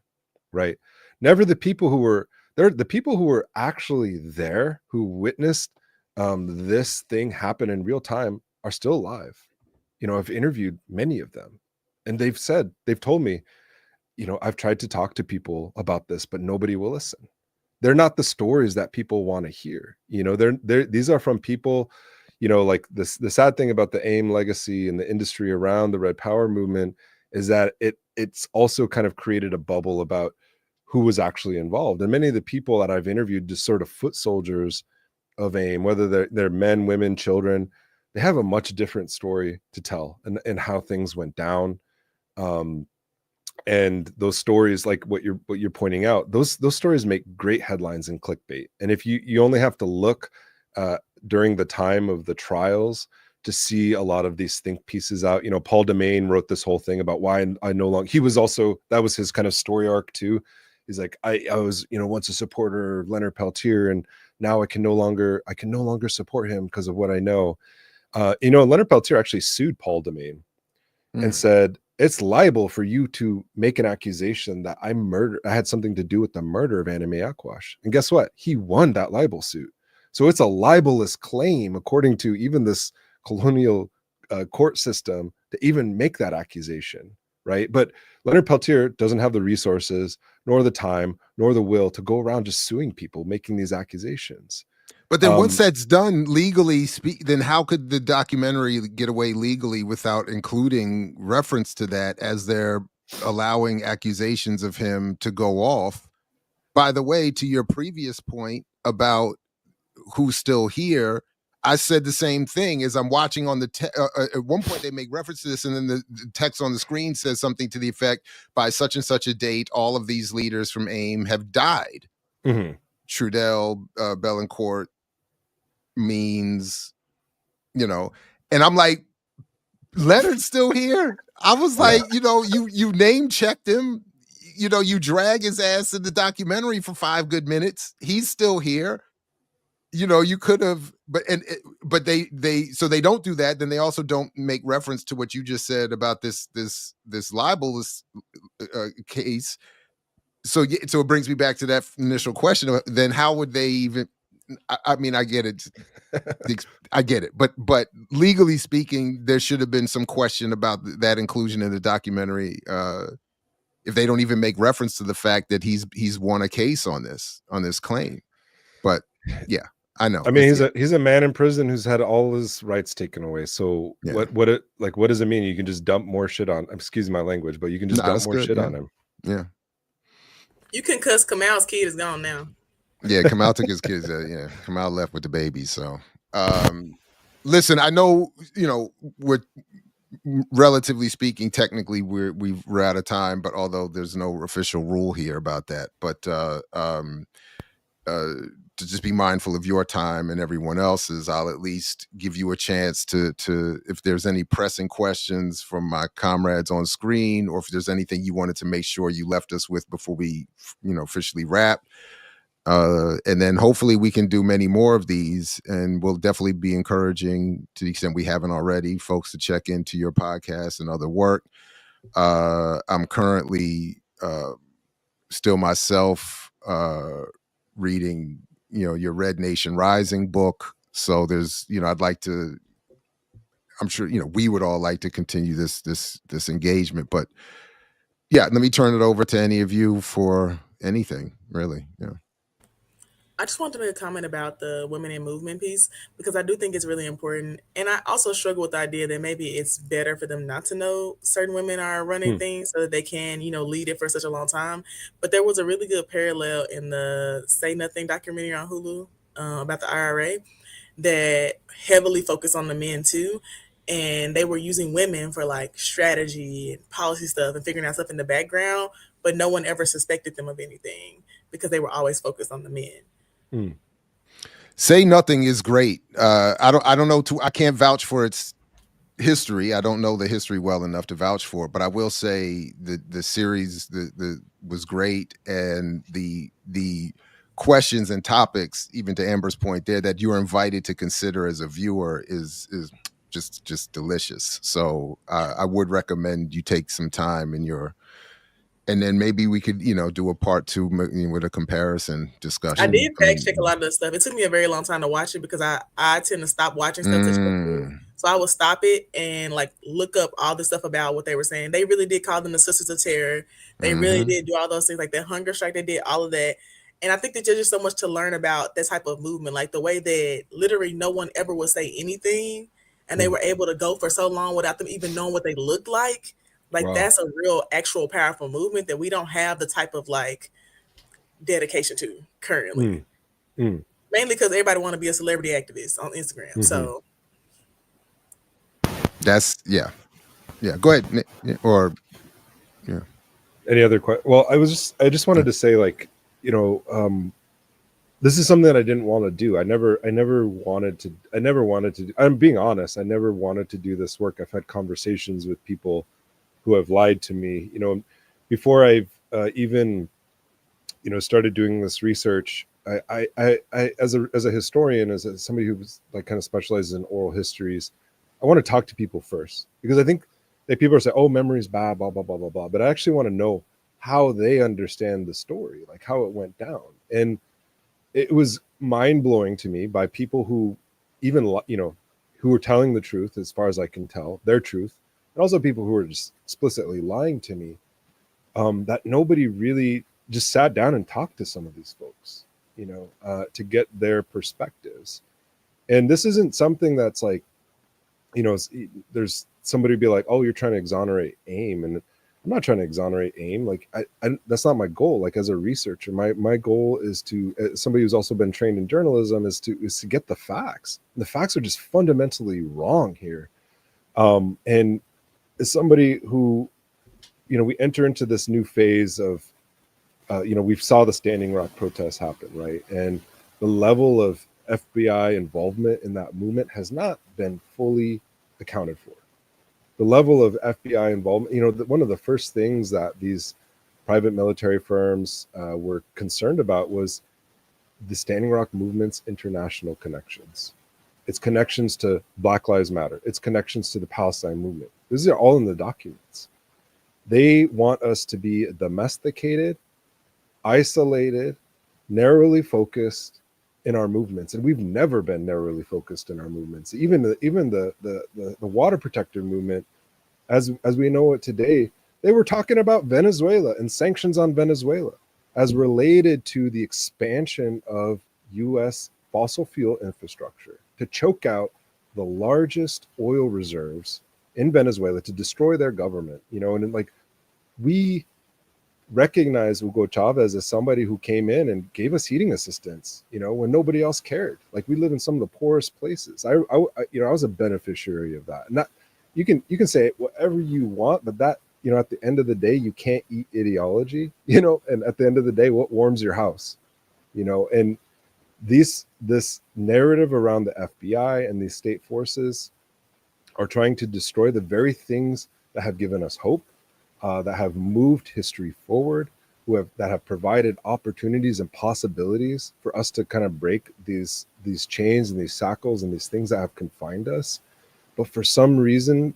right? Never the people who were there, the people who were actually there, who witnessed this thing happen in real time, are still alive. I've interviewed many of them, and they've told me, I've tried to talk to people about this, but nobody will listen. They're not the stories that people want to hear. These are from people, like this. The sad thing about the AIM legacy and the industry around the Red Power movement is that it's also kind of created a bubble about who was actually involved. And many of the people that I've interviewed, just sort of foot soldiers of AIM, whether they're men, women, children, they have a much different story to tell, and how things went down. And those stories, like what you're pointing out, those stories make great headlines and clickbait. And if you only have to look during the time of the trials to see a lot of these think pieces out. Paul Demain wrote this whole thing about why I no longer, that was his kind of story arc too. He's like, I was, once a supporter of Leonard Peltier, and now I can no longer support him because of what I know. Leonard Peltier actually sued Paul Demain and said, it's liable for you to make an accusation that I had something to do with the murder of Anime Aquash. And guess what? He won that libel suit. So it's a libelous claim, according to even this colonial court system to even make that accusation, right? But Leonard Peltier doesn't have the resources, nor the time, nor the will to go around just suing people, making these accusations. But then once that's done legally, then how could the documentary get away legally without including reference to that as they're allowing accusations of him to go off? By the way, to your previous point about who's still here, I said the same thing as I'm watching on the at one point they make reference to this, and then the text on the screen says something to the effect, by such and such a date, all of these leaders from AIM have died. Mm-hmm. Trudell, Bellancourt, Means, and I'm like, Leonard's still here. I was like, you name checked him, you drag his ass in the documentary for 5 good minutes. He's still here. You could have, but they don't do that. Then they also don't make reference to what you just said about this libelous case. So it brings me back to that initial question. Then how would they even? I mean, I get it. I get it. But legally speaking, there should have been some question about that inclusion in the documentary. If they don't even make reference to the fact that he's won a case on this claim. But yeah, I know. I mean, he's a man in prison who's had all his rights taken away. So what does it mean? You can just dump more shit on? Excuse my language, but you can just dump more shit on him. Yeah. You can cuss. Kamal's kid is gone now. Yeah, Kamal took his kids. Yeah, Kamal left with the baby. So, listen, I know we're relatively speaking, technically we're out of time. But although there's no official rule here about that, but to just be mindful of your time and everyone else's, I'll at least give you a chance to if there's any pressing questions from my comrades on screen, or if there's anything you wanted to make sure you left us with before we officially wrap. And then hopefully we can do many more of these, and we'll definitely be encouraging, to the extent we haven't already, folks to check into your podcast and other work. I'm currently still myself reading, your Red Nation Rising book. So there's, I'd like to, I'm sure, we would all like to continue this engagement, but yeah, let me turn it over to any of you for anything, really. Yeah. I just wanted to make a comment about the women in movement piece, because I do think it's really important. And I also struggle with the idea that maybe it's better for them not to know certain women are running things so that they can, lead it for such a long time. But there was a really good parallel in the Say Nothing documentary on Hulu about the IRA that heavily focused on the men too. And they were using women for like strategy and policy stuff and figuring out stuff in the background, but no one ever suspected them of anything because they were always focused on the men. Say Nothing is great. I don't know. I can't vouch for its history. I don't know the history well enough to vouch for it, but I will say the series was great, and the questions and topics, even to Amber's point there, that you are invited to consider as a viewer is just delicious. So I would recommend you take some time and then maybe we could, do a part 2 with a comparison discussion. I did fact check a lot of the stuff. It took me a very long time to watch it because I tend to stop watching stuff. So I would stop it and like look up all the stuff about what they were saying. They really did call them the Sisters of Terror. They really did do all those things, like the hunger strike. They did all of that. And I think that there's just so much to learn about that type of movement, like the way that literally no one ever would say anything, and they were able to go for so long without them even knowing what they looked like. Like that's a real, actual, powerful movement that we don't have the type of like dedication to currently. Mainly because everybody want to be a celebrity activist on Instagram. So that's yeah. Go ahead, Nick, or yeah. Any other questions? Well, I just wanted to say, like, this is something that I didn't want to do. I never wanted to. I'm being honest. I never wanted to do this work. I've had conversations with people who have lied to me, before I've even, started doing this research. I as a historian, as somebody who's like kind of specializes in oral histories, I want to talk to people first, because I think that people are saying, "Oh, memory's bad, blah blah blah blah blah," but I actually want to know how they understand the story, like how it went down. And it was mind blowing to me by people who even who are telling the truth, as far as I can tell, their truth, and also people who are just explicitly lying to me, that nobody really just sat down and talked to some of these folks, to get their perspectives. And this isn't something that's like, there's somebody be like, oh, you're trying to exonerate AIM. And I'm not trying to exonerate AIM. Like, I that's not my goal. Like, as a researcher, my goal is to, as somebody who's also been trained in journalism, is to get the facts. And the facts are just fundamentally wrong here. And as somebody who, we enter into this new phase of, we saw the Standing Rock protests happen, right? And the level of FBI involvement in that movement has not been fully accounted for. The level of FBI involvement, one of the first things that these private military firms were concerned about was the Standing Rock movement's international connections. Its connections to Black Lives Matter, its connections to the Palestine movement. These are all in the documents. They want us to be domesticated, isolated, narrowly focused in our movements, and we've never been narrowly focused in our movements. Even the water protector movement, as we know it today, they were talking about Venezuela and sanctions on Venezuela as related to the expansion of U.S. fossil fuel infrastructure to choke out the largest oil reserves in Venezuela, to destroy their government. And like, we recognize Hugo Chavez as somebody who came in and gave us heating assistance, when nobody else cared. Like, we live in some of the poorest places. I was a beneficiary of that. And that, you can say whatever you want, but that, at the end of the day, you can't eat ideology, and at the end of the day, what warms your house, and this narrative around the FBI and these state forces are trying to destroy the very things that have given us hope, that have moved history forward, that have provided opportunities and possibilities for us to kind of break these chains and these shackles and these things that have confined us. But for some reason,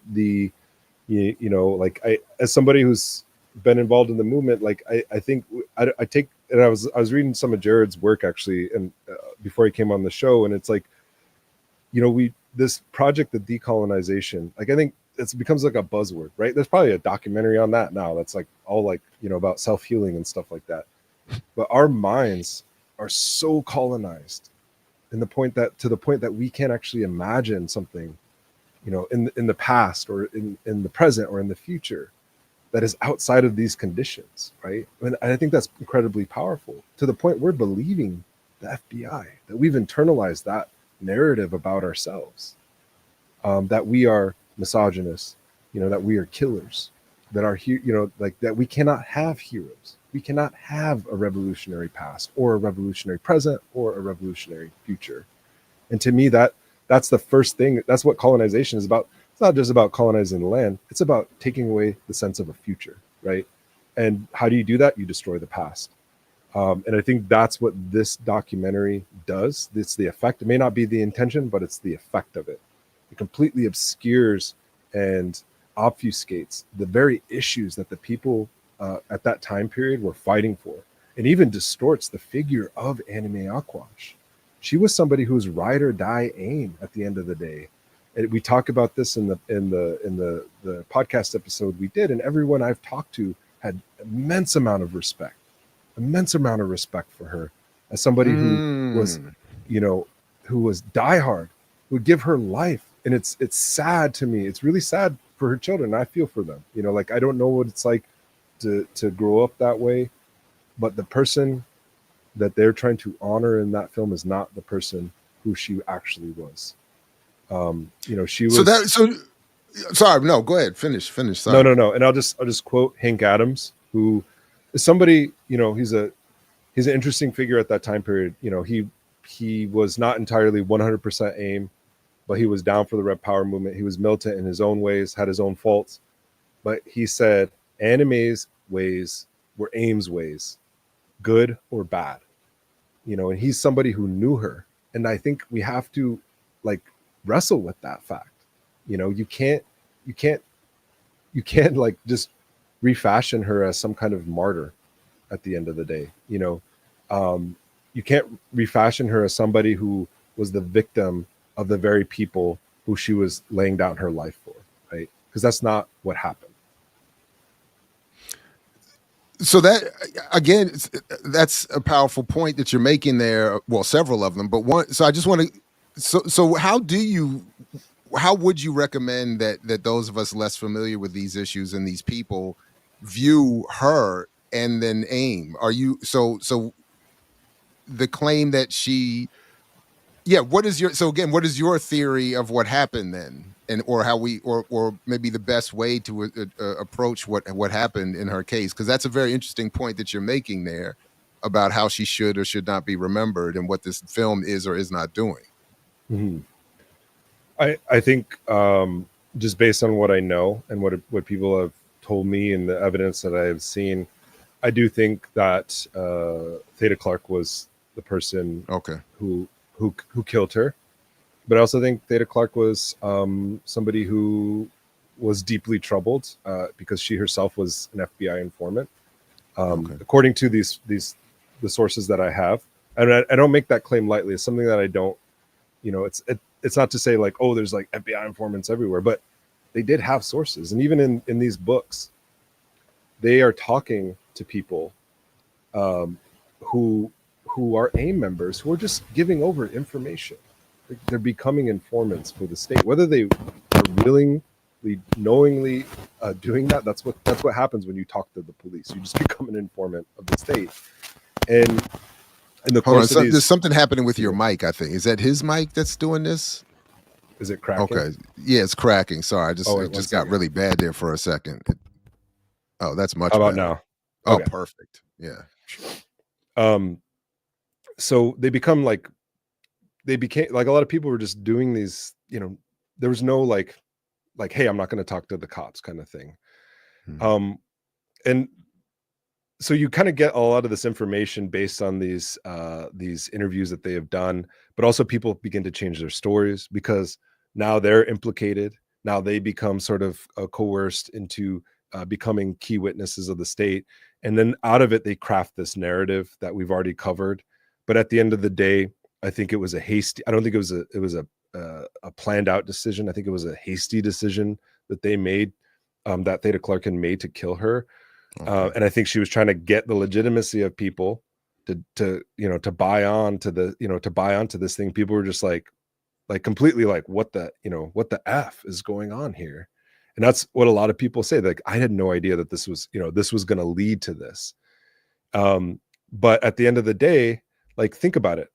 as somebody who's been involved in the movement, like, I think I take, and I was reading some of Jared's work actually, and before he came on the show, and it's like, this project, the decolonization, like, I think it becomes like a buzzword, right? There's probably a documentary on that now that's like all like, about self-healing and stuff like that. But our minds are so colonized to the point that we can't actually imagine something, in the past or in the present or in the future that is outside of these conditions, right? And I think that's incredibly powerful, to the point we're believing the FBI, that we've internalized that narrative about ourselves, that we are misogynists, that we are killers, that are that we cannot have heroes. We cannot have a revolutionary past or a revolutionary present or a revolutionary future. And to me, that's the first thing. That's what colonization is about. It's not just about colonizing the land. It's about taking away the sense of a future, right? And how do you do that? You destroy the past. And I think that's what this documentary does. It's the effect. It may not be the intention, but it's the effect of it. It completely obscures and obfuscates the very issues that the people at that time period were fighting for, and even distorts the figure of Anime Aquash. She was somebody who was ride or die AIM at the end of the day. And we talk about this in the podcast episode we did, and everyone I've talked to had immense amount of respect for her as somebody who was, who was diehard, who would give her life. And it's sad to me. It's really sad for her children. I feel for them. Like, I don't know what it's like to grow up that way, but the person that they're trying to honor in that film is not the person who she actually was. She was. Sorry, no, go ahead. Finish. Sorry. No. And I'll just quote Hank Adams, who is somebody, he's an interesting figure at that time period. He was not entirely 100% AIM, but he was down for the Red Power movement. He was militant in his own ways, had his own faults, but he said Anime's ways were AIM's ways, good or bad. And he's somebody who knew her. And I think we have to wrestle with that fact. You can't just refashion her as some kind of martyr at the end of the day. You can't refashion her as somebody who was the victim of the very people who she was laying down her life for, right? Because that's not what happened. So that, again, that's a powerful point that you're making there. Well, several of them, but one. So I just want to. So how would you recommend that those of us less familiar with these issues and these people view her and then AIM? Are you so the claim that she? Yeah. What is your theory of what happened then? And or how we or maybe the best way to approach what happened in her case, because that's a very interesting point that you're making there about how she should or should not be remembered and what this film is or is not doing. Mm-hmm. I think just based on what I know and what people have told me and the evidence that I have seen, I do think that Theda Clark was the person who killed her. But I also think Theda Clark was somebody who was deeply troubled because she herself was an FBI informant. According to the sources that I have, and I don't make that claim lightly. It's something that I don't, it's not to say like, oh, there's like FBI informants everywhere, but they did have sources. And even in these books, they are talking to people who are AIM members who are just giving over information. They're becoming informants for the state, whether they are willingly, knowingly doing that. That's what happens when you talk to the police. You just become an informant of the state. And in the course of there's something happening with your mic. I think, is that his mic that's doing this? Is it cracking? Okay, yeah, it's cracking. Sorry, it just got really bad there for a second. That's much. How about better now? Oh, Okay. Perfect. Yeah. So they became like a lot of people were just doing these, there was no like, hey, I'm not going to talk to the cops kind of thing. And so you kind of get a lot of this information based on these interviews that they have done, but also people begin to change their stories because now they're implicated. Now they become sort of coerced into becoming key witnesses of the state. And then out of it, they craft this narrative that we've already covered. But at the end of the day, I think it was I don't think it was a planned out decision. I think it was a hasty decision that they made, that Theda Clark made to kill her. And I think she was trying to get the legitimacy of people to buy on to this thing. People were just like completely like, what the F is going on here? And that's what a lot of people say. Like, I had no idea that this was going to lead to this. But at the end of the day, like, think about it.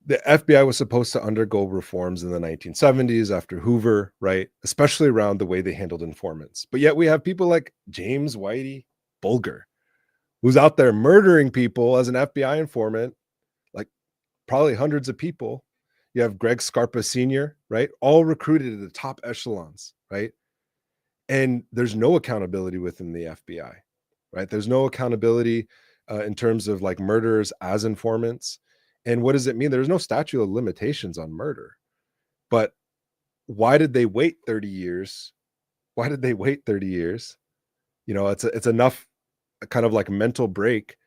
The FBI was supposed to undergo reforms in the 1970s after Hoover, right? Especially around the way they handled informants. But yet we have people like James Whitey Bulger, who's out there murdering people as an FBI informant, like probably hundreds of people. You have Greg Scarpa Sr., right? All recruited at the top echelons, right? And there's no accountability within the FBI, right? There's no accountability in terms of like murderers as informants. And what does it mean? There's no statute of limitations on murder. But why did they wait 30 years? Why did they wait 30 years? It's enough kind of like mental break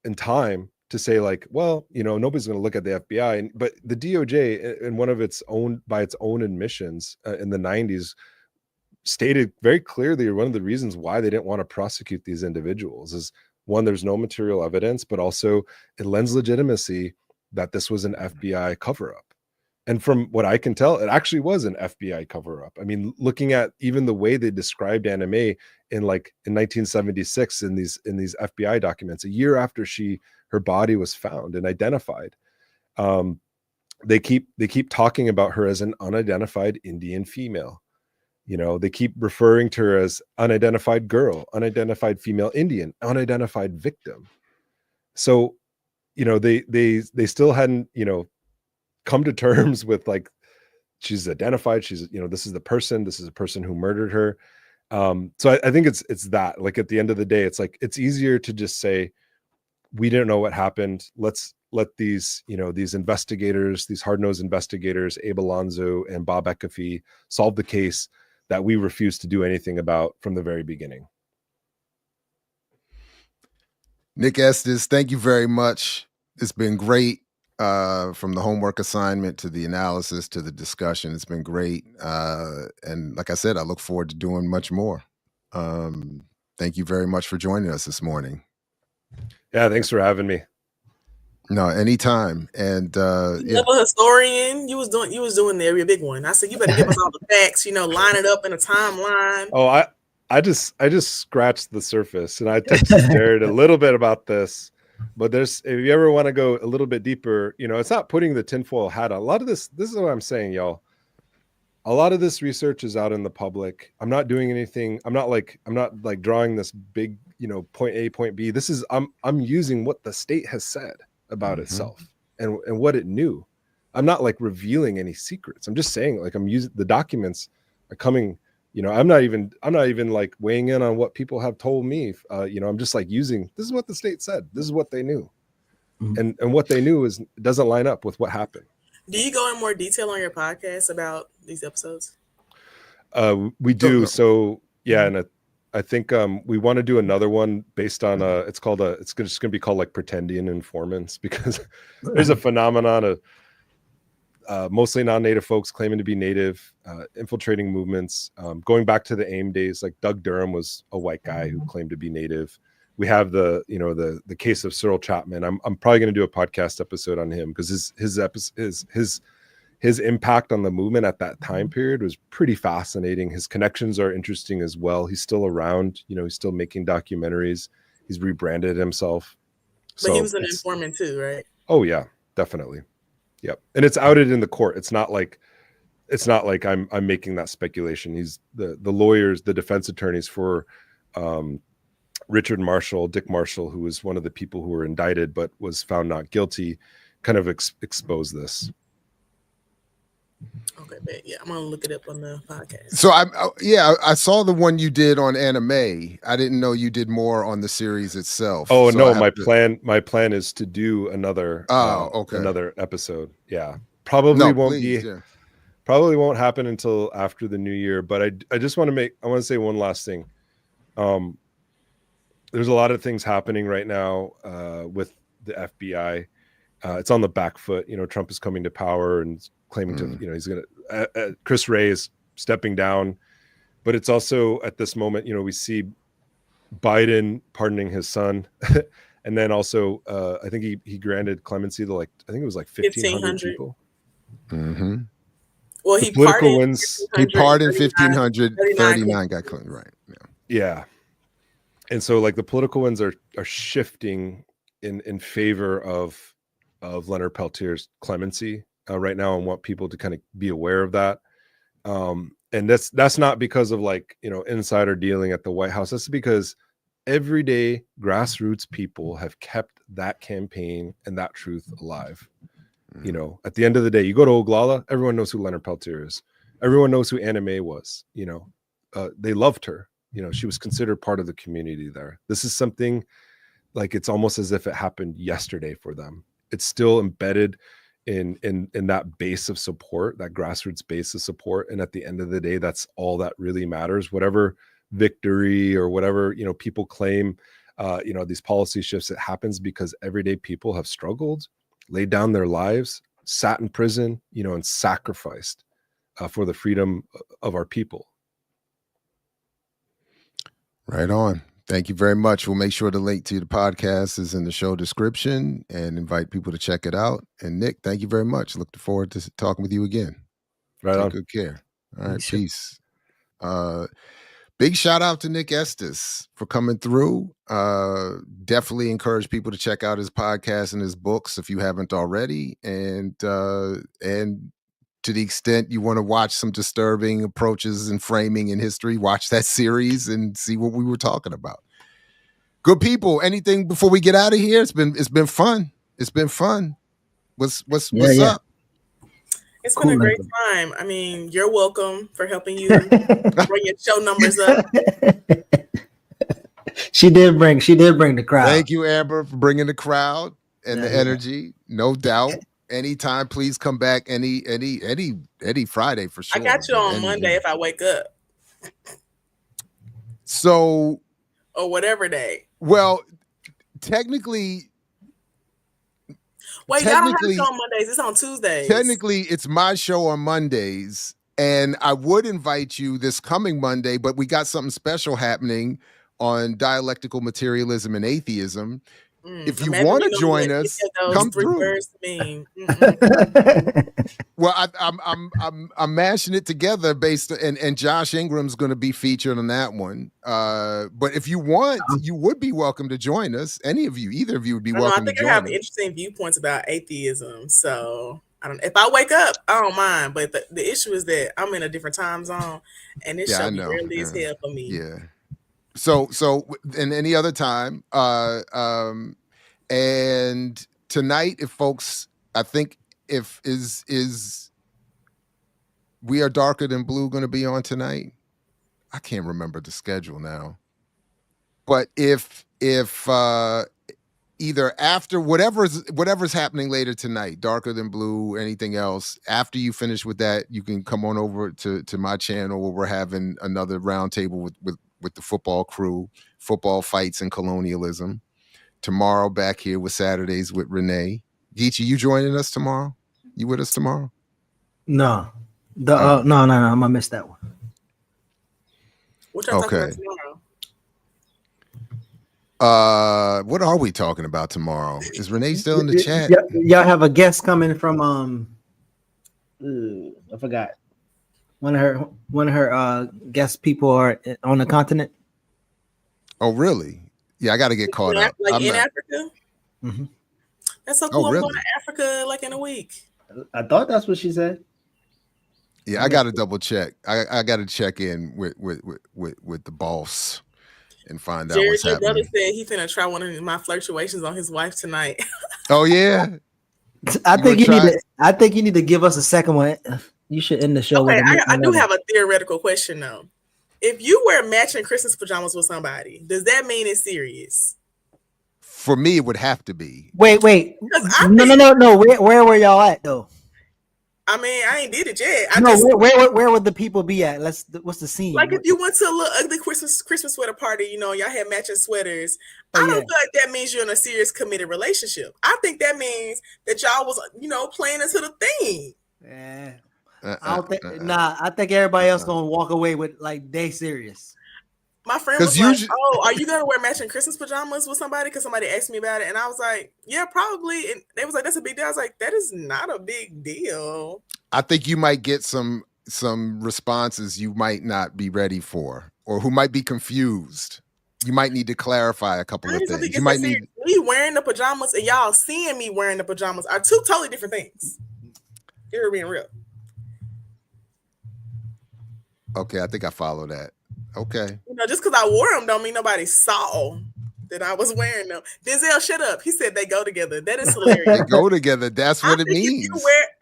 in time to say like, well, nobody's going to look at the FBI. But the DOJ, in one of its own admissions in the 90s, stated very clearly one of the reasons why they didn't want to prosecute these individuals is, one, there's no material evidence, but also it lends legitimacy that this was an FBI cover-up. And from what I can tell, it actually was an FBI cover-up. I mean, looking at even the way they described Anna Mae in 1976 in these FBI documents, a year after her body was found and identified, they keep talking about her as an unidentified Indian female. They keep referring to her as unidentified girl, unidentified female Indian, unidentified victim. So, they still hadn't, come to terms with like, she's identified, this is a person who murdered her. So I think it's that, like, at the end of the day, it's like, it's easier to just say, we didn't know what happened. Let's let these investigators, these hard-nosed investigators, Abe Alonzo and Bob Ekafy, solve the case that we refuse to do anything about from the very beginning. Nick Estes, thank you very much. It's been great. from the homework assignment to the analysis to the discussion. It's been great. And like I said, I look forward to doing much more. Thank you very much for joining us this morning. Yeah, thanks for having me. No, anytime. And you a historian. You was doing there a big one. I said you better give us all the facts, line it up in a timeline. Oh, I just scratched the surface, and I texted Jared a little bit about this. But if you ever want to go a little bit deeper, it's not putting the tinfoil hat on. A lot of this is what I'm saying, y'all. A lot of this research is out in the public. I'm not doing anything. I'm not like drawing this big, point A, point B. This is I'm using what the state has said about itself and what it knew. I'm not like revealing any secrets. I'm just saying, like, I'm using the documents are coming. I'm not even like weighing in on what people have told me. I'm just like using, this is what the state said. This is what they knew. And what they knew doesn't line up with what happened. Do you go in more detail on your podcast about these episodes? We do. So yeah. And I think we want to do another one based on it's just going to be called like Pretendian Informants, because there's a phenomenon of mostly non-native folks claiming to be native, infiltrating movements, going back to the AIM days. Like Doug Durham was a white guy who claimed to be native. We have the case of Cyril Chapman. I'm probably going to do a podcast episode on him because his impact on the movement at that time period was pretty fascinating. His connections are interesting as well. He's still around. He's still making documentaries. He's rebranded himself. But he was an informant too, right? Oh yeah, definitely. Yep. And it's outed in the court. It's not like I'm making that speculation. He's the lawyers, the defense attorneys for Richard Marshall, Dick Marshall, who was one of the people who were indicted but was found not guilty, kind of exposed this. Okay, but yeah, I'm gonna look it up on the podcast. So I saw the one you did on anime. I didn't know you did more on the series itself. Oh so no, my plan is to do another another episode. Yeah. Probably won't happen until after the new year, but I just want to say one last thing. There's a lot of things happening right now with the FBI. It's on the back foot. Trump is coming to power and claiming to, he's going to, Chris Wray is stepping down, but it's also at this moment, we see Biden pardoning his son. And then also, I think he granted clemency to I think it was 1,500 people. Mm-hmm. Well, he pardoned 1,500, 39 got cleansed, right? Yeah. And so the political winds are shifting in favor of Leonard Peltier's clemency right now, and want people to kind of be aware of that. And that's not because of insider dealing at the White House. That's because everyday grassroots people have kept that campaign and that truth alive. At the end of the day, you go to Oglala, everyone knows who Leonard Peltier is. Everyone knows who Anna Mae was. They loved her. She was considered part of the community there. This is something it's almost as if it happened yesterday for them. It's still embedded in that base of support, that grassroots base of support. And at the end of the day, that's all that really matters. Whatever victory or whatever, people claim, these policy shifts, it happens because everyday people have struggled, laid down their lives, sat in prison, and sacrificed for the freedom of our people. Right on. Thank you very much. We'll make sure the link to the podcast is in the show description and invite people to check it out. And Nick, thank you very much. Looking forward to talking with you again. Right on. Take good care. All right. Peace. Big shout out to Nick Estes for coming through. Definitely encourage people to check out his podcast and his books if you haven't already. And to the extent you want to watch some disturbing approaches and framing in history, watch that series and see what we were talking about. Good people. Anything before we get out of here? It's been fun. It's been fun. What's up? It's been a great time. I mean, you're welcome for helping you bring your show numbers up. She did bring the crowd. Thank you, Amber, for bringing the crowd and the energy. No doubt. Anytime, please come back any Friday for sure. I got you on Monday if I wake up. So, or whatever day. Well, technically, Wait, y'all don't have a show on Mondays. It's on Tuesdays. Technically, it's my show on Mondays, and I would invite you this coming Monday, but we got something special happening on dialectical materialism and atheism. If you want to join us, come through. Well, I'm mashing it together based and Josh Ingram's going to be featured on that one. But if you want, you would be welcome to join us. Either of you would be welcome to join us. I have interesting viewpoints about atheism, so I don't. If I wake up, I don't mind. But the issue is that I'm in a different time zone, and this show be early as hell for me. Yeah. So in any other time, and tonight, if folks, I think is We Are Darker Than Blue going to be on tonight? I can't remember the schedule now. But if either after whatever's happening later tonight, Darker Than Blue, anything else, after you finish with that, you can come on over to my channel where we're having another roundtable with the football crew, football fights and colonialism. Tomorrow back here with Saturdays with Renee. Geechee, you joining us tomorrow? You with us tomorrow? No. No, I'm gonna miss that one. What y'all talking about tomorrow? What are we talking about tomorrow? Is Renee still in the chat? Y'all have a guest coming from I forgot. One of her guest people are on the continent. Oh, really? Yeah, I got to get caught up. Like in Africa? Mm-hmm. That's so cool. Oh, really? I'm going to Africa like in a week. I thought that's what she said. Yeah, I got to double check. I got to check in with the boss and find out what's happening. Your brother said he finna try one of my fluctuations on his wife tonight. Oh yeah. I think you need to give us a second one. You should end the show. Okay, I do have a theoretical question though. If you wear matching Christmas pajamas with somebody, does that mean it's serious? For me, it would have to be. Wait. No. Where were y'all at though? I mean, I ain't did it yet. Where would the people be at? What's the scene? Like if you went to a little ugly Christmas sweater party, y'all had matching sweaters. I don't feel like that means you're in a serious committed relationship. I think that means that y'all was, playing into the theme. Yeah. I don't think. I think everybody else gonna walk away with like they serious. My friend was like, "Oh, are you gonna wear matching Christmas pajamas with somebody?" Because somebody asked me about it, and I was like, "Yeah, probably." And they was like, "That's a big deal." I was like, "That is not a big deal." I think you might get some responses you might not be ready for, or who might be confused. You might need to clarify a couple of things. You might need me wearing the pajamas and y'all seeing me wearing the pajamas are two totally different things. You're being real. Okay, I think I follow that. Okay. Just because I wore them don't mean nobody saw that I was wearing them. Denzel, shut up. He said they go together. That is hilarious. They go together. That's what it means.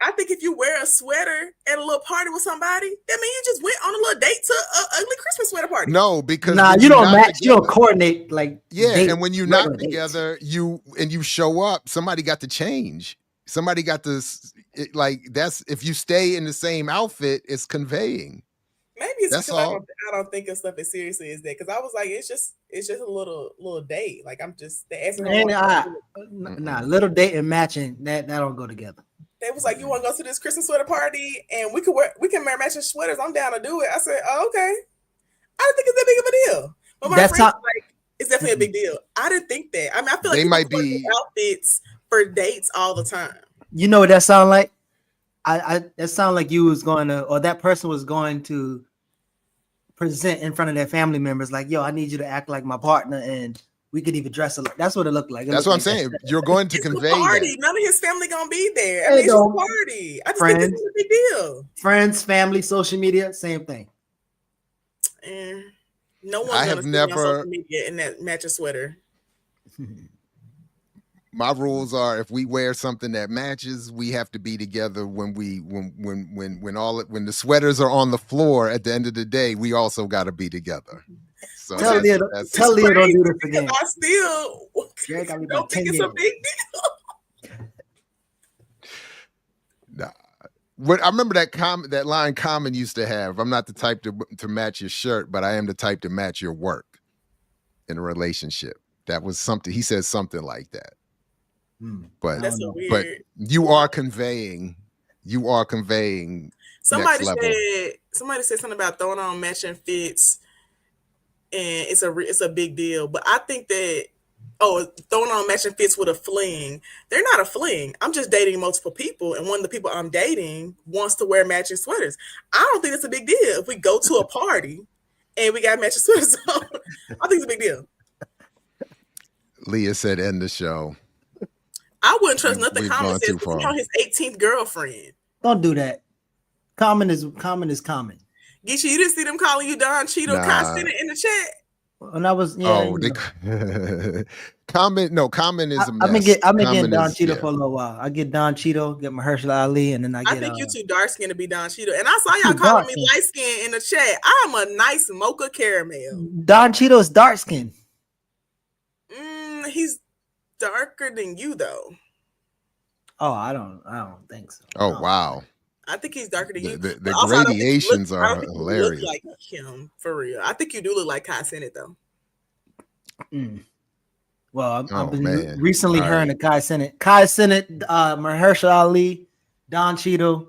I think if you wear a sweater at a little party with somebody, that means you just went on a little date to an ugly Christmas sweater party. No, because you don't match. You don't coordinate like. And when you're not together, you show up. Somebody got to change. Somebody got to that's if you stay in the same outfit, it's conveying. Maybe it's because I don't think of stuff as seriously as that. Because I was like, it's just a little date. Like I'm just little date and matching that don't go together. They was like, you want to go to this Christmas sweater party and we can wear matching sweaters. I'm down to do it. I said, oh, okay. I didn't think it's that big of a deal. But my friend was like, it's definitely a big deal. I didn't think that. I mean, I feel like they might be outfits for dates all the time. You know what that sound like? That sound like you was going to, or that person was going to present in front of their family members, like, yo, I need you to act like my partner, and we could even dress alike. That's what it looked like. That's what I'm saying. You're going to convey party. That. None of his family gonna be there. I mean, it's a party. I just think this is a big deal. Friends, family, social media, same thing. No one's gonna see on social media in that matching sweater. My rules are: if we wear something that matches, we have to be together. When the sweaters are on the floor at the end of the day, we also got to be together. So tell Leah don't do this again. I still don't think it's a big deal. Nah. I remember that line Common used to have. I'm not the type to match your shirt, but I am the type to match your work in a relationship. That was something he said, something like that. But That's a but weird. you are conveying Somebody next level. said something about throwing on matching fits, and it's a big deal. But I think that throwing on matching fits with a fling, they're not a fling. I'm just dating multiple people, and one of the people I'm dating wants to wear matching sweaters. I don't think it's a big deal if we go to a party and we got matching sweaters on. I think it's a big deal. Leah said, "End the show." I wouldn't trust nothing We've Common gone says too because he's far. on his 18th girlfriend. Don't do that. Common is common. Geisha, you didn't see them calling you Don Cheeto Nah. in the chat? And I was Common is a mess. I've been getting Don is- Cheeto yeah. for a little while. I get Don Cheeto, get Mahershala Ali, and then I I get. think you too dark skinned to be Don Cheeto. And I saw Too y'all calling dark me skin. light skin in the chat. I'm a nice mocha caramel. Don Cheeto's dark skin. He's darker than you though. Oh, I don't think so. Oh wow. I think he's darker than you. The But also, I don't think you gradations I are don't think you hilarious. look like him for real. I think you do look like Kai Sennett though. Well, I've been man. recently All hearing right. of Kai Sennett, Mahershala Ali, Don Cheeto,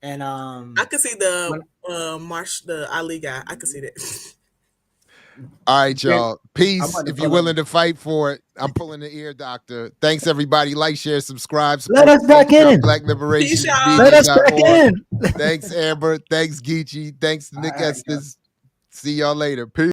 and I could see the Ali guy. I could see that. All right, y'all. Peace. about to If you're pull up. willing to fight for it, I'm pulling the ear doctor. Thanks, everybody. Like, share, subscribe. Let us back in. Black Liberation. Peace, y'all. Let us back in. Thanks, Amber. Thanks, Geechee. Thanks, Nick All right, Estes. See y'all later. Peace.